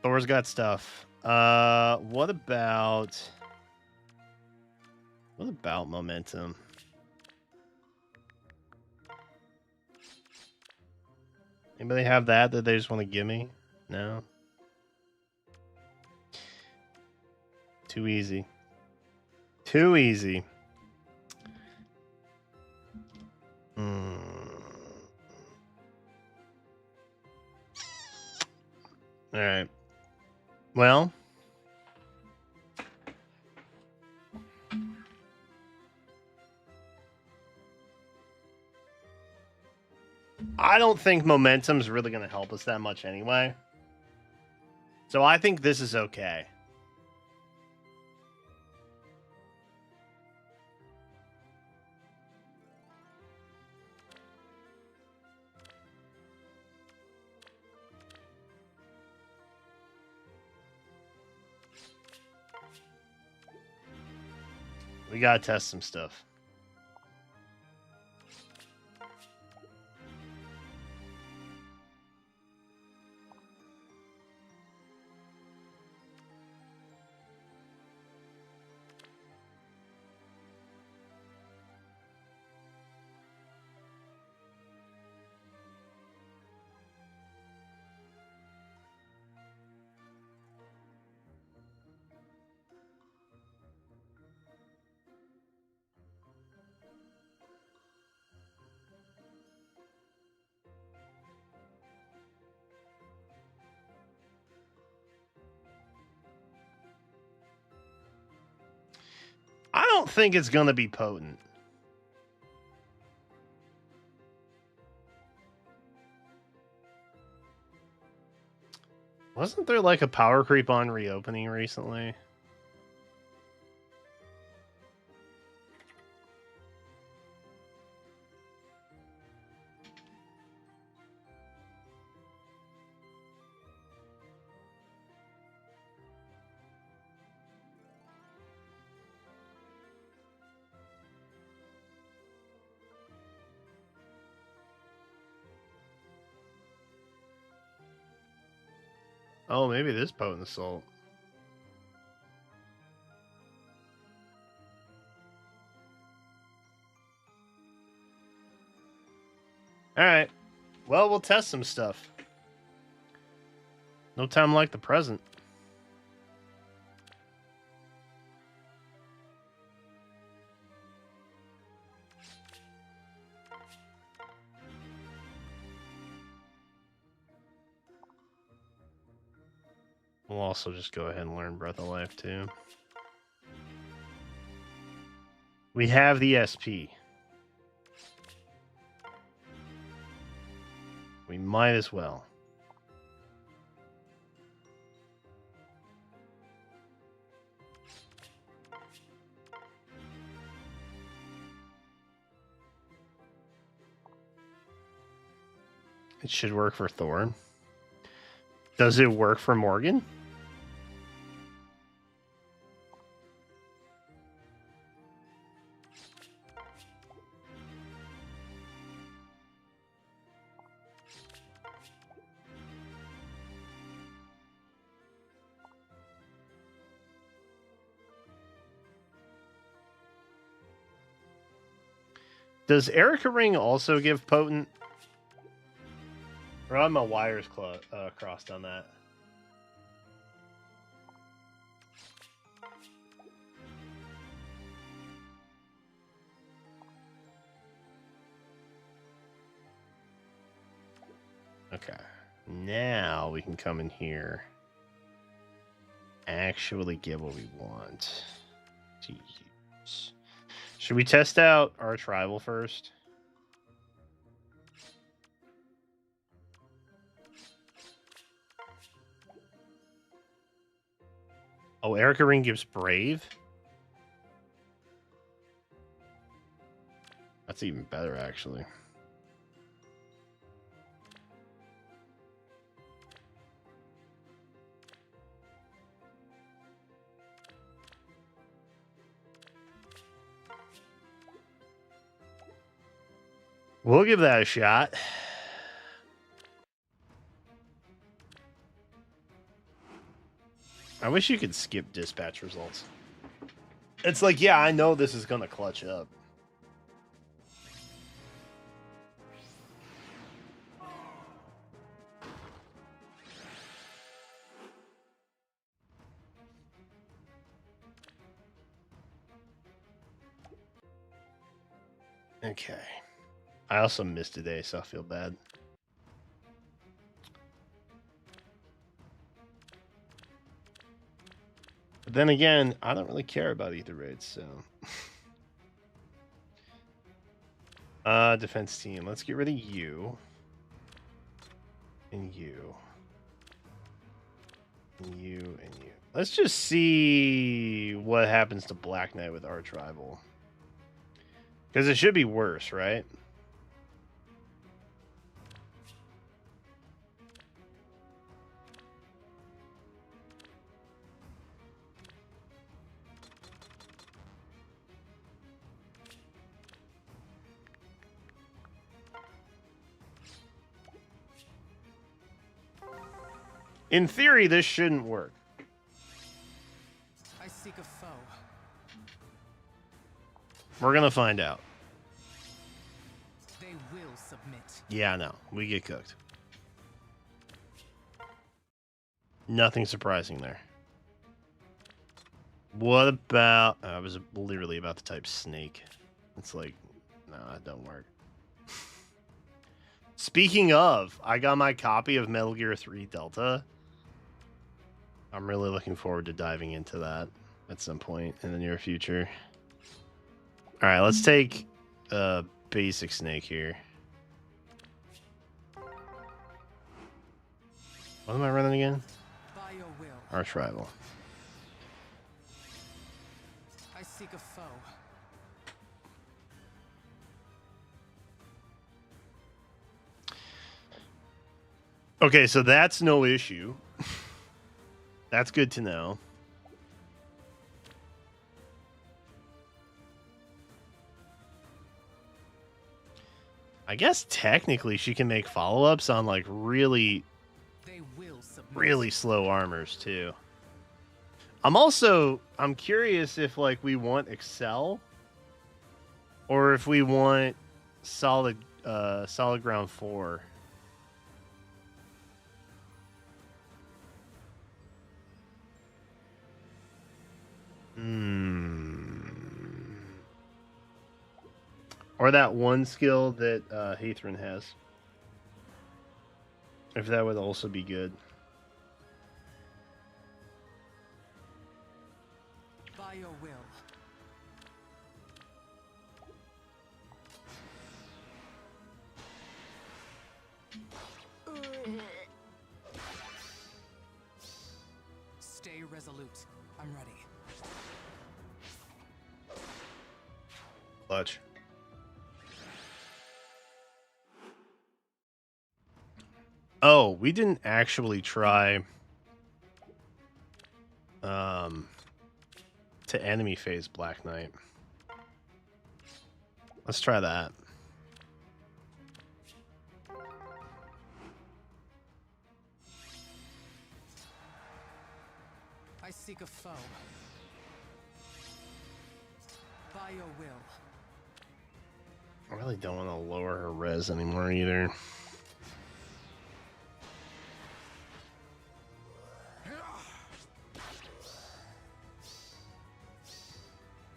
Thor's got stuff. What about momentum? Anybody have that they just want to give me? No. Too easy. Too easy. All right. Well, I don't think momentum's really going to help us that much anyway. So I think this is okay. We gotta test some stuff. I don't think it's going to be potent. Wasn't there like a power creep on reopening recently? Oh, maybe it is potent assault. All right. Well, we'll test some stuff. No time like the present. We'll also just go ahead and learn Breath of Life too. We have the SP. We might as well. It should work for Thor. Does it work for Morgan? Does Erica Ring also give potent? Or am my wires crossed on that? Okay. Now we can come in here. Actually get what we want to use. Should we test out our tribal first? Oh, Erica Ring gives Brave? That's even better, actually. We'll give that a shot. I wish you could skip dispatch results. It's like, yeah, I know this is going to clutch up. Okay. I also missed today, so I feel bad. But then again, I don't really care about either raids, so. Defense team. Let's get rid of you. And you. And you and you. Let's just see what happens to Black Knight with Arch Rival. Because it should be worse, right? In theory, this shouldn't work. I seek a foe. We're gonna find out. They will submit. Yeah, no, we get cooked. Nothing surprising there. What about... I was literally about to type snake. It's like, no, it don't work. Speaking of, I got my copy of Metal Gear 3 Delta. I'm really looking forward to diving into that at some point in the near future. All right, let's take a basic snake here. What am I running again? By your will. Arch Rival. I seek a foe. Okay, so that's no issue. That's good to know. I guess technically she can make follow-ups on like really slow armors too. I'm curious if like we want Excel or if we want solid ground 4. Or that one skill that Hathran has. If that would also be good. By your will. Stay resolute. I'm ready. Clutch. Oh, we didn't actually try to enemy phase Black Knight. Let's try that. I seek a foe. By your will. I really don't want to lower her res anymore either.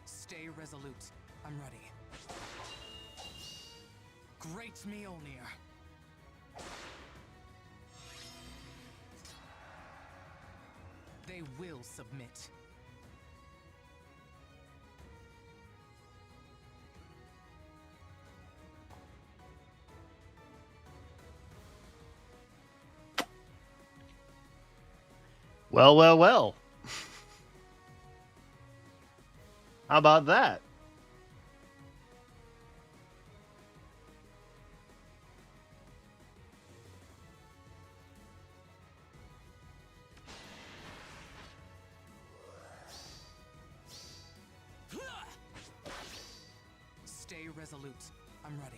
Stay resolute. I'm ready. Great Mjolnir. They will submit. Well, well, well. How about that? Stay resolute. I'm ready.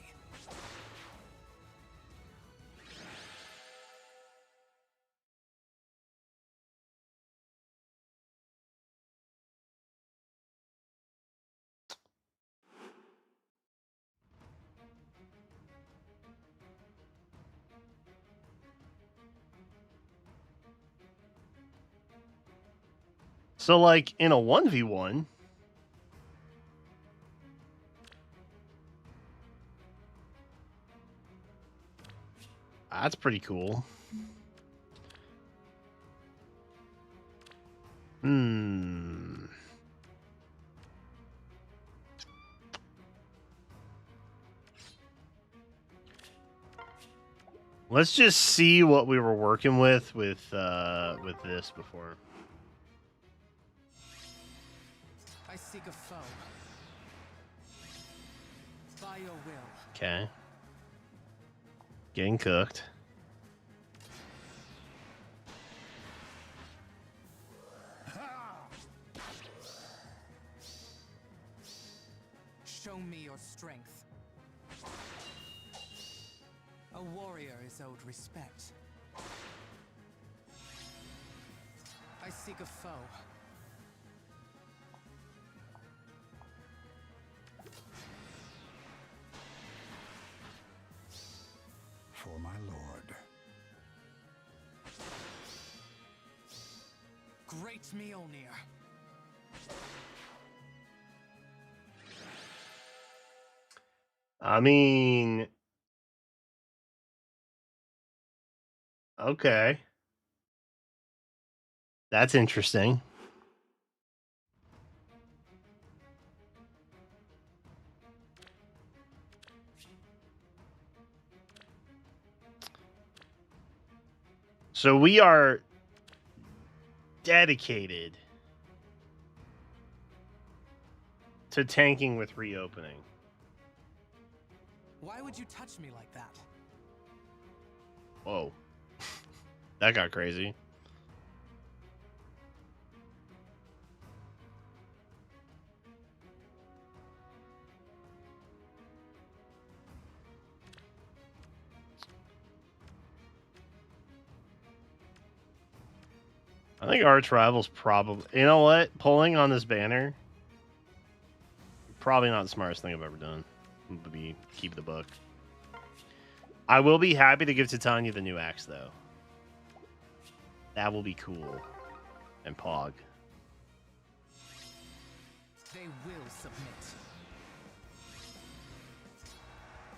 So, like, in a 1v1, that's pretty cool. Let's just see what we were working with this before. I seek a foe. By your will. Okay. Getting cooked. Show me your strength. A warrior is owed respect. I seek a foe. For my lord. Great Mjolnir. I mean, okay. That's interesting. So we are dedicated to tanking with reopening. Why would you touch me like that? Whoa. That got crazy. I think Arch Rival's probably... You know what? Pulling on this banner, probably not the smartest thing I've ever done. Would be keep the book. I will be happy to give Titania the new axe, though. That will be cool. And Pog. They will submit.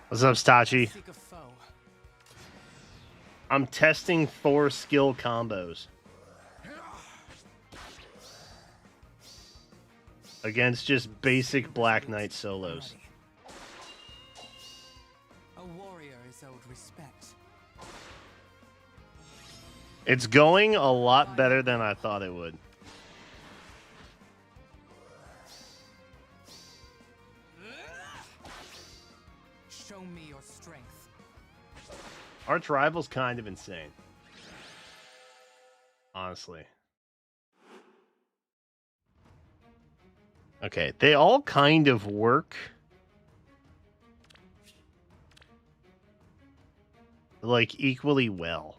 What's up, Stachi? Seek a foe. I'm testing Thor skill combos. Against just basic Black Knight solos. A warrior is owed respect. It's going a lot better than I thought it would. Show me your strength. Arch Rival's kind of insane. Honestly. Okay, they all kind of work. Like, equally well.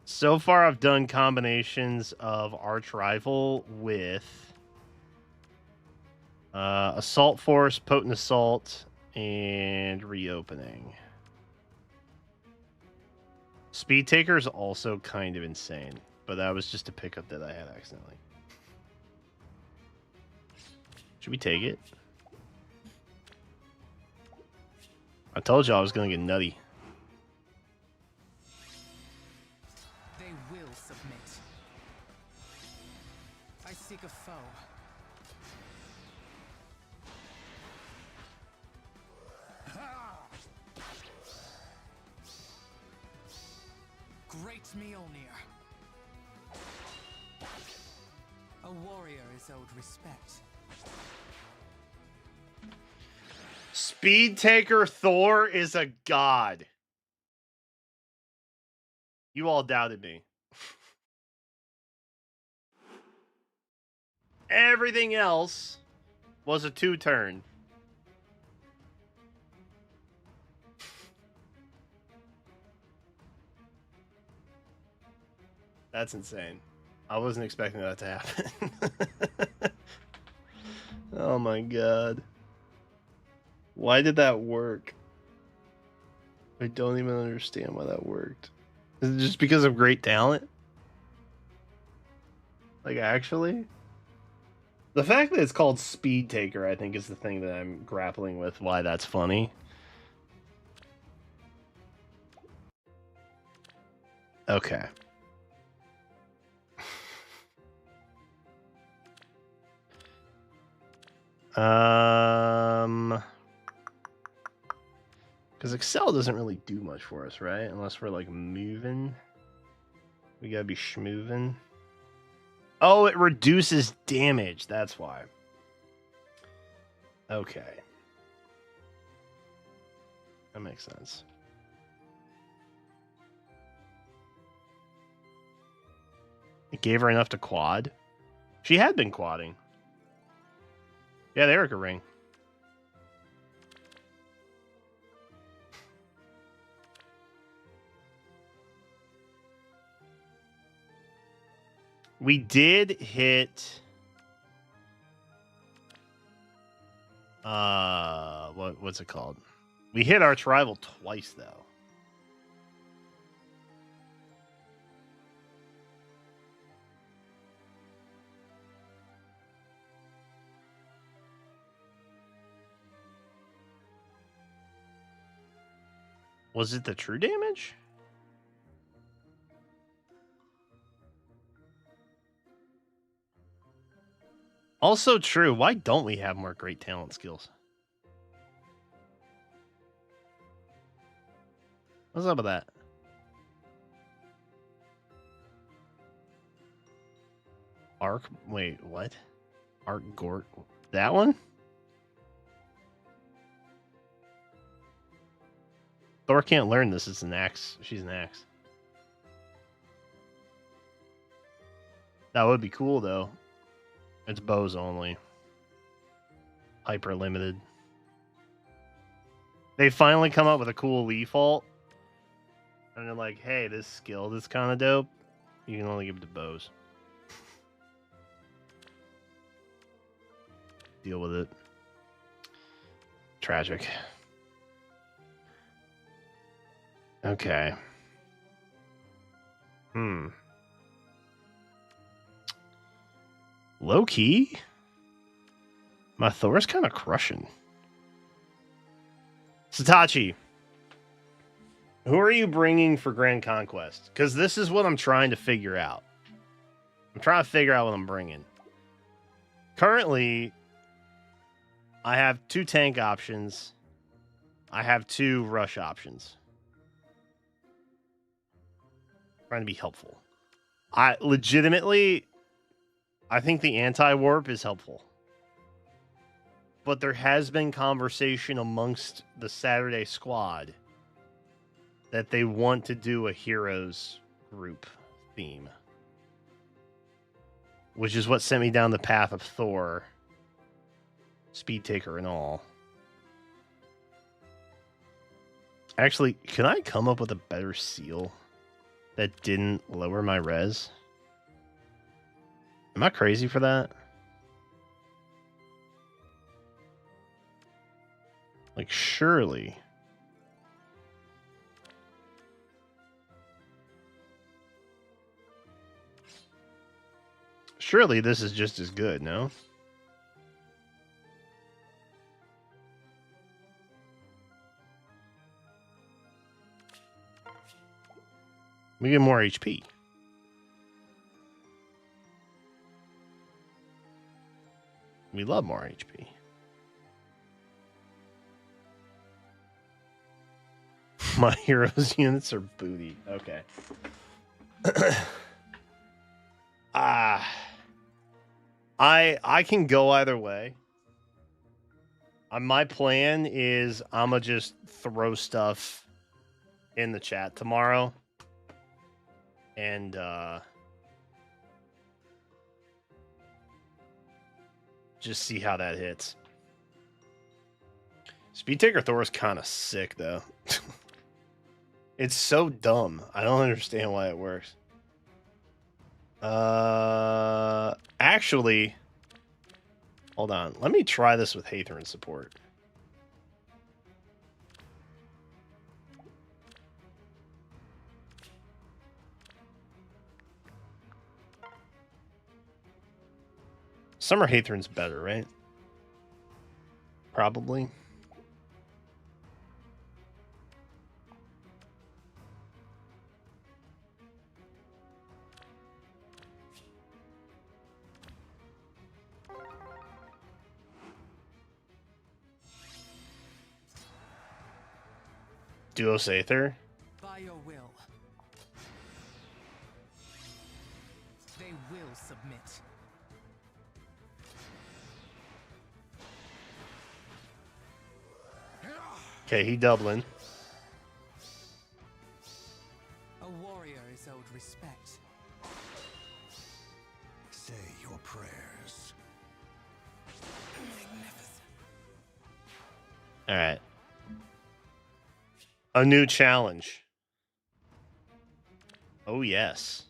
So far, I've done combinations of Arch Rival with Assault Force, Potent Assault, and Reopening. Speed Taker is also kind of insane, but that was just a pickup that I had accidentally. Should we take it? I told you I was gonna get nutty. They will submit. I seek a foe. Great Mjolnir. A warrior is owed respect. Speed Taker Thor is a god. You all doubted me. Everything else was a 2-turn. That's insane. I wasn't expecting that to happen. Oh my god. Why did that work? I don't even understand why that worked. Is it just because of great talent? Like, actually? The fact that it's called Speed Taker, I think, is the thing that I'm grappling with, why that's funny. Okay. Because Excel doesn't really do much for us, right? Unless we're like moving. We gotta be schmoving. Oh, it reduces damage. That's why. Okay. That makes sense. It gave her enough to quad. She had been quadding. Yeah, the Erica ring. We did hit what's it called? We hit Arch Rival twice though. Was it the true damage? Also true. Why don't we have more great talent skills? What's up with that? Arc? Wait, what? Arc Gort? That one? Thor can't learn this. It's an axe. She's an axe. That would be cool, though. It's bows only. Hyper limited. They finally come up with a cool leaf alt. And they're like, hey, this skill that's kind of dope. You can only give it to bows. Deal with it. Tragic. Okay. Low key? My Thor's kind of crushing. Satachi, who are you bringing for Grand Conquest? Because this is what I'm trying to figure out. I'm trying to figure out what I'm bringing. Currently, I have 2 tank options. I have 2 rush options. Trying to be helpful. I think the anti-warp is helpful. But there has been conversation amongst the Saturday squad that they want to do a heroes group theme. Which is what sent me down the path of Thor, Speed Taker and all. Actually, can I come up with a better seal that didn't lower my res? Am I crazy for that? Like, surely. Surely this is just as good, no? We get more HP. We love more HP. My heroes units are booty. Okay. I can go either way. My plan is I'ma just throw stuff in the chat tomorrow. And just see how that hits. Speed Taker Thor is kind of sick though. It's so dumb. I don't understand why it works. Actually, hold on. Let me try this with Hathorn support. Summer Hathorn's better, right? Probably. Duos Aether. By your will. They will submit. Okay, he doubling. A warrior is owed respect. Say your prayers. Magnificent. All right. A new challenge. Oh, yes.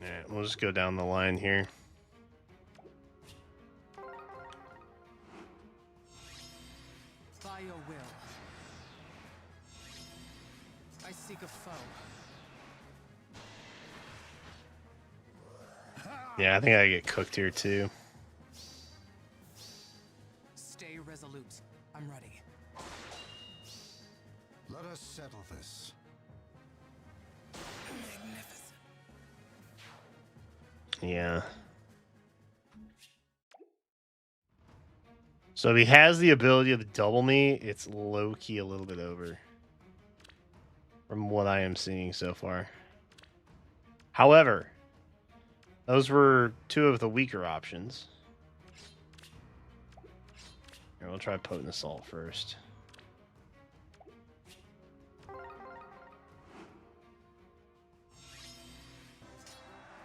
All right, we'll just go down the line here. By your will. I seek a foe. Yeah, I think I get cooked here too. Stay resolute. I'm ready. Let us settle this. Magnificent. Yeah. So if he has the ability to double me, it's low-key a little bit over. From what I am seeing so far. However, those were two of the weaker options. Here, we'll try Potent Assault first.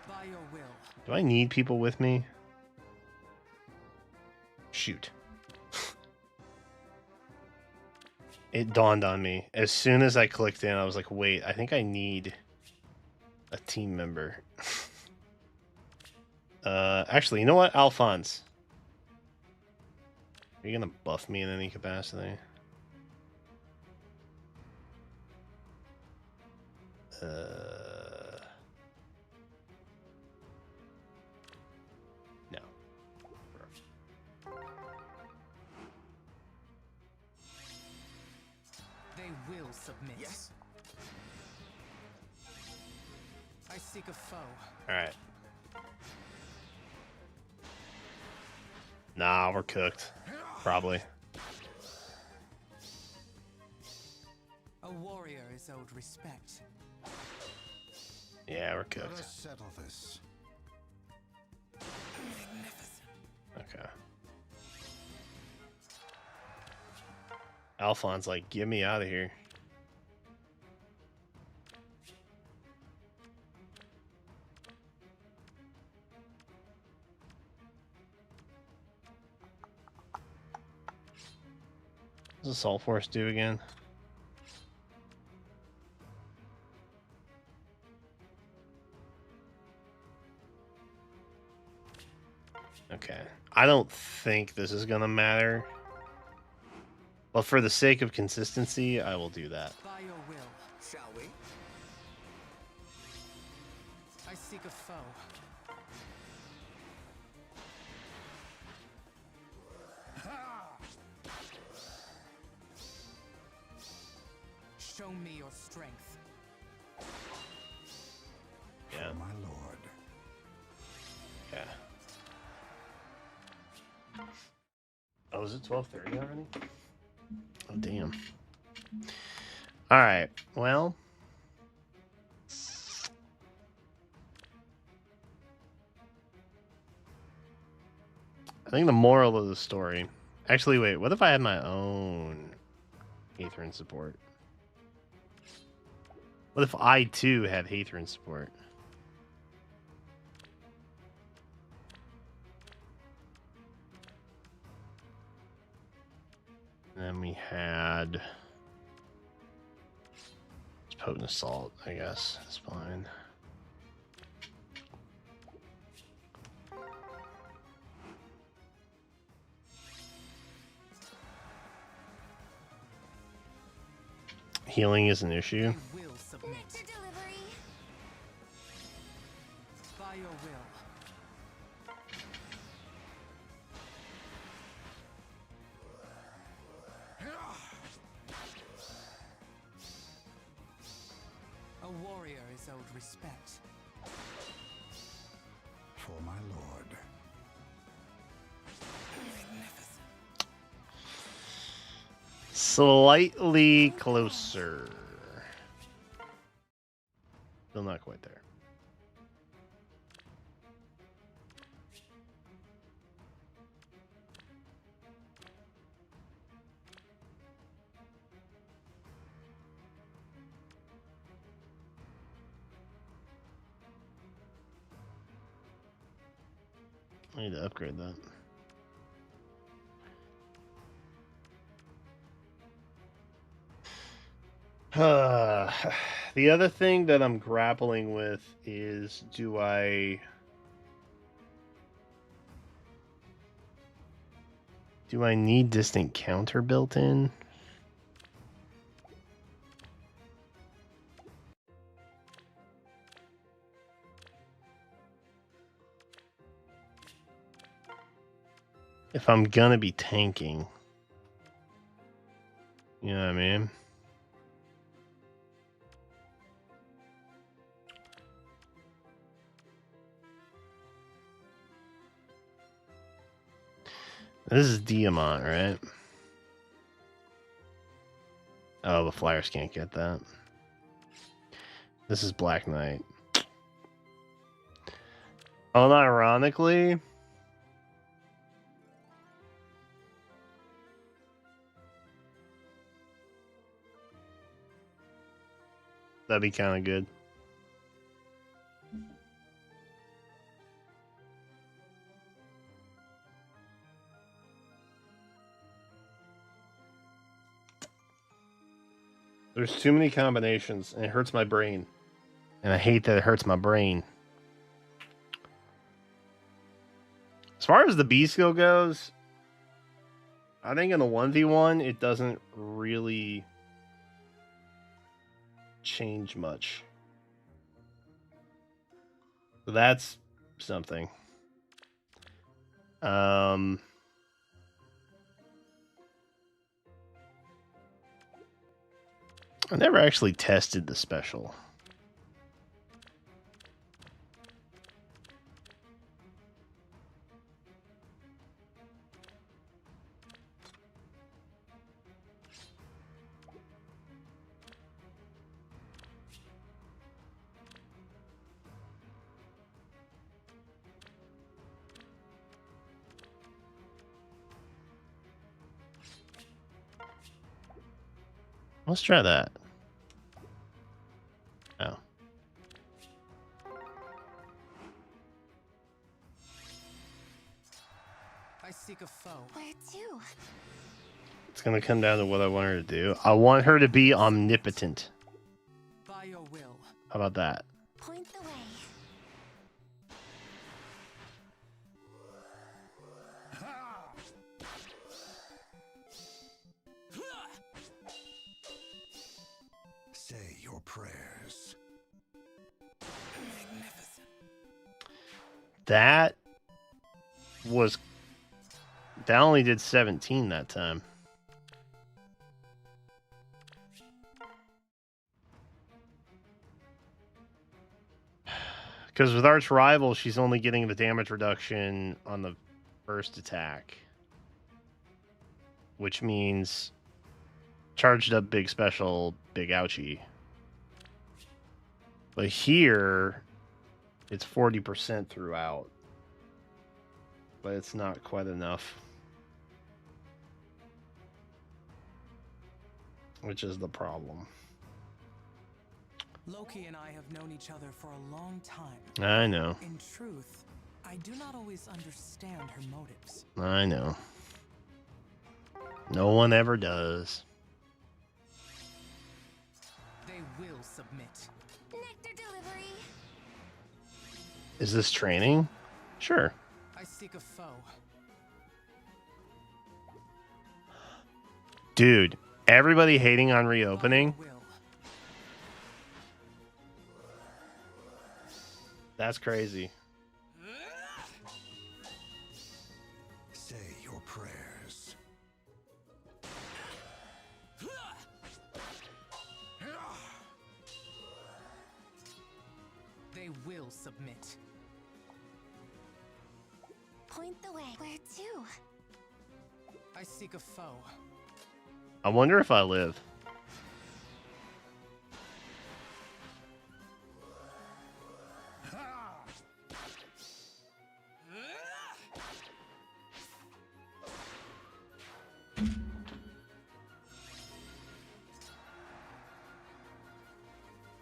By your will. Do I need people with me? Shoot. It dawned on me. As soon as I clicked in, I was like, wait, I think I need a team member. Actually, you know what? Alphonse. Are you gonna buff me in any capacity? No. They will submit. Yes. I seek a foe. Alright. Nah, we're cooked. Probably. A warrior is owed respect. Yeah, we're Let cooked. us settle this. Magnificent. Okay. Alphonse, like, get me out of here. What does Assault Force do again? Okay. I don't think this is gonna matter. But for the sake of consistency, I will do that. By your will. Shall we? I seek a foe. Show me your strength. Yeah. For my lord. Yeah. Oh, is it 12:30 already? Oh, damn. All right. Well. I think the moral of the story. Actually, wait. What if I had my own Hathran support? What if I too had Hathran support? And then we had potent assault, I guess. That's fine. Healing is an issue. I will submit. Nectar delivery. By your will. A warrior is owed respect. For my lord. Magnificent. Slightly closer. Still not quite there. I need to upgrade that. The other thing that I'm grappling with is, do I need distant counter built in? If I'm gonna be tanking. You know what I mean? This is Diamant, right? Oh, the Flyers can't get that. This is Black Knight. Unironically, that'd be kind of good. There's too many combinations, and it hurts my brain. And I hate that it hurts my brain. As far as the B skill goes, I think in the 1v1, it doesn't really change much. So that's something. I never actually tested the special. Let's try that. Oh. I seek a foe. Where to? It's going to come down to what I want her to do. I want her to be omnipotent. By your will. How about that? Point the way. Say your prayers. Magnificent. That was... That only did 17 that time. Because with Arch Rival, she's only getting the damage reduction on the first attack. Which means charged up big special, big ouchie. But here, it's 40% throughout. But it's not quite enough. Which is the problem. Loki and I have known each other for a long time. I know. In truth, I do not always understand her motives. I know. No one ever does. They will submit. Nectar delivery. Is this training? Sure. I seek a foe. Dude, everybody hating on reopening. Will. That's crazy. Say your prayers. They will submit. Point the way. Where to? I seek a foe. I wonder if I live.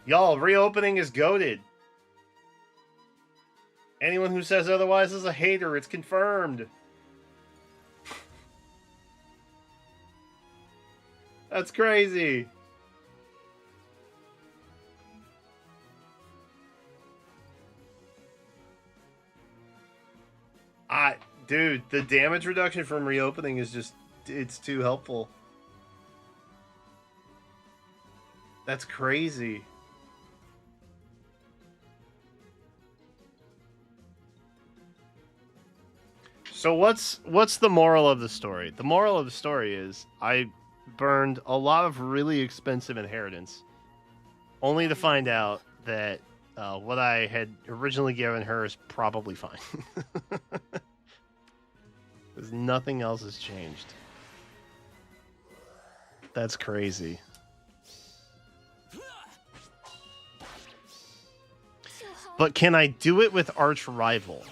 Y'all, reopening is goated. Anyone who says otherwise is a hater. It's confirmed. That's crazy. Dude, the damage reduction from reopening is just, it's too helpful. That's crazy. So what's the moral of the story? The moral of the story is I burned a lot of really expensive inheritance, only to find out that what I had originally given her is probably fine. Because nothing else has changed. That's crazy. But can I do it with Arch Rival?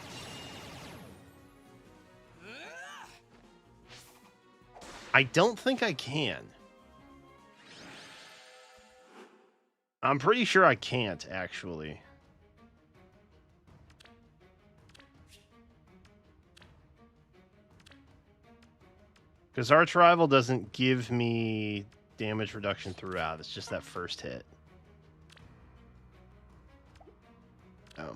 I don't think I can. I'm pretty sure I can't, actually. Because Arch Rival doesn't give me damage reduction throughout. It's just that first hit. Oh.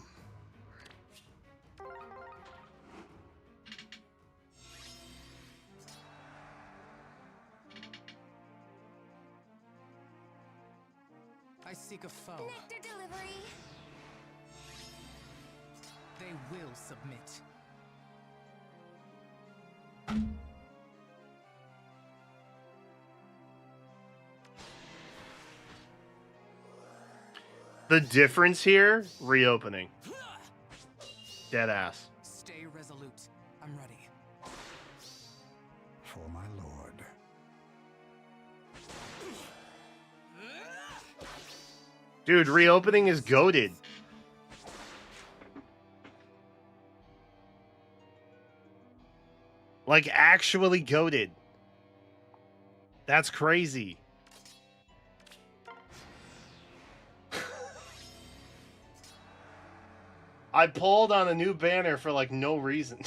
I seek a foe. Nectar delivery. They will submit. The difference here, reopening. Dead ass. Stay resolute. I'm ready. For my lord. Dude, reopening is goated. Like, actually goated. That's crazy. I pulled on a new banner for, like, no reason.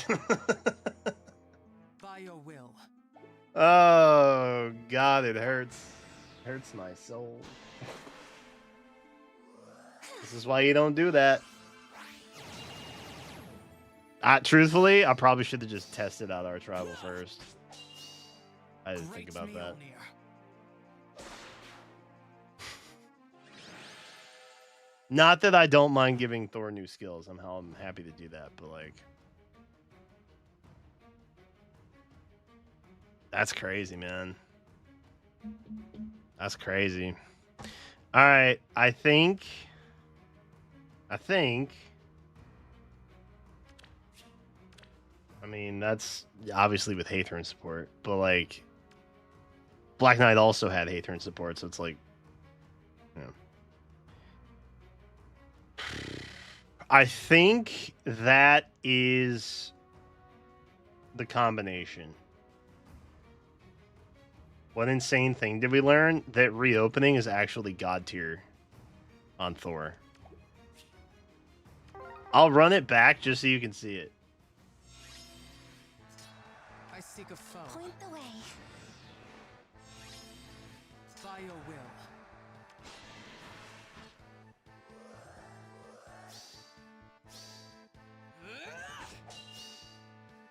By your will. Oh, God, it hurts. Hurts my soul. This is why you don't do that. Truthfully, I probably should have just tested out Arch Rival first. I didn't think about that. Not that I don't mind giving Thor new skills. I'm happy to do that, but like, that's crazy, man. That's crazy. All right, I think. I mean, that's obviously with Hathorn support, but like, Black Knight also had Hathorn support, so it's like, you know. I think that is the combination. What insane thing did we learn? That reopening is actually god tier on Thor. I'll run it back just so you can see it. I seek a foe. Point the way. By your will.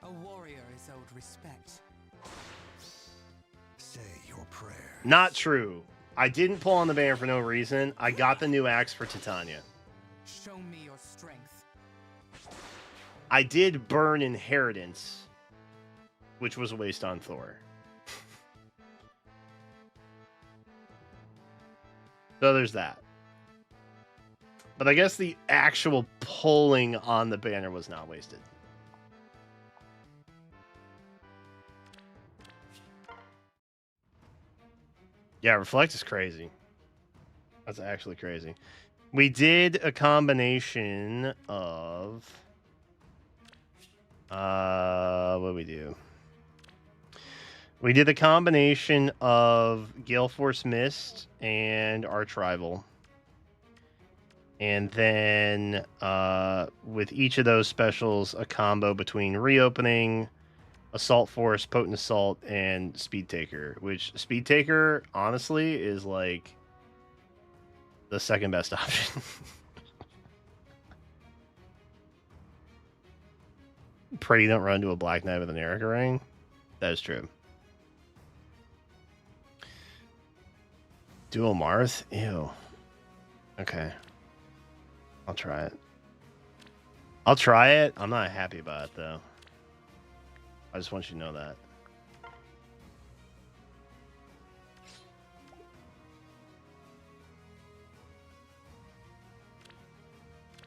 A warrior is owed respect. Say your prayers. Not true. I didn't pull on the banner for no reason. I got the new axe for Titania. Show me your strength. I did burn Inheritance, which was a waste on Thor. So there's that. But I guess the actual pulling on the banner was not wasted. Yeah, Reflect is crazy. That's actually crazy. We did a combination of... what did we do? We did the combination of Gale Force Mist and Arch Rival. And then with each of those specials, a combo between Reopening, Assault Force, Potent Assault, and Speed Taker. Which Speed Taker, honestly, is like the second best option. Pray you don't run into a Black Knight with an Erica ring. That is true. Dual Marth? Ew. Okay. I'll try it. I'm not happy about it, though. I just want you to know that.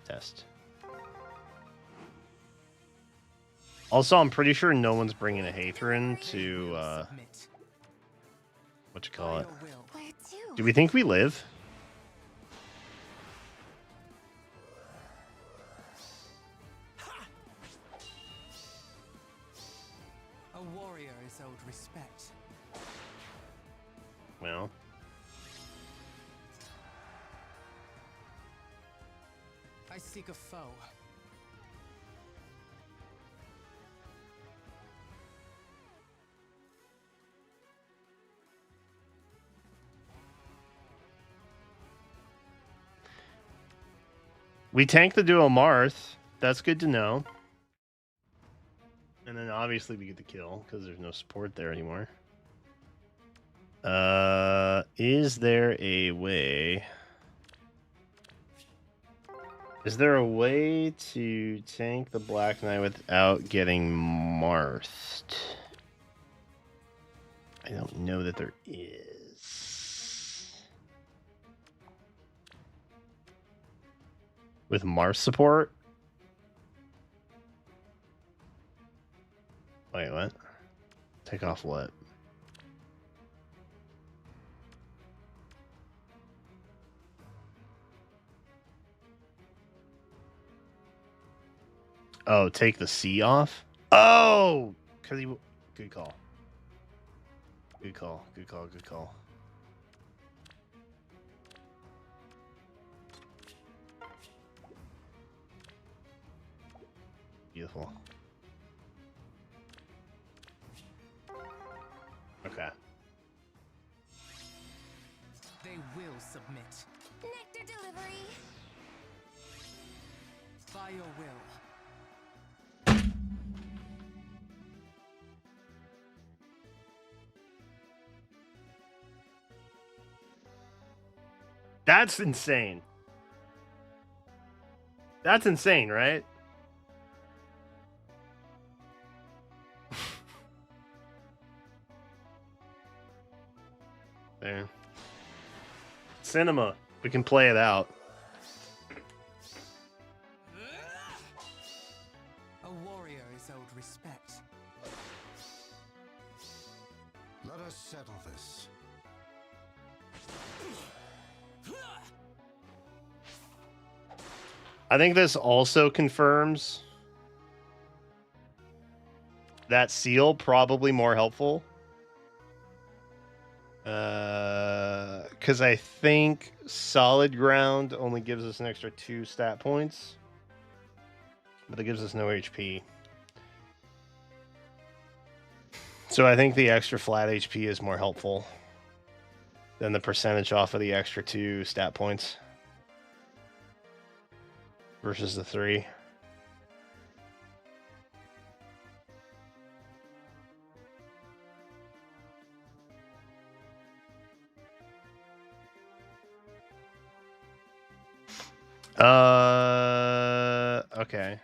Test. Also, I'm pretty sure no one's bringing a Hathrin to, what you call it? Where to? Do we think we live? A warrior is owed respect. Well, I seek a foe. we tank the duo Marth. That's good to know. And then obviously we get the kill because there's no support there anymore. Is there a way? Is there a way to tank the Black Knight without getting Marthed? I don't know that there is. With Marth support? Wait, what? Take off what? Oh, take the C off? Oh! Because he... Good call. Good call. Good call. Good call. Beautiful. Okay. They will submit. Nectar delivery. By your will. That's insane. That's insane, right? There. Cinema. We can play it out. A warrior is owed respect. Let us settle this. I think this also confirms that seal probably more helpful. Because I think solid ground only gives us an extra 2 stat points, but it gives us no HP. So I think the extra flat HP is more helpful than the percentage off of the extra 2 stat points versus the 3. Okay.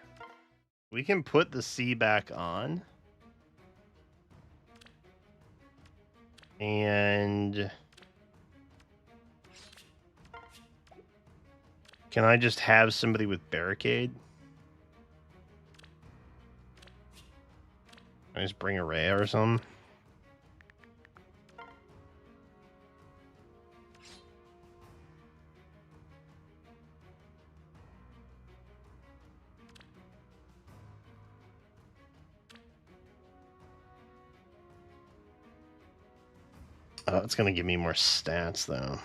We can put the C back on. And can I just have somebody with barricade? Can I just bring a Rhea or something? Oh, it's going to give me more stats, though.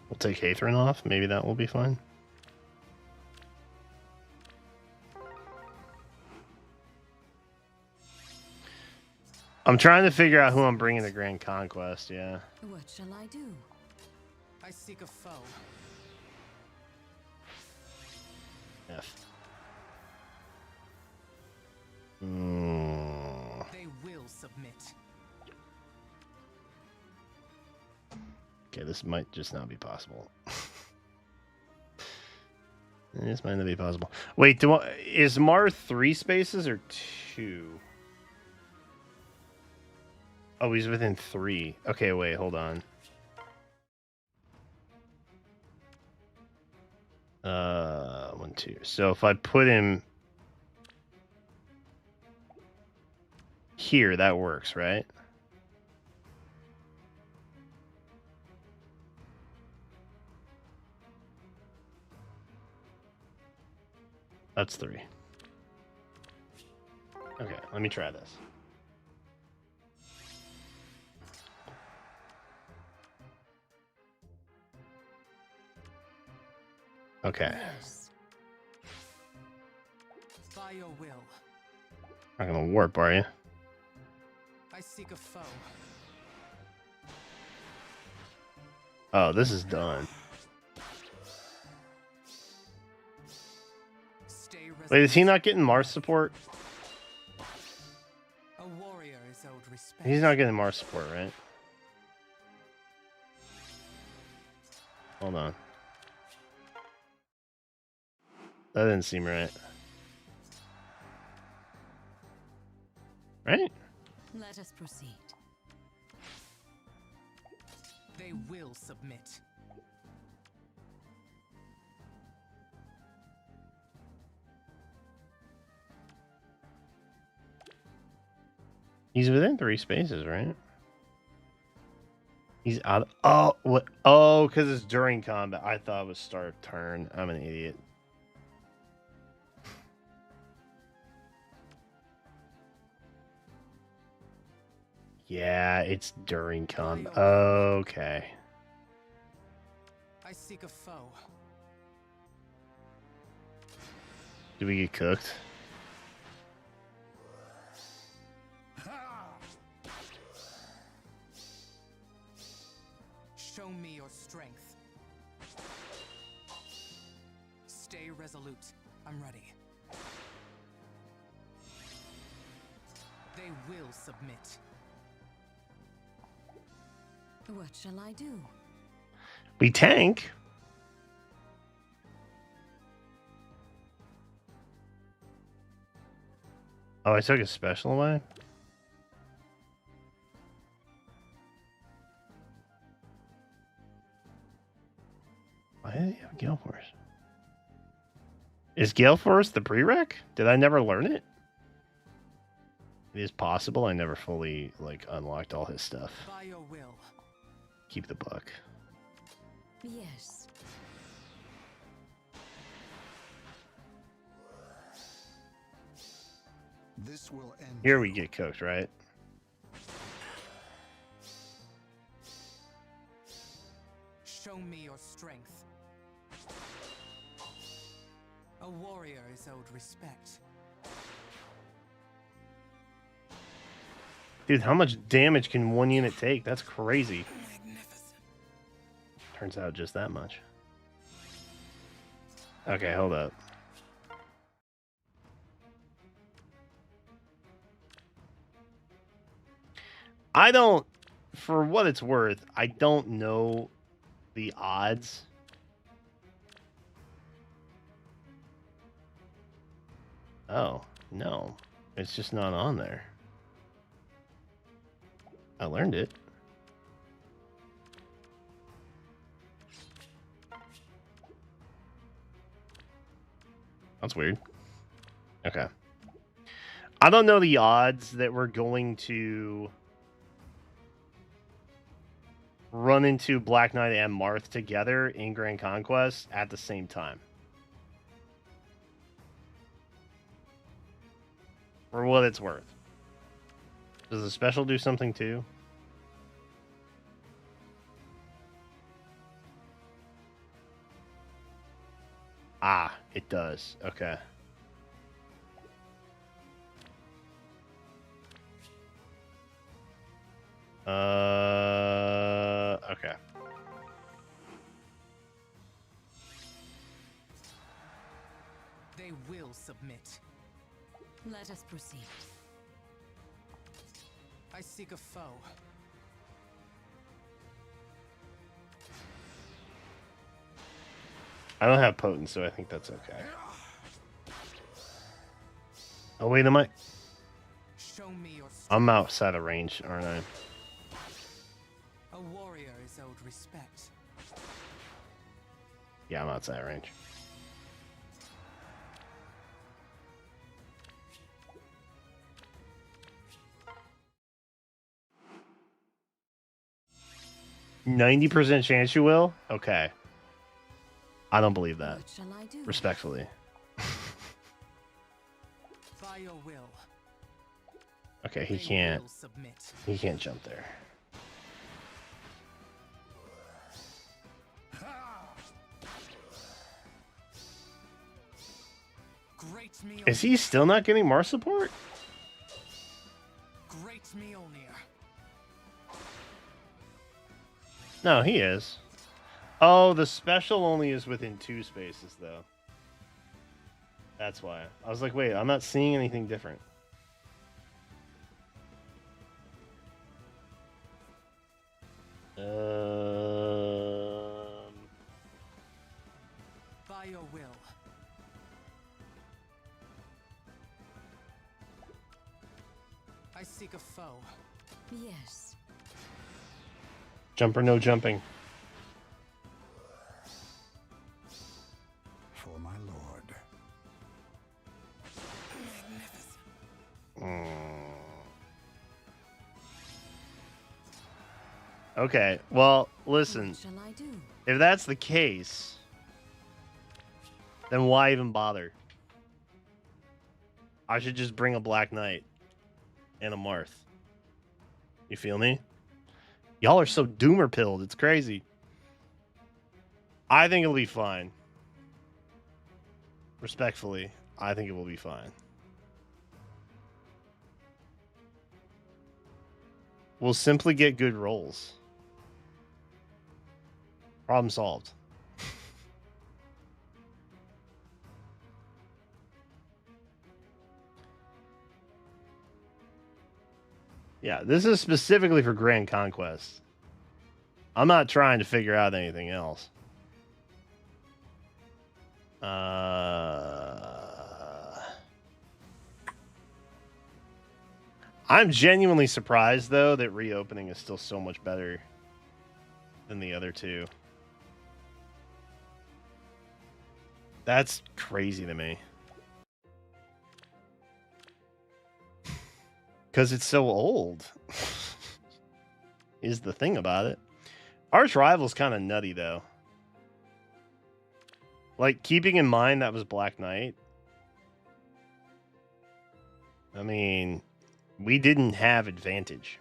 We'll take Hathrin off. Maybe that will be fine. I'm trying to figure out who I'm bringing to Grand Conquest, yeah. What shall I do? I seek a foe. F. They will submit. Okay, this might just not be possible. This might not be possible. Wait, is Mar 3 spaces or 2? Oh, he's within 3. Okay, wait, hold on. 1, 2. So if I put him here, that works, right? That's 3. Okay, let me try this. Okay. Yes. By your will, Not gonna warp, are you? I seek a foe. Oh, this is done. Stay Wait, is he resolute. not getting Mars support? A warrior is owed respect. He's not getting Mars support, right? Hold on. That didn't seem right. Right? Let us proceed. They will submit. He's within 3 spaces, right? He's out. Oh, what? Oh, because it's during combat. I thought it was start of turn. I'm an idiot. Yeah, it's during combat. Okay. I seek a foe. Did we get cooked? Show me your strength. Stay resolute. I'm ready. They will submit. What shall I do? We tank. Oh, I took a special away? Why did he have Gale Force? Is Gale Force the prereq? Did I never learn it? It is possible. I never fully unlocked all his stuff. By your will. Keep the buck. Yes. This will end. Here we get cooked, right? Show me your strength. A warrior is owed respect. Dude, how much damage can one unit take? That's crazy. Magnificent. Turns out just that much. Okay, hold up. I don't, for what it's worth, I don't know the odds. Oh, no. It's just not on there. I learned it. That's weird. Okay. I don't know the odds that we're going to run into Black Knight and Marth together in Grand Conquest at the same time. For what it's worth. Does the special do something too? Ah, it does. Okay. Okay. They will submit. Let us proceed. I seek a foe. I don't have potent, so I think that's okay. Oh, wait, am I? Show me your strength. I'm outside of range, aren't I? A warrior is owed respect. Yeah, I'm outside of range. %90 chance you will? Okay. I don't believe that. What shall I do? Respectfully. By your will. Okay, he They can't. will submit. He can't jump there. Great Mjolnir. Is he still not getting Mars support? Great Mjolnir. No, he is. Oh, the special only is within 2 spaces, though. That's why. I was like, wait, I'm not seeing anything different. By your will. I seek a foe. Yes. Jump or no jumping? For my lord. Okay, well, listen. What shall I do? If that's the case, then why even bother? I should just bring a Black Knight and a Marth. You feel me? Y'all are so doomer pilled. It's crazy. I think it'll be fine. Respectfully, I think it will be fine. We'll simply get good rolls. Problem solved. Yeah, this is specifically for Grand Conquest. I'm not trying to figure out anything else. I'm genuinely surprised, though, that reopening is still so much better than the other two. That's crazy to me. Because it's so old. Is the thing about it. Arch Rival's kind of nutty, though. Like, keeping in mind that was Black Knight. I mean, we didn't have advantage.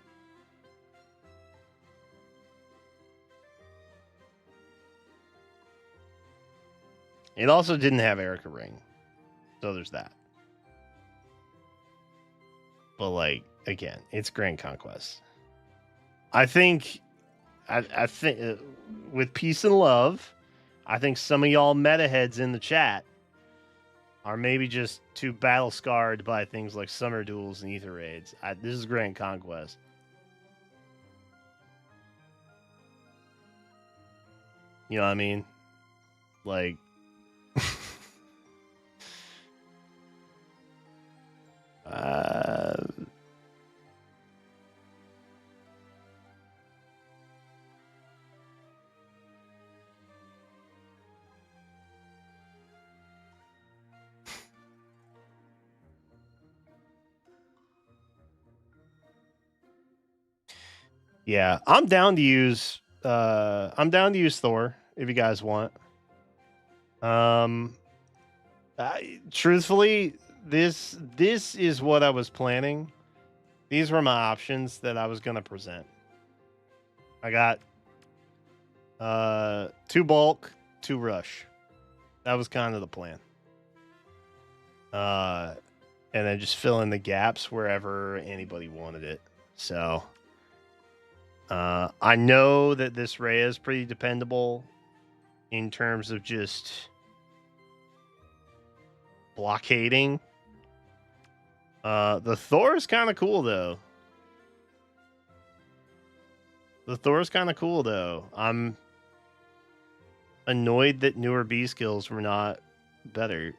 It also didn't have Erica Ring. So there's that. But, like, again, it's Grand Conquest. I think with peace and love, I think some of y'all meta heads in the chat are maybe just too battle scarred by things like Summer Duels and Ether Raids. This is Grand Conquest. You know what I mean? Like, yeah, I'm down to use Thor if you guys want. Truthfully, this is what I was planning. These were my options that I was going to present. I got 2 bulk, 2 rush. That was kind of the plan. And then just fill in the gaps wherever anybody wanted it. So I know that this Rhea is pretty dependable in terms of just blockading. The Thor is kind of cool, though. I'm annoyed that newer B skills were not better.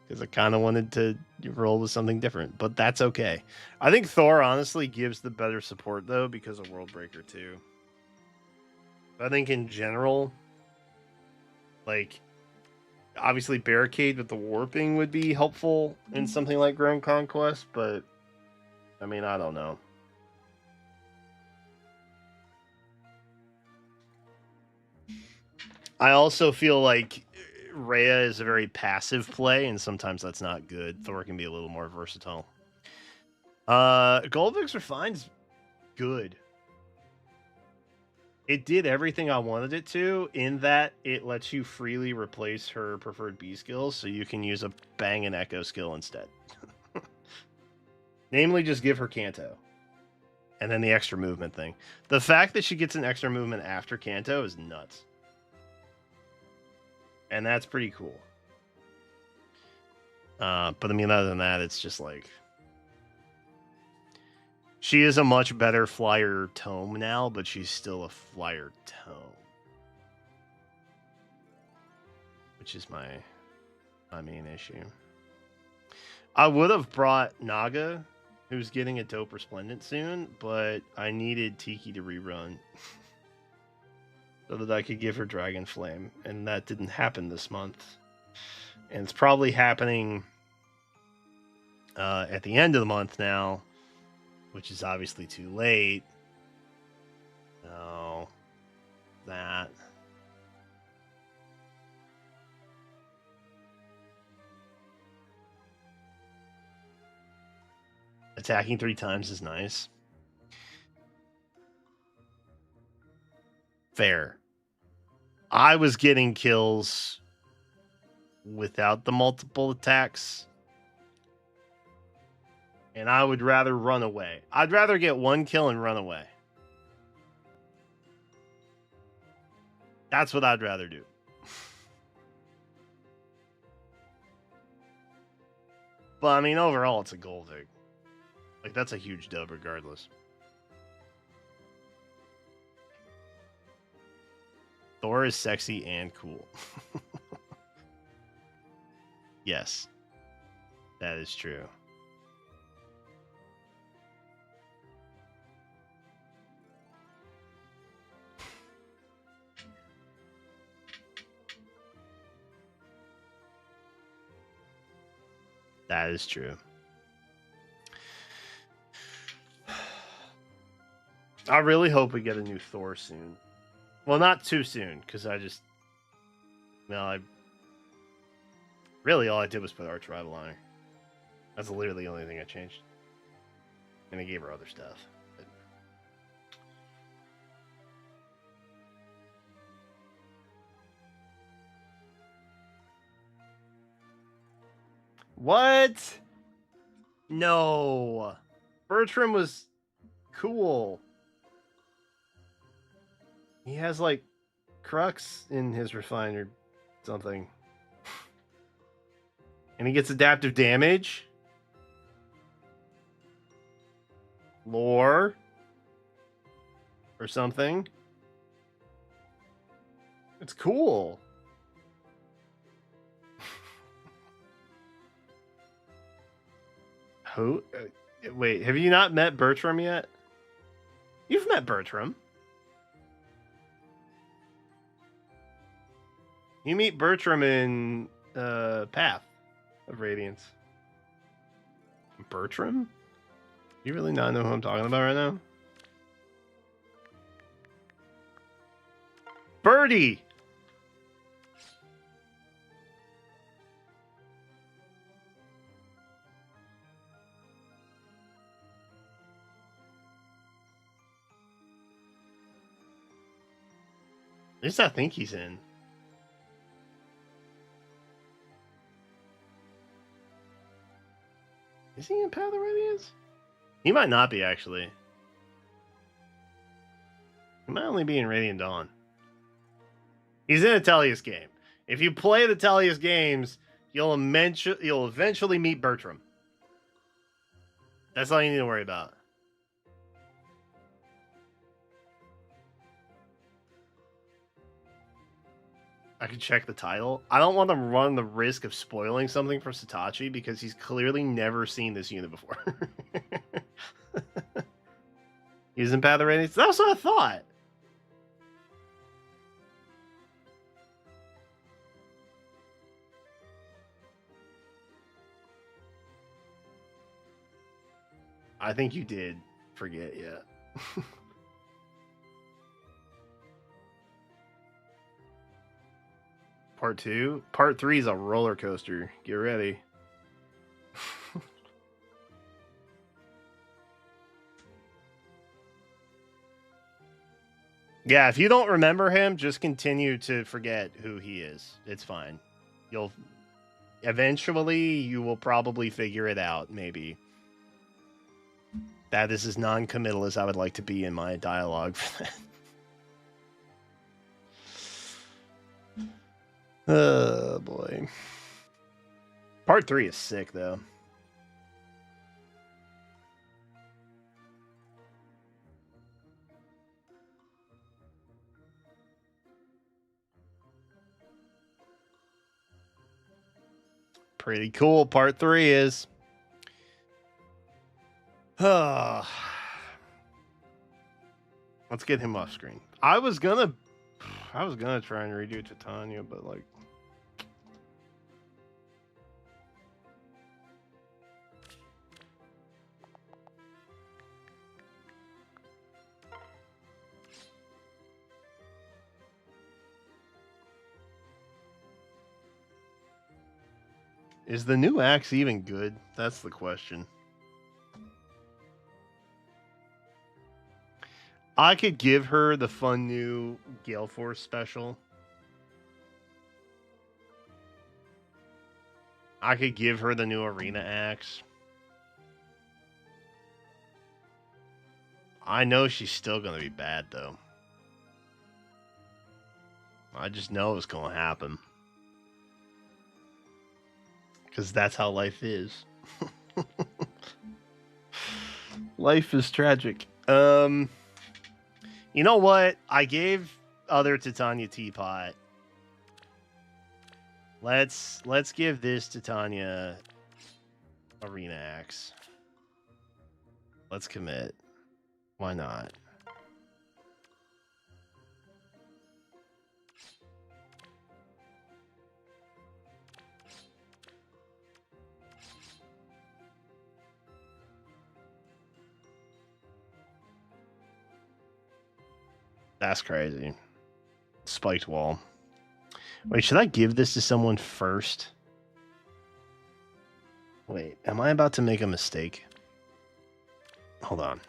Because I kind of wanted to roll with something different, but that's okay. I think Thor honestly gives the better support, though, because of Worldbreaker 2. I think in general, like, obviously Barricade with the warping would be helpful in something like Grand Conquest, but I mean, I don't know. I also feel like Rhea is a very passive play, and sometimes that's not good. Thor can be a little more versatile. Goldvix Refine's good. It did everything I wanted it to, in that it lets you freely replace her preferred B skills, so you can use a Bang and Echo skill instead. Namely, just give her Kanto. And then the extra movement thing. The fact that she gets an extra movement after Kanto is nuts. And that's pretty cool. But I mean, other than that, it's just like... She is a much better flyer tome now, but she's still a flyer tome. Which is my main issue. I would have brought Naga, who's getting a dope Resplendent soon, but I needed Tiki to rerun. So that I could give her Dragon Flame, and that didn't happen this month. And it's probably happening at the end of the month now, which is obviously too late. So, that. Attacking 3 times is nice. Fair. I was getting kills without the multiple attacks. And I would rather run away. I'd rather get 1 kill and run away. That's what I'd rather do. But I mean, overall, it's a Goldig. Like, that's a huge dub regardless. Thor is sexy and cool. Yes, that is true. That is true. I really hope we get a new Thor soon. Well, not too soon, because really all I did was put Arch Rival on her. That's literally the only thing I changed. And I gave her other stuff. But... What? No. Bertram was cool. He has, like, crux in his refine or something. And he gets adaptive damage. Lore. Or something. It's cool. Who? Wait, have you not met Bertram yet? You've met Bertram. You meet Bertram in Path of Radiance. Bertram? You really not know who I'm talking about right now? Birdie! At least I think he's in. Is he in Path of Radiance? He might not be, actually. He might only be in Radiant Dawn. He's in a Tellius game. If you play the Tellius games, you'll eventually meet Bertram. That's all you need to worry about. I could check the title. I don't want to run the risk of spoiling something for Satachi because he's clearly never seen this unit before. He's in Path of Radiance. That's what I thought. I think you did forget, yeah. Part 2? Part 3 is a roller coaster. Get ready. Yeah, if you don't remember him, just continue to forget who he is. It's fine. Eventually, you will probably figure it out, maybe. That is as non-committal as I would like to be in my dialogue for that. Oh, boy. Part 3 is sick, though. Pretty cool, Part 3 is. Let's get him off screen. I was gonna try and redo Titania, but like... Is the new axe even good? That's the question. I could give her the fun new Gale Force special. I could give her the new Arena axe. I know she's still going to be bad, though. I just know it's going to happen. Because that's how life is. Life is tragic. You know what? I gave other Titania Teapot. Let's give this Titania Arena Axe. Let's commit. Why not? That's crazy. Spiked wall. Wait, should I give this to someone first? Wait, am I about to make a mistake? Hold on.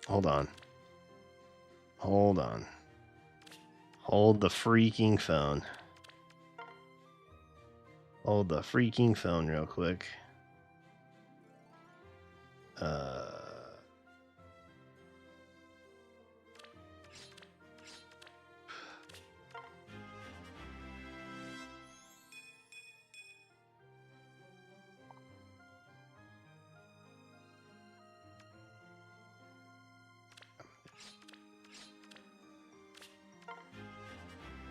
Hold on. Hold on. Hold the freaking phone. Hold the freaking phone real quick.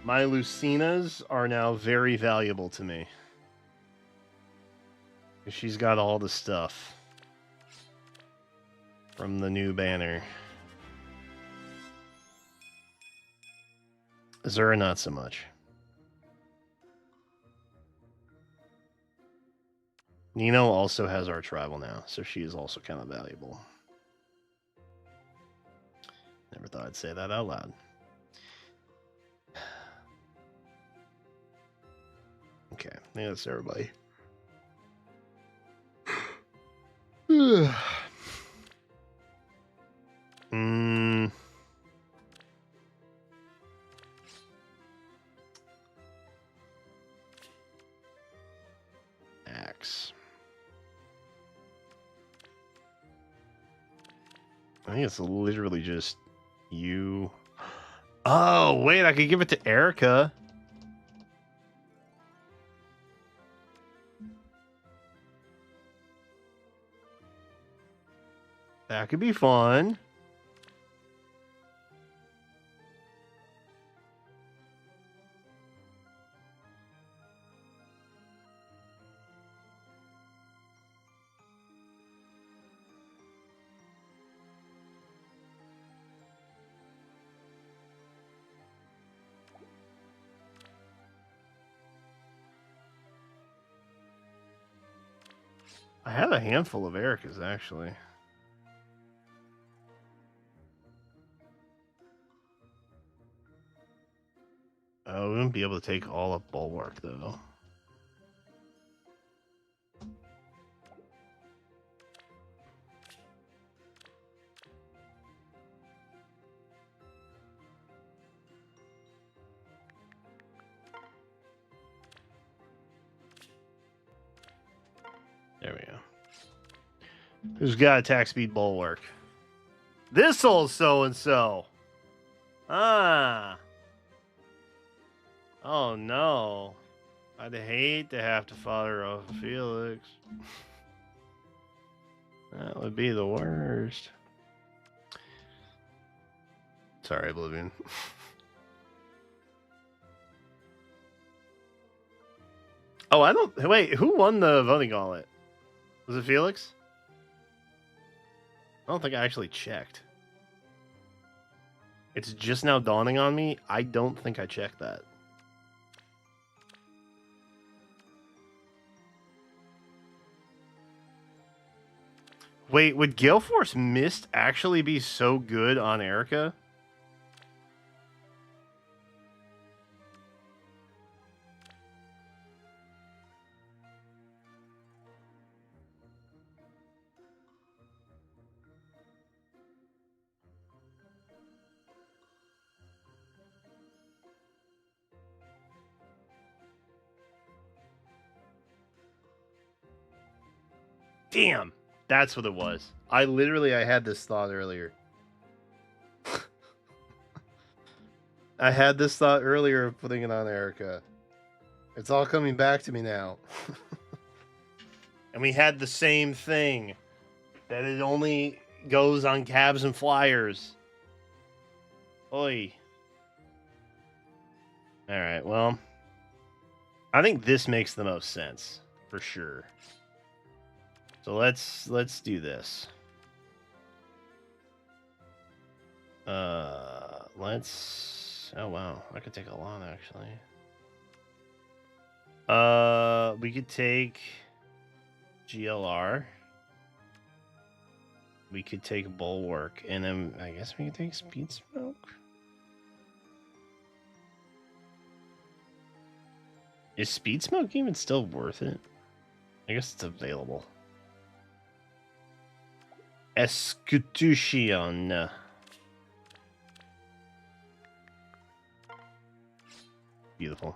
My Lucinas are now very valuable to me. She's got all the stuff from the new banner. Zura, not so much. Nino also has our tribal now, so she is also kind of valuable. Never thought I'd say that out loud. Okay, I think that's everybody. Axe. I think it's literally just you. Oh, wait, I could give it to Erica. That could be fun. I have a handful of Ericas, actually. Oh, we wouldn't be able to take all of Bulwark, though. There we go. Who's got attack speed Bulwark? This old so-and-so. Ah. Oh, no. I'd hate to have to fire off Felix. That would be the worst. Sorry, Oblivion. Oh, I don't... Wait, who won the voting gauntlet? Was it Felix? I don't think I actually checked. It's just now dawning on me. I don't think I checked that. Wait, would Gale Force Mist actually be so good on Erica? Damn, that's what it was. I had this thought earlier. I had this thought earlier of putting it on Erica. It's all coming back to me now. And we had the same thing. that it only goes on cabs and flyers. Oi. Alright, well. I think this makes the most sense, for sure. So let's do this. Let's... Oh, wow. I could take a lot, actually. We could take GLR. We could take Bulwark, and then I guess we could take Speed Smoke. Is Speed Smoke even still worth it? I guess it's available. Escutution. Beautiful.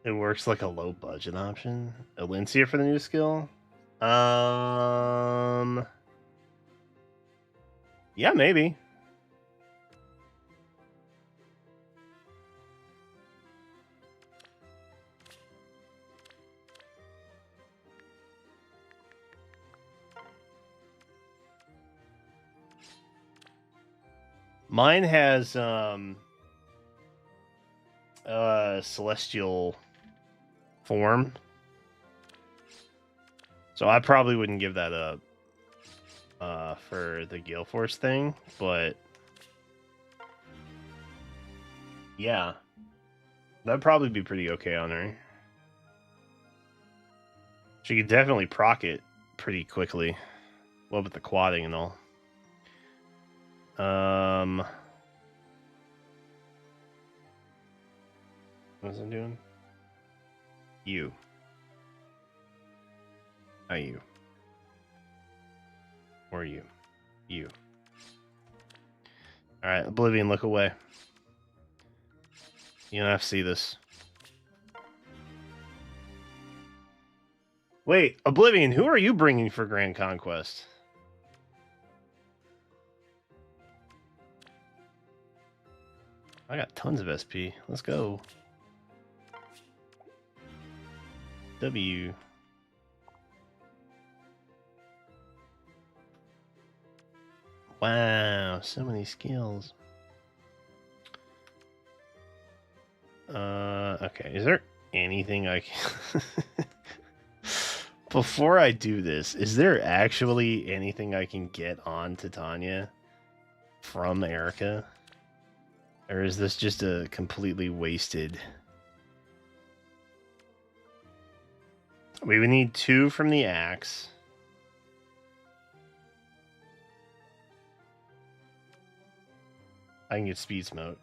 It works like a low budget option. Elincia for the new skill? Yeah, maybe. Mine has celestial form. So I probably wouldn't give that up for the Gale Force thing, but yeah. That'd probably be pretty okay on her. She could definitely proc it pretty quickly. Well, with the quadding and all. What's it doing? You. Not you. Or you. You. Alright, Oblivion, look away. You don't have to see this. Wait, Oblivion, who are you bringing for Grand Conquest? I got tons of SP. Let's go. W. Wow, so many skills. Okay, is there anything I can... Before I do this, is there actually anything I can get on Titania from Erica? Or is this just a completely wasted... We would need 2 from the axe. I can get Speed Smoke.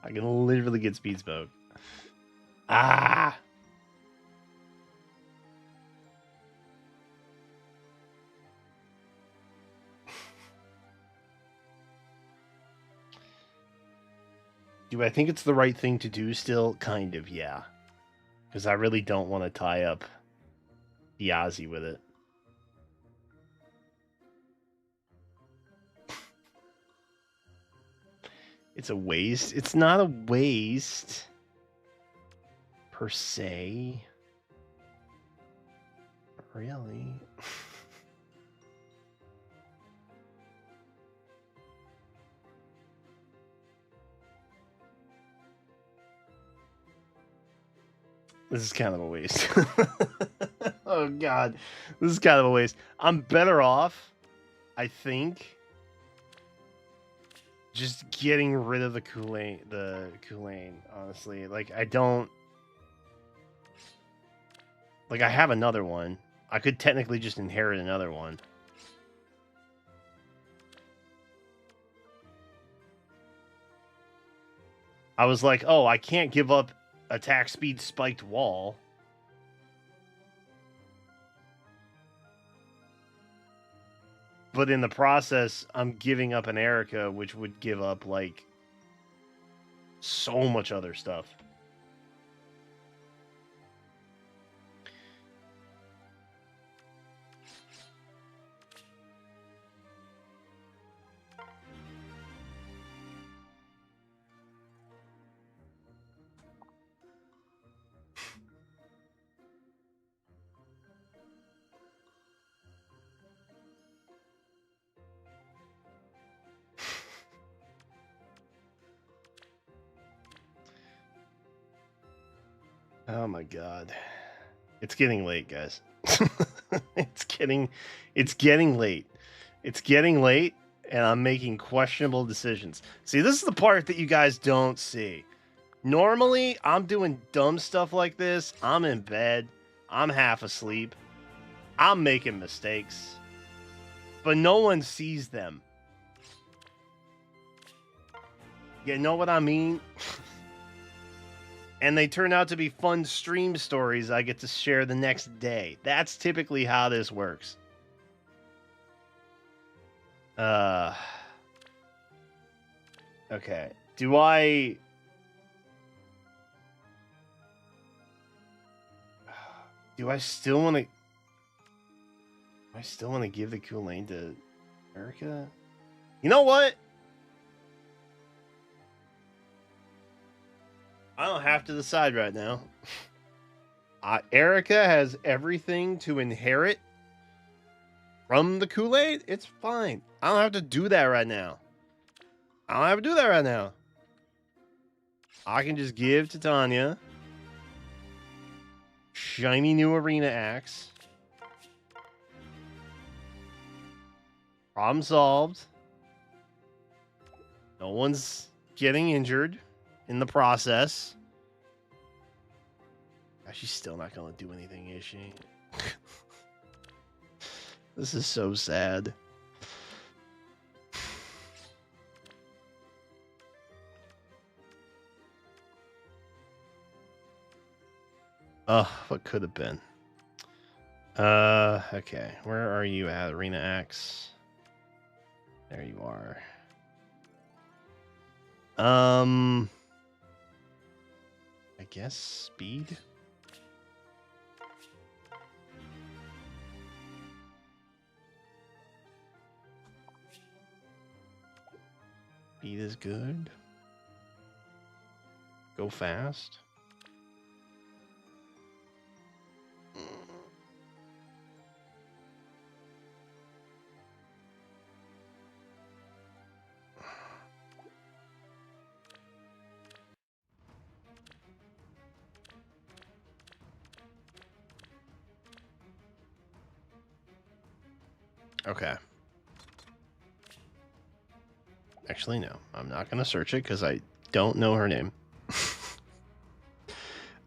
I can literally get Speed Smoke. Ah! Do I think it's the right thing to do still? Kind of, yeah. Because I really don't want to tie up Diazi with it. It's a waste. It's not a waste. Per se. Really? This is kind of a waste. Oh god. This is kind of a waste. I'm better off, I think, just getting rid of the Kulain, honestly. Like, I don't... Like, I have another one. I could technically just inherit another one. I was like, oh, I can't give up attack speed spiked wall. But in the process, I'm giving up an Erica, which would give up, like, so much other stuff. Oh my god. It's getting late, guys. it's getting late. It's getting late and I'm making questionable decisions. See, this is the part that you guys don't see. Normally, I'm doing dumb stuff like this. I'm in bed. I'm half asleep. I'm making mistakes. But no one sees them. You know what I mean? And they turn out to be fun stream stories I get to share the next day. That's typically how this works. Okay. Do I still want to give the Kulane to Erica? You know what? I don't have to decide right now. Erica has everything to inherit from the Kool-Aid. It's fine. I don't have to do that right now. I can just give to Tanya shiny new arena axe. Problem solved. No one's getting injured in the process. She's still not going to do anything, is she? This is so sad. Oh, what could have been? Okay. Where are you at, Arena Axe? There you are. I guess speed? Speed is good. Go fast. Okay. Actually, no. I'm not going to search it because I don't know her name.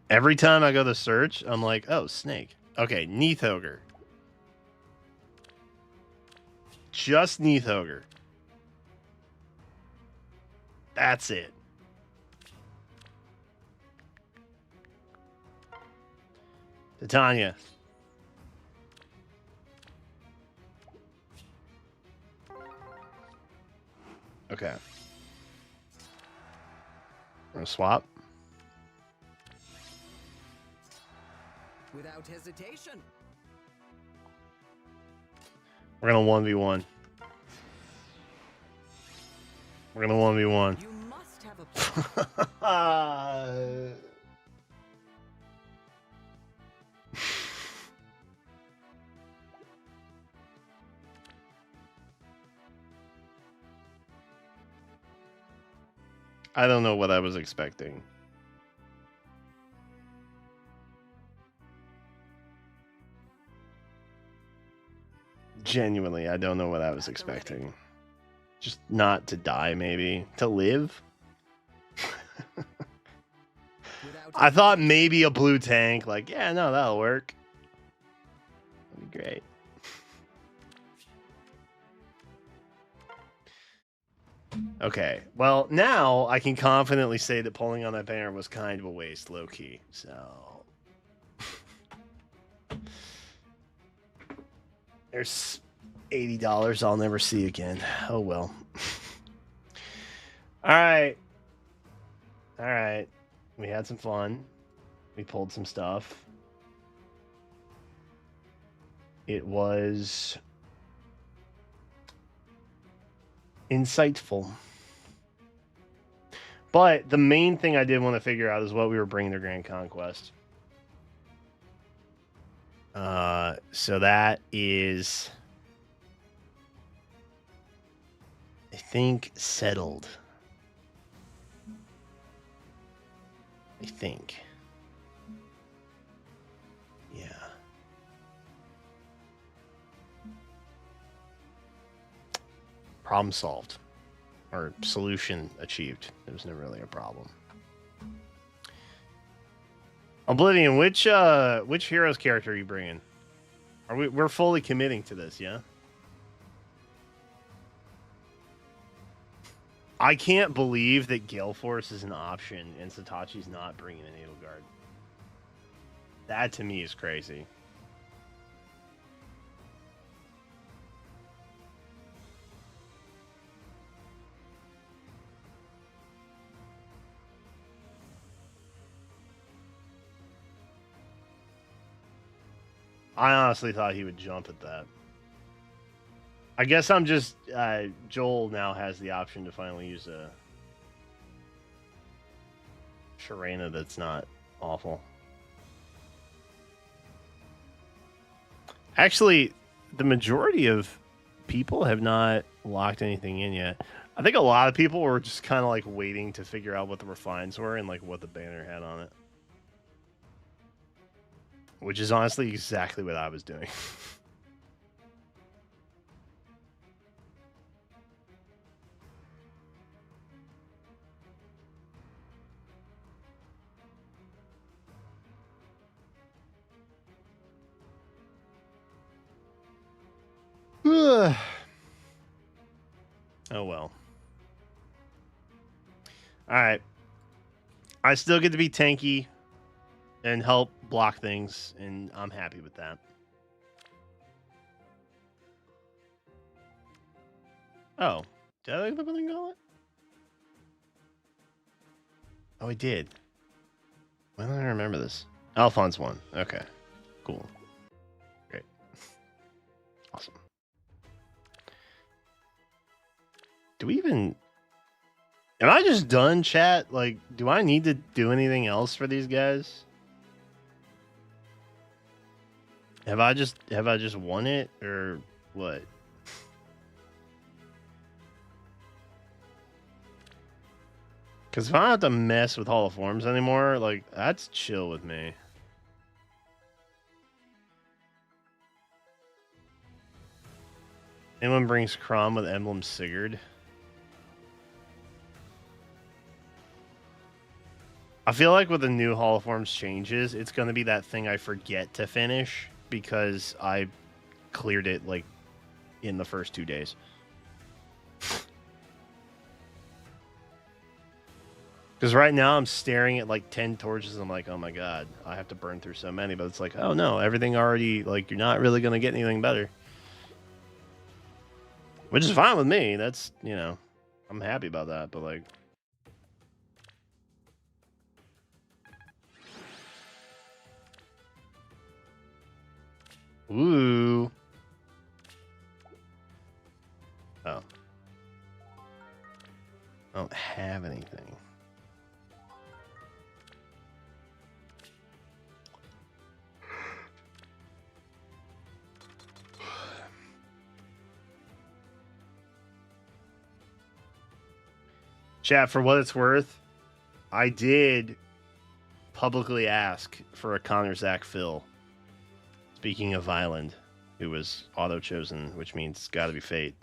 Every time I go to search, I'm like, oh, snake. Okay, Neathogre. Just Neathogre. That's it. Titania. Okay. We're gonna swap. Without hesitation. We're gonna 1v1. We're gonna 1v1. You must have a I don't know what I was expecting. Genuinely, I don't know what I was expecting. Just not to die, maybe. To live? I thought maybe a blue tank. Like, yeah, no, that'll work. That'd be great. Okay, well, now I can confidently say that pulling on that banner was kind of a waste, low-key. So... there's $80 I'll never see again. Oh, well. Alright. Alright. We had some fun. We pulled some stuff. It was... insightful. But the main thing I did want to figure out is what we were bringing to Grand Conquest. So that is, I think, settled. I think. Problem solved. Or solution achieved. There was never really a problem. Oblivion, which hero's character are you bringing? We're fully committing to this, yeah? I can't believe that Gale Force is an option and Satachi's not bringing an Edelgard. That to me is crazy. I honestly thought he would jump at that. I guess I'm just... Joel now has the option to finally use a... Sharena that's not awful. Actually, the majority of people have not locked anything in yet. I think a lot of people were just kind of like waiting to figure out what the refines were and like what the banner had on it. Which is honestly exactly what I was doing. Oh well. Alright. I still get to be tanky and help block things, and I'm happy with that. Oh. Did I look at the gauntlet? Oh, I did. Why don't I remember this? Alphonse won. Okay. Cool. Great. Awesome. Do we even... Am I just done, chat? Like, do I need to do anything else for these guys? Have I just won it, or what? Because if I don't have to mess with Hall of Forms anymore, like, that's chill with me. Anyone brings Crom with Emblem Sigurd? I feel like with the new Hall of Forms changes, it's going to be that thing I forget to finish because I cleared it, like, in the first 2 days. Because right now I'm staring at like 10 torches and I'm like, oh my god, I have to burn through so many. But it's like, oh no, everything already, like, you're not really going to get anything better. Which is fine with me. That's, you know, I'm happy about that. But like... Ooh. Oh. I don't have anything. Chat, for what it's worth, I did publicly ask for a Connor Zach Phil. Speaking of Island, who was auto-chosen, which means it's got to be Fate.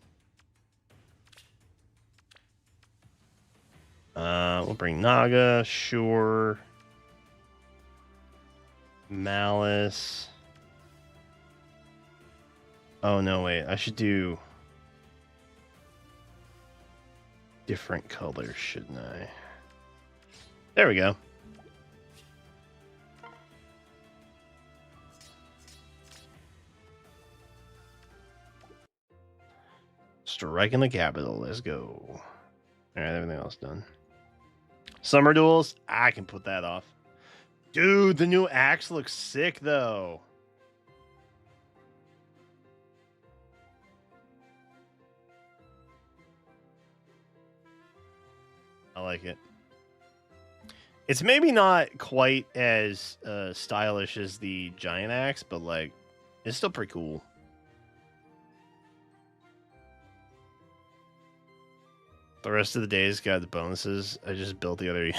We'll bring Naga, sure. Malice. Oh, no, wait. I should do different colors, shouldn't I? There we go. Striking the capital. Let's go. All right, everything else done. Summer duels. I can put that off. Dude, the new axe looks sick, though. I like it. It's maybe not quite as stylish as the giant axe, but like, it's still pretty cool. The rest of the days got the bonuses. I just built the other.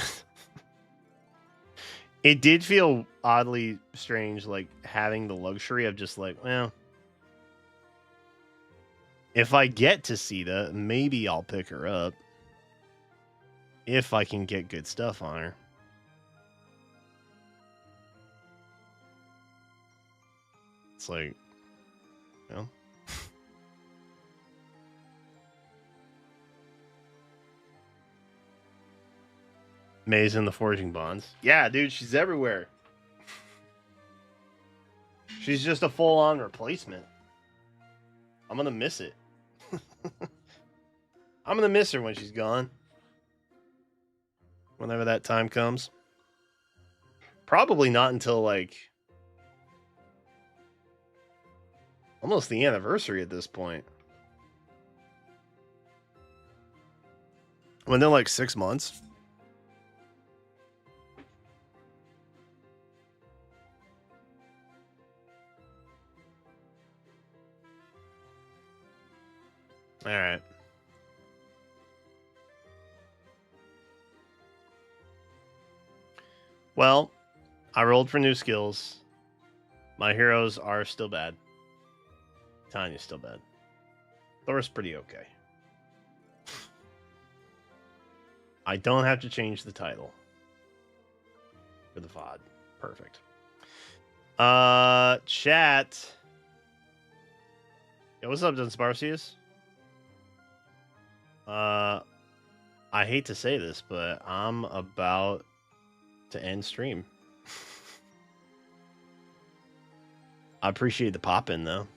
It did feel oddly strange, like having the luxury of just like, well, If I get to Sita, maybe I'll pick her up. If I can get good stuff on her. It's like, you know. May's in the Forging Bonds. Yeah, dude, she's everywhere. She's just a full-on replacement. I'm gonna miss it. I'm gonna miss her when she's gone. Whenever that time comes. Probably not until, like, almost the anniversary at this point. When they're like 6 months. All right. Well, I rolled for new skills. My heroes are still bad. Tanya's still bad. Thor's pretty okay. I don't have to change the title for the VOD. Perfect. Chat. Yo, what's up, Dunsparcius? I hate to say this, but I'm about to end stream. I appreciate the pop in though.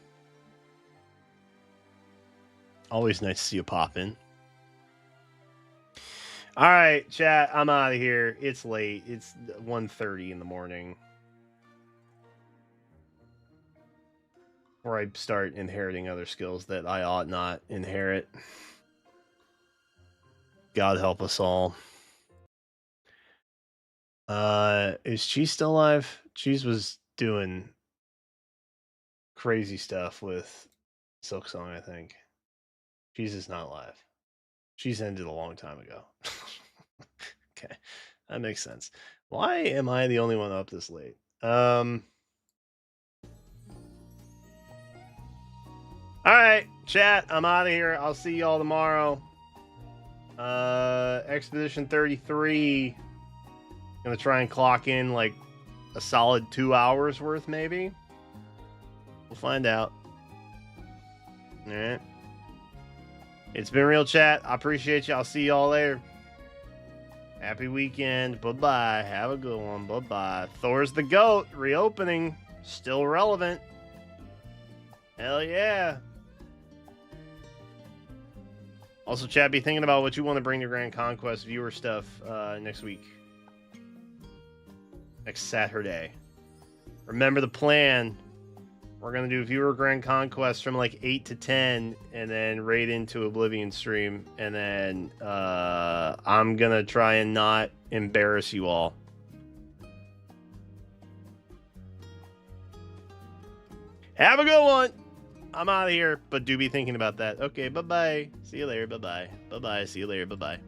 Always nice to see you pop in. All right, chat, I'm out of here. It's late. It's 1:30 in the morning. Or I start inheriting other skills that I ought not inherit. God help us all. Is Cheese still alive? Cheese was doing crazy stuff with Silksong, I think. Cheese is not alive. Cheese ended a long time ago. Okay, that makes sense. Why am I the only one up this late? All right, chat, I'm out of here. I'll see y'all tomorrow. Expedition 33. Gonna try and clock in like a solid 2 hours worth, maybe. We'll find out. All right. It's been real, chat. I appreciate you. I'll see y'all later. Happy weekend. Bye-bye. Have a good one. Bye-bye. Thor's the GOAT. Reopening. Still relevant. Hell yeah. Also, chat, be thinking about what you want to bring to Grand Conquest viewer stuff next week. Next Saturday. Remember the plan. We're going to do viewer Grand Conquest from like 8 to 10 and then raid into Oblivion stream. And then I'm going to try and not embarrass you all. Have a good one. I'm out of here, but do be thinking about that. Okay, bye-bye. See you later. Bye-bye. Bye-bye. See you later. Bye-bye.